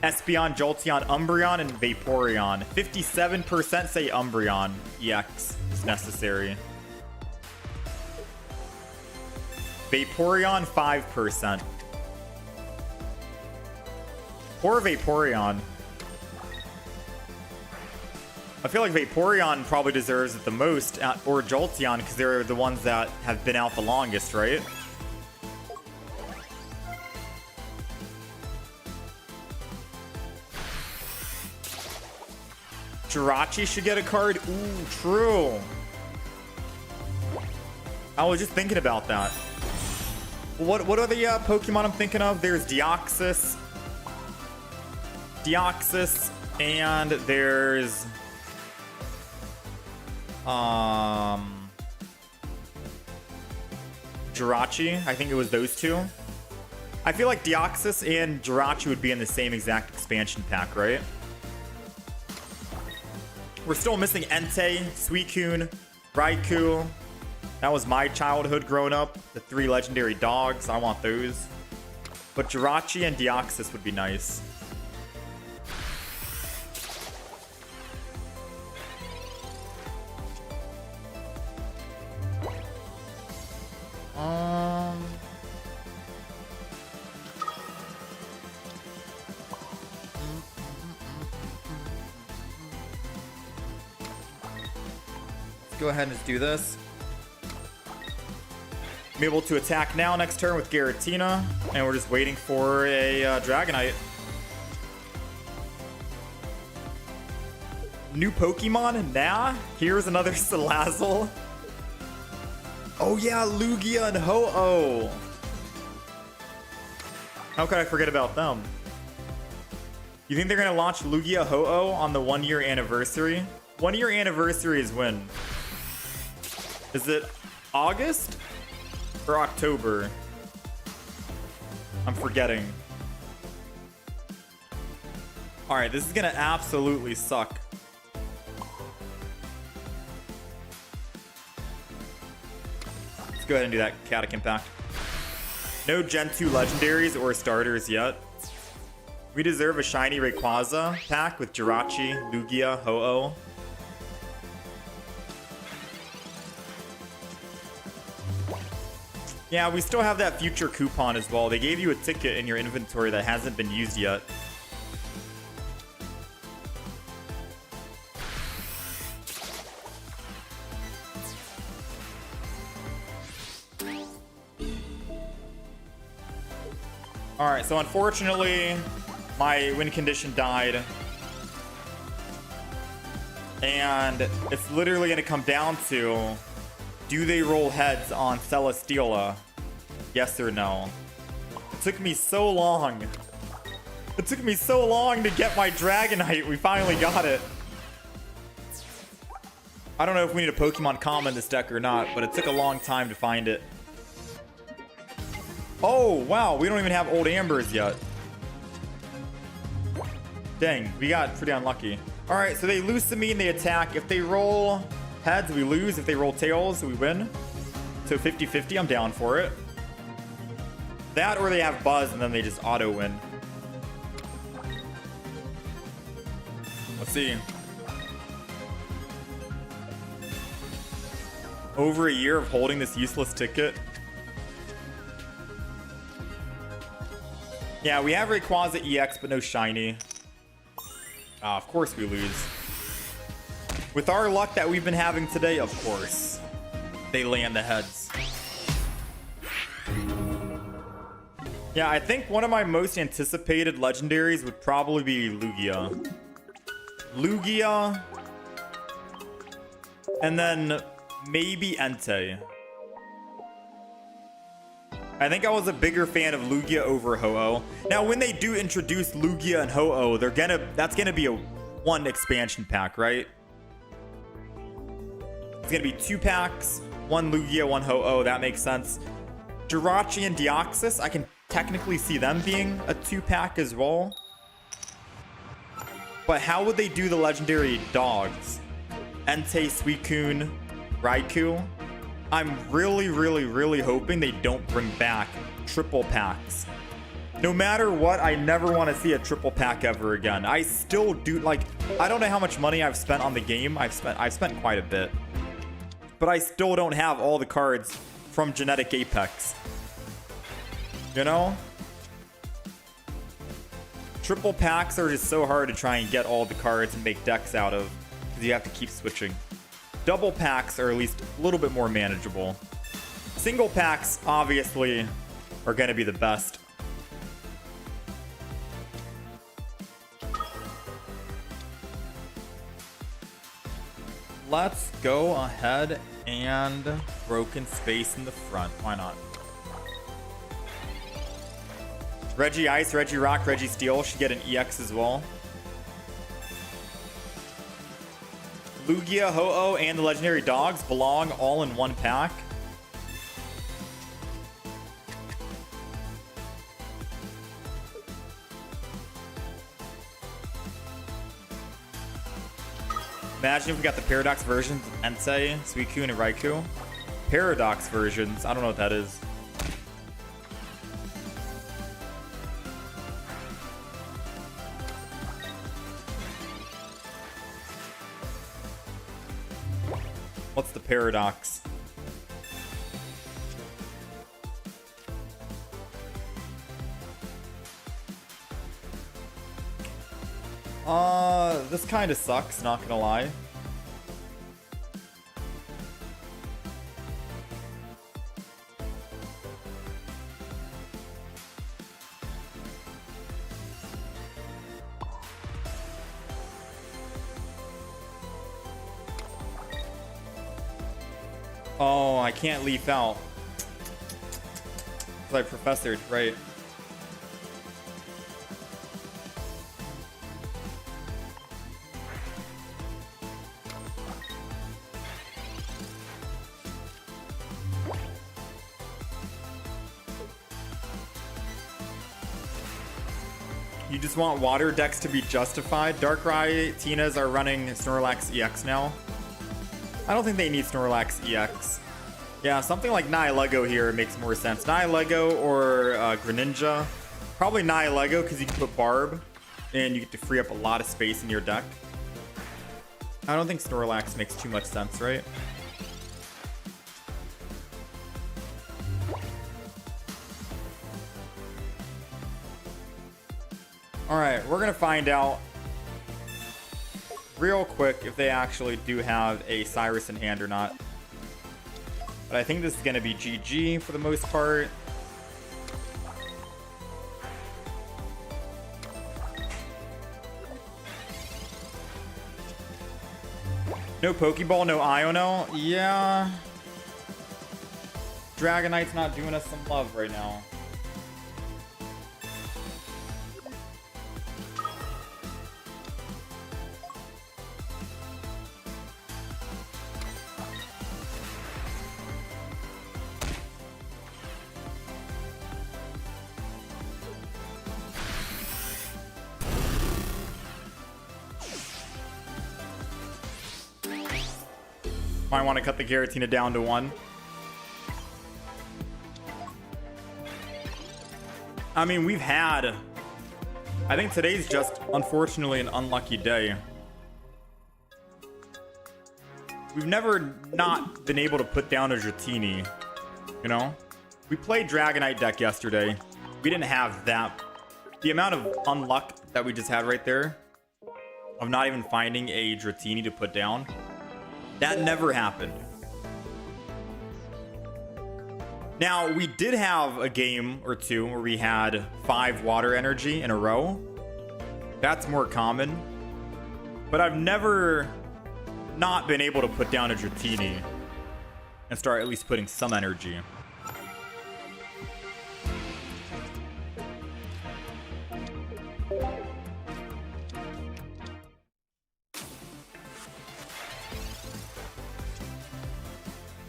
Espeon, Jolteon, Umbreon, and Vaporeon. 57% say Umbreon EX is necessary. Vaporeon, 5%. Poor Vaporeon. I feel like Vaporeon probably deserves it the most, or Jolteon, because they're the ones that have been out the longest, right? Jirachi should get a card. Ooh, true. I was just thinking about that. What are the Pokemon I'm thinking of? There's Deoxys, and there's Jirachi. I think it was those two. I feel like Deoxys and Jirachi would be in the same exact expansion pack, right? We're still missing Entei, Suicune, Raikou. That was my childhood growing up. The 3 legendary dogs. I want those. But Jirachi and Deoxys would be nice. Let's go ahead and just do this. I'm able to attack now next turn with Giratina, and we're just waiting for a Dragonite. New Pokemon? Nah. Here's another Salazzle. Oh yeah, Lugia and Ho-Oh. How could I forget about them? You think they're gonna launch Lugia Ho-Oh on the 1-year anniversary? 1-year anniversary is when? Is it August or October? I'm forgetting. Alright, this is gonna absolutely suck. Let's go ahead and do that Chaotic Impact. No Gen 2 legendaries or starters yet. We deserve a shiny Rayquaza pack with Jirachi, Lugia, Ho-Oh. Yeah, we still have that future coupon as well. They gave you a ticket in your inventory that hasn't been used yet. Alright, so unfortunately, my win condition died. And it's literally going to come down to, do they roll heads on Celesteela? Yes or no? It took me so long. It took me so long to get my Dragonite. We finally got it. I don't know if we need a Pokemon common in this deck or not, but it took a long time to find it. Oh, wow. We don't even have Old Ambers yet. Dang, we got pretty unlucky. All right, so they lose to me and they attack. If they roll heads, we lose. If they roll tails, we win. So 50-50, I'm down for it. That or they have Buzz and then they just auto win. Let's see. Over a year of holding this useless ticket. Yeah, we have Rayquaza EX, but no shiny. Of course we lose. With our luck that we've been having today, of course, they land the heads. Yeah, I think one of my most anticipated legendaries would probably be Lugia. Lugia. And then maybe Entei. I think I was a bigger fan of Lugia over Ho-Oh. Now, when they do introduce Lugia and Ho-Oh, that's gonna be a 1 expansion pack, right? It's gonna be 2 packs, 1 Lugia, 1 Ho-Oh. That makes sense. Jirachi and Deoxys, I can technically see them being a 2-pack as well. But how would they do the legendary dogs? Entei, Suicune, Raikou? I'm really hoping they don't bring back triple packs. No matter what, I never want to see a triple pack ever again. I still do, like, I don't know how much money I've spent on the game. I've spent quite a bit. But I still don't have all the cards from Genetic Apex. You know? Triple packs are just so hard to try and get all the cards and make decks out of, because you have to keep switching. Double packs are at least a little bit more manageable. Single packs, obviously, are going to be the best. Let's go ahead and Broken Space in the front. Why not? Regice, Regirock, Registeel should get an EX as well. Lugia, Ho-Oh, and the legendary dogs belong all in 1 pack. Imagine if we got the Paradox versions of Entei, Suicune, and Raikou. Paradox versions, I don't know what that is. What's the Paradox? This kind of sucks, not gonna lie. Oh, I can't leaf out. Like professored, right. You just want water decks to be justified. Darkrai Tinas are running Snorlax EX now. I don't think they need Snorlax EX. Yeah, something like Nihilego here makes more sense. Nihilego or Greninja. Probably Nihilego because you can put Barb and you get to free up a lot of space in your deck. I don't think Snorlax makes too much sense, right? Alright, we're gonna find out real quick if they actually do have a Cyrus in hand or not. But I think this is gonna be GG for the most part. No Pokeball, no Iono. Yeah. Dragonite's not doing us some love right now. Might want to cut the Giratina down to 1. I mean, we've had... I think today's just, unfortunately, an unlucky day. We've never not been able to put down a Dratini, you know? We played Dragonite deck yesterday. We didn't have that. The amount of unluck that we just had right there, of not even finding a Dratini to put down, that never happened. Now, we did have a game or two where we had 5 water energy in a row. That's more common. But I've never not been able to put down a Dratini and start at least putting some energy.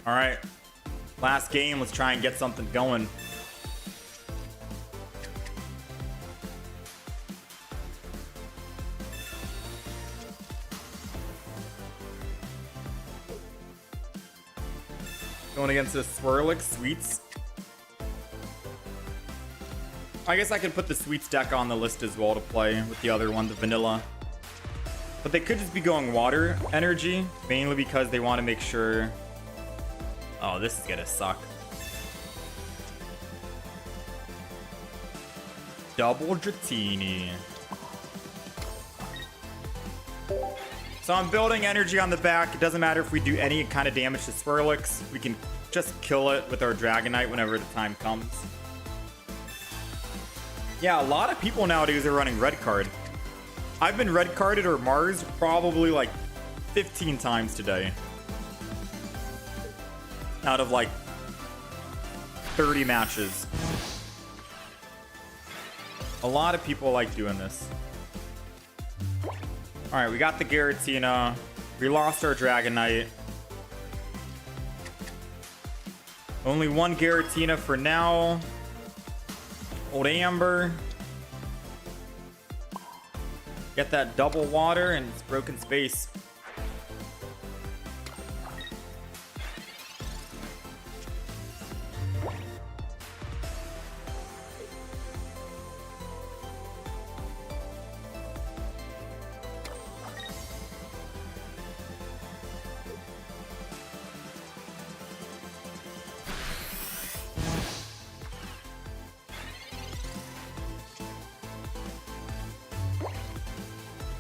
All right, last game. Let's try and get something going. Going against the Swirlix Sweets. I guess I could put the Sweets deck on the list as well to play with the other one, the Vanilla. But they could just be going water energy, mainly because they want to make sure... Oh, this is gonna suck. Double Dratini. So I'm building energy on the back. It doesn't matter if we do any kind of damage to Swirlix. We can just kill it with our Dragonite whenever the time comes. Yeah, a lot of people nowadays are running red card. I've been red carded or Mars probably like 15 times today. Out of like 30 matches. A lot of people like doing this. Alright, we got the Giratina. We lost our Dragonite. Only one Giratina for now. Old Amber. Get that double water and it's broken space.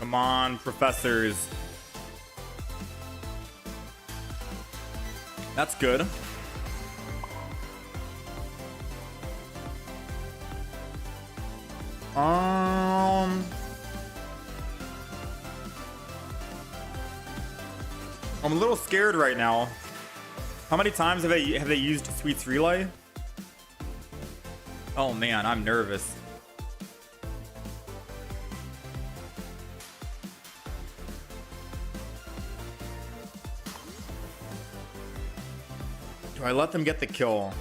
Come on, professors. That's good. I'm a little scared right now. How many times have they used Sweet's Relay? Oh man, I'm nervous. Do I let them get the kill?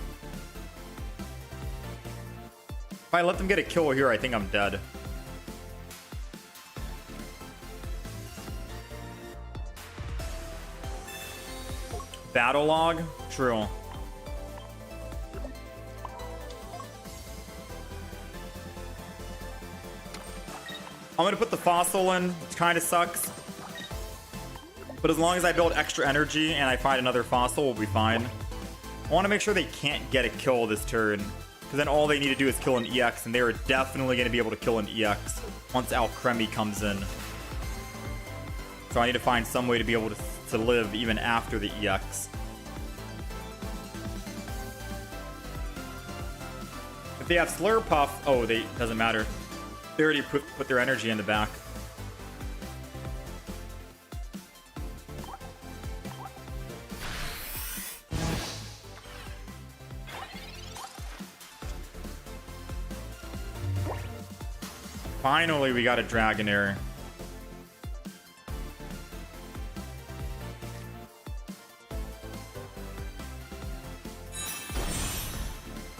If I let them get a kill here, I think I'm dead. Battle log? True. I'm gonna put the fossil in, which kind of sucks. But as long as I build extra energy and I find another fossil, we'll be fine. I want to make sure they can't get a kill this turn, because then all they need to do is kill an EX, and they are definitely going to be able to kill an EX once Alcremie comes in. So I need to find some way to be able to live even after the EX. If they have Slurpuff, oh, doesn't matter. They already put their energy in the back. Finally, we got a Dragonair.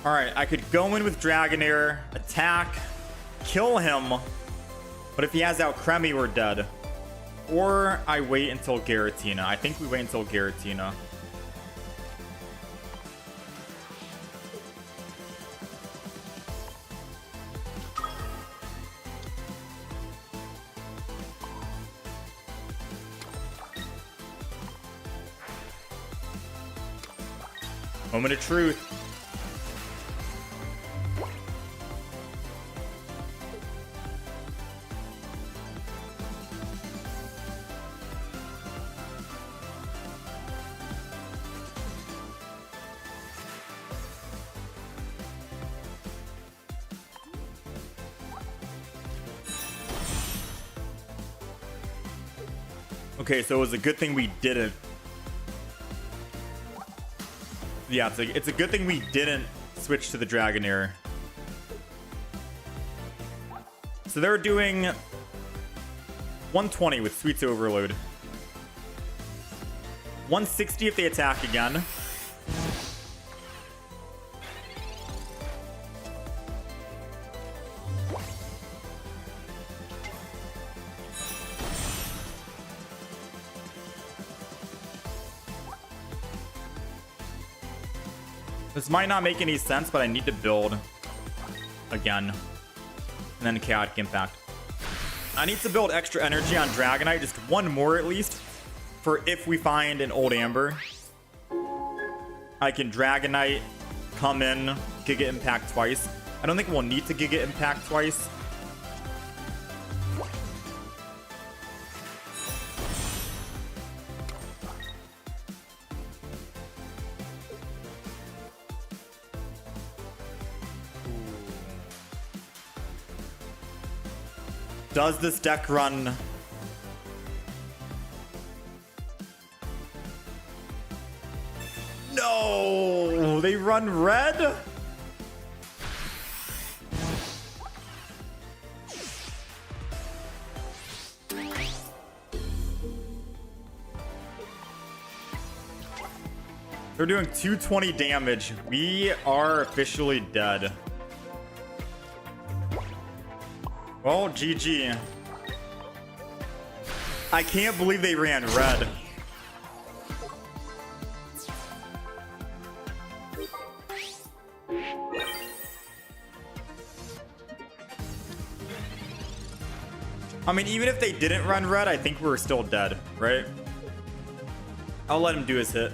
Alright, I could go in with Dragonair, attack, kill him, but if he has Alcremie, we're dead. Or I wait until Giratina. I think we wait until Giratina. Moment of truth. Okay, so it was a good thing we didn't. Yeah, it's a good thing we didn't switch to the Dragonair. So they're doing 120 with Sweets Overload. 160 if they attack again. This might not make any sense, but I need to build again. And then Chaotic Impact. I need to build extra energy on Dragonite, just one more at least, for if we find an old Amber. I can Dragonite, come in, Giga Impact twice. I don't think we'll need to Giga Impact twice. Does this deck run? No, they run red? They're doing 220 damage. We are officially dead. Well, GG. I can't believe they ran red. I mean, even if they didn't run red, I think we're still dead, right? I'll let him do his hit.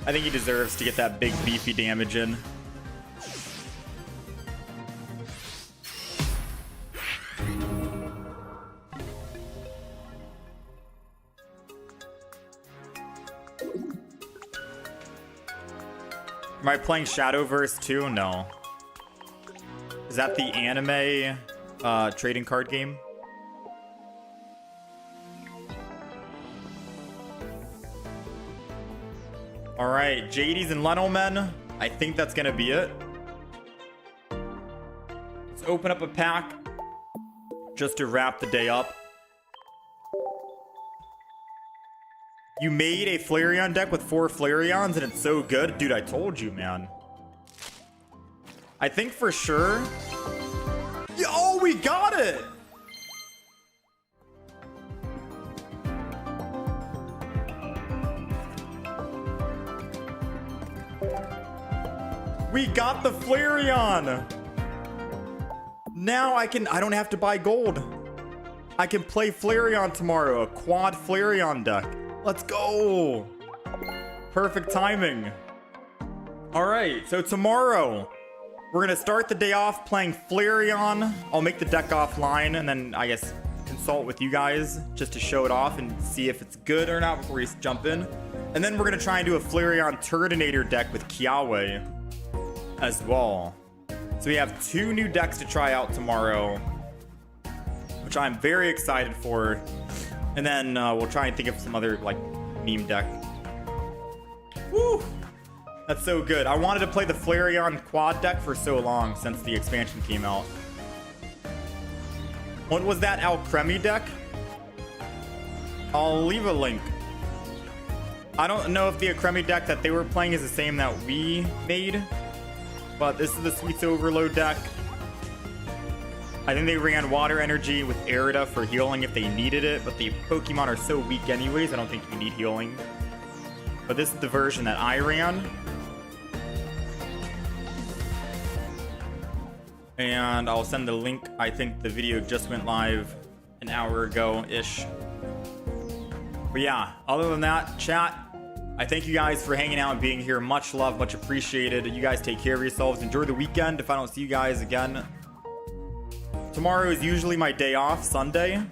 I think he deserves to get that big beefy damage in. Am I playing Shadowverse too? No. Is that the anime trading card game? All right, JDs and Lenomen. I think that's gonna be it. Let's open up a pack just to wrap the day up. You made a Flareon deck with 4 Flareons and it's so good. Dude, I told you, man. I think for sure. Oh, we got it. We got the Flareon. Now I don't have to buy gold. I can play Flareon tomorrow, a quad Flareon deck. Let's go. Perfect timing. All right, so tomorrow we're gonna start the day off playing Flareon. I'll make the deck offline and then I guess consult with you guys just to show it off and see if it's good or not before we jump in. And then we're gonna try and do a Flareon Turtonator deck with Kiawe as well. So we have 2 new decks to try out tomorrow, which I'm very excited for. And then we'll try and think of some other like meme deck. Woo! That's so good. I wanted to play the Flareon quad deck for so long since the expansion came out. What was that Alcremie deck? I'll leave a link. I don't know if the Alcremie deck that they were playing is the same that we made, but this is the Sweets Overload deck. I think they ran Water Energy with Arida for healing if they needed it, but the Pokemon are so weak anyways, I don't think you need healing. But this is the version that I ran. And I'll send the link. I think the video just went live an hour ago-ish. But yeah, other than that, chat, I thank you guys for hanging out and being here. Much love, much appreciated. You guys take care of yourselves. Enjoy the weekend if I don't see you guys again. Tomorrow is usually my day off, Sunday.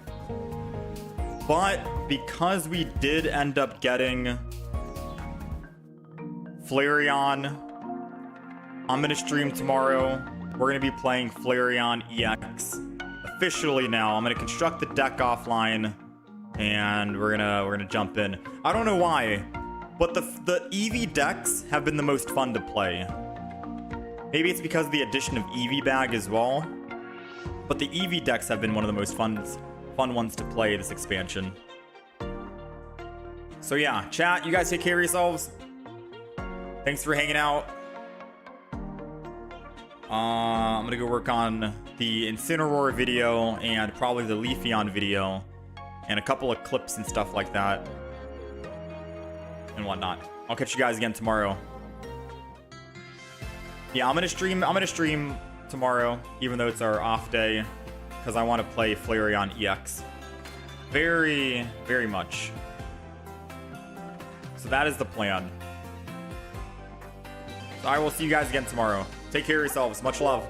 But because we did end up getting Flareon, I'm going to stream tomorrow. We're going to be playing Flareon EX officially now. I'm going to construct the deck offline and we're going to jump in. I don't know why, but the Eevee decks have been the most fun to play. Maybe it's because of the addition of Eevee Bag as well. But the Eevee decks have been one of the most fun ones to play this expansion. So yeah, chat, you guys take care of yourselves. Thanks for hanging out. I'm gonna go work on the Incineroar video and probably the Leafeon video and a couple of clips and stuff like that and whatnot. I'll catch you guys again tomorrow. Yeah, I'm gonna stream tomorrow, even though it's our off day, because I want to play Flareon EX very, very much. So that is the plan. So I will see you guys again tomorrow. Take care of yourselves. Much love.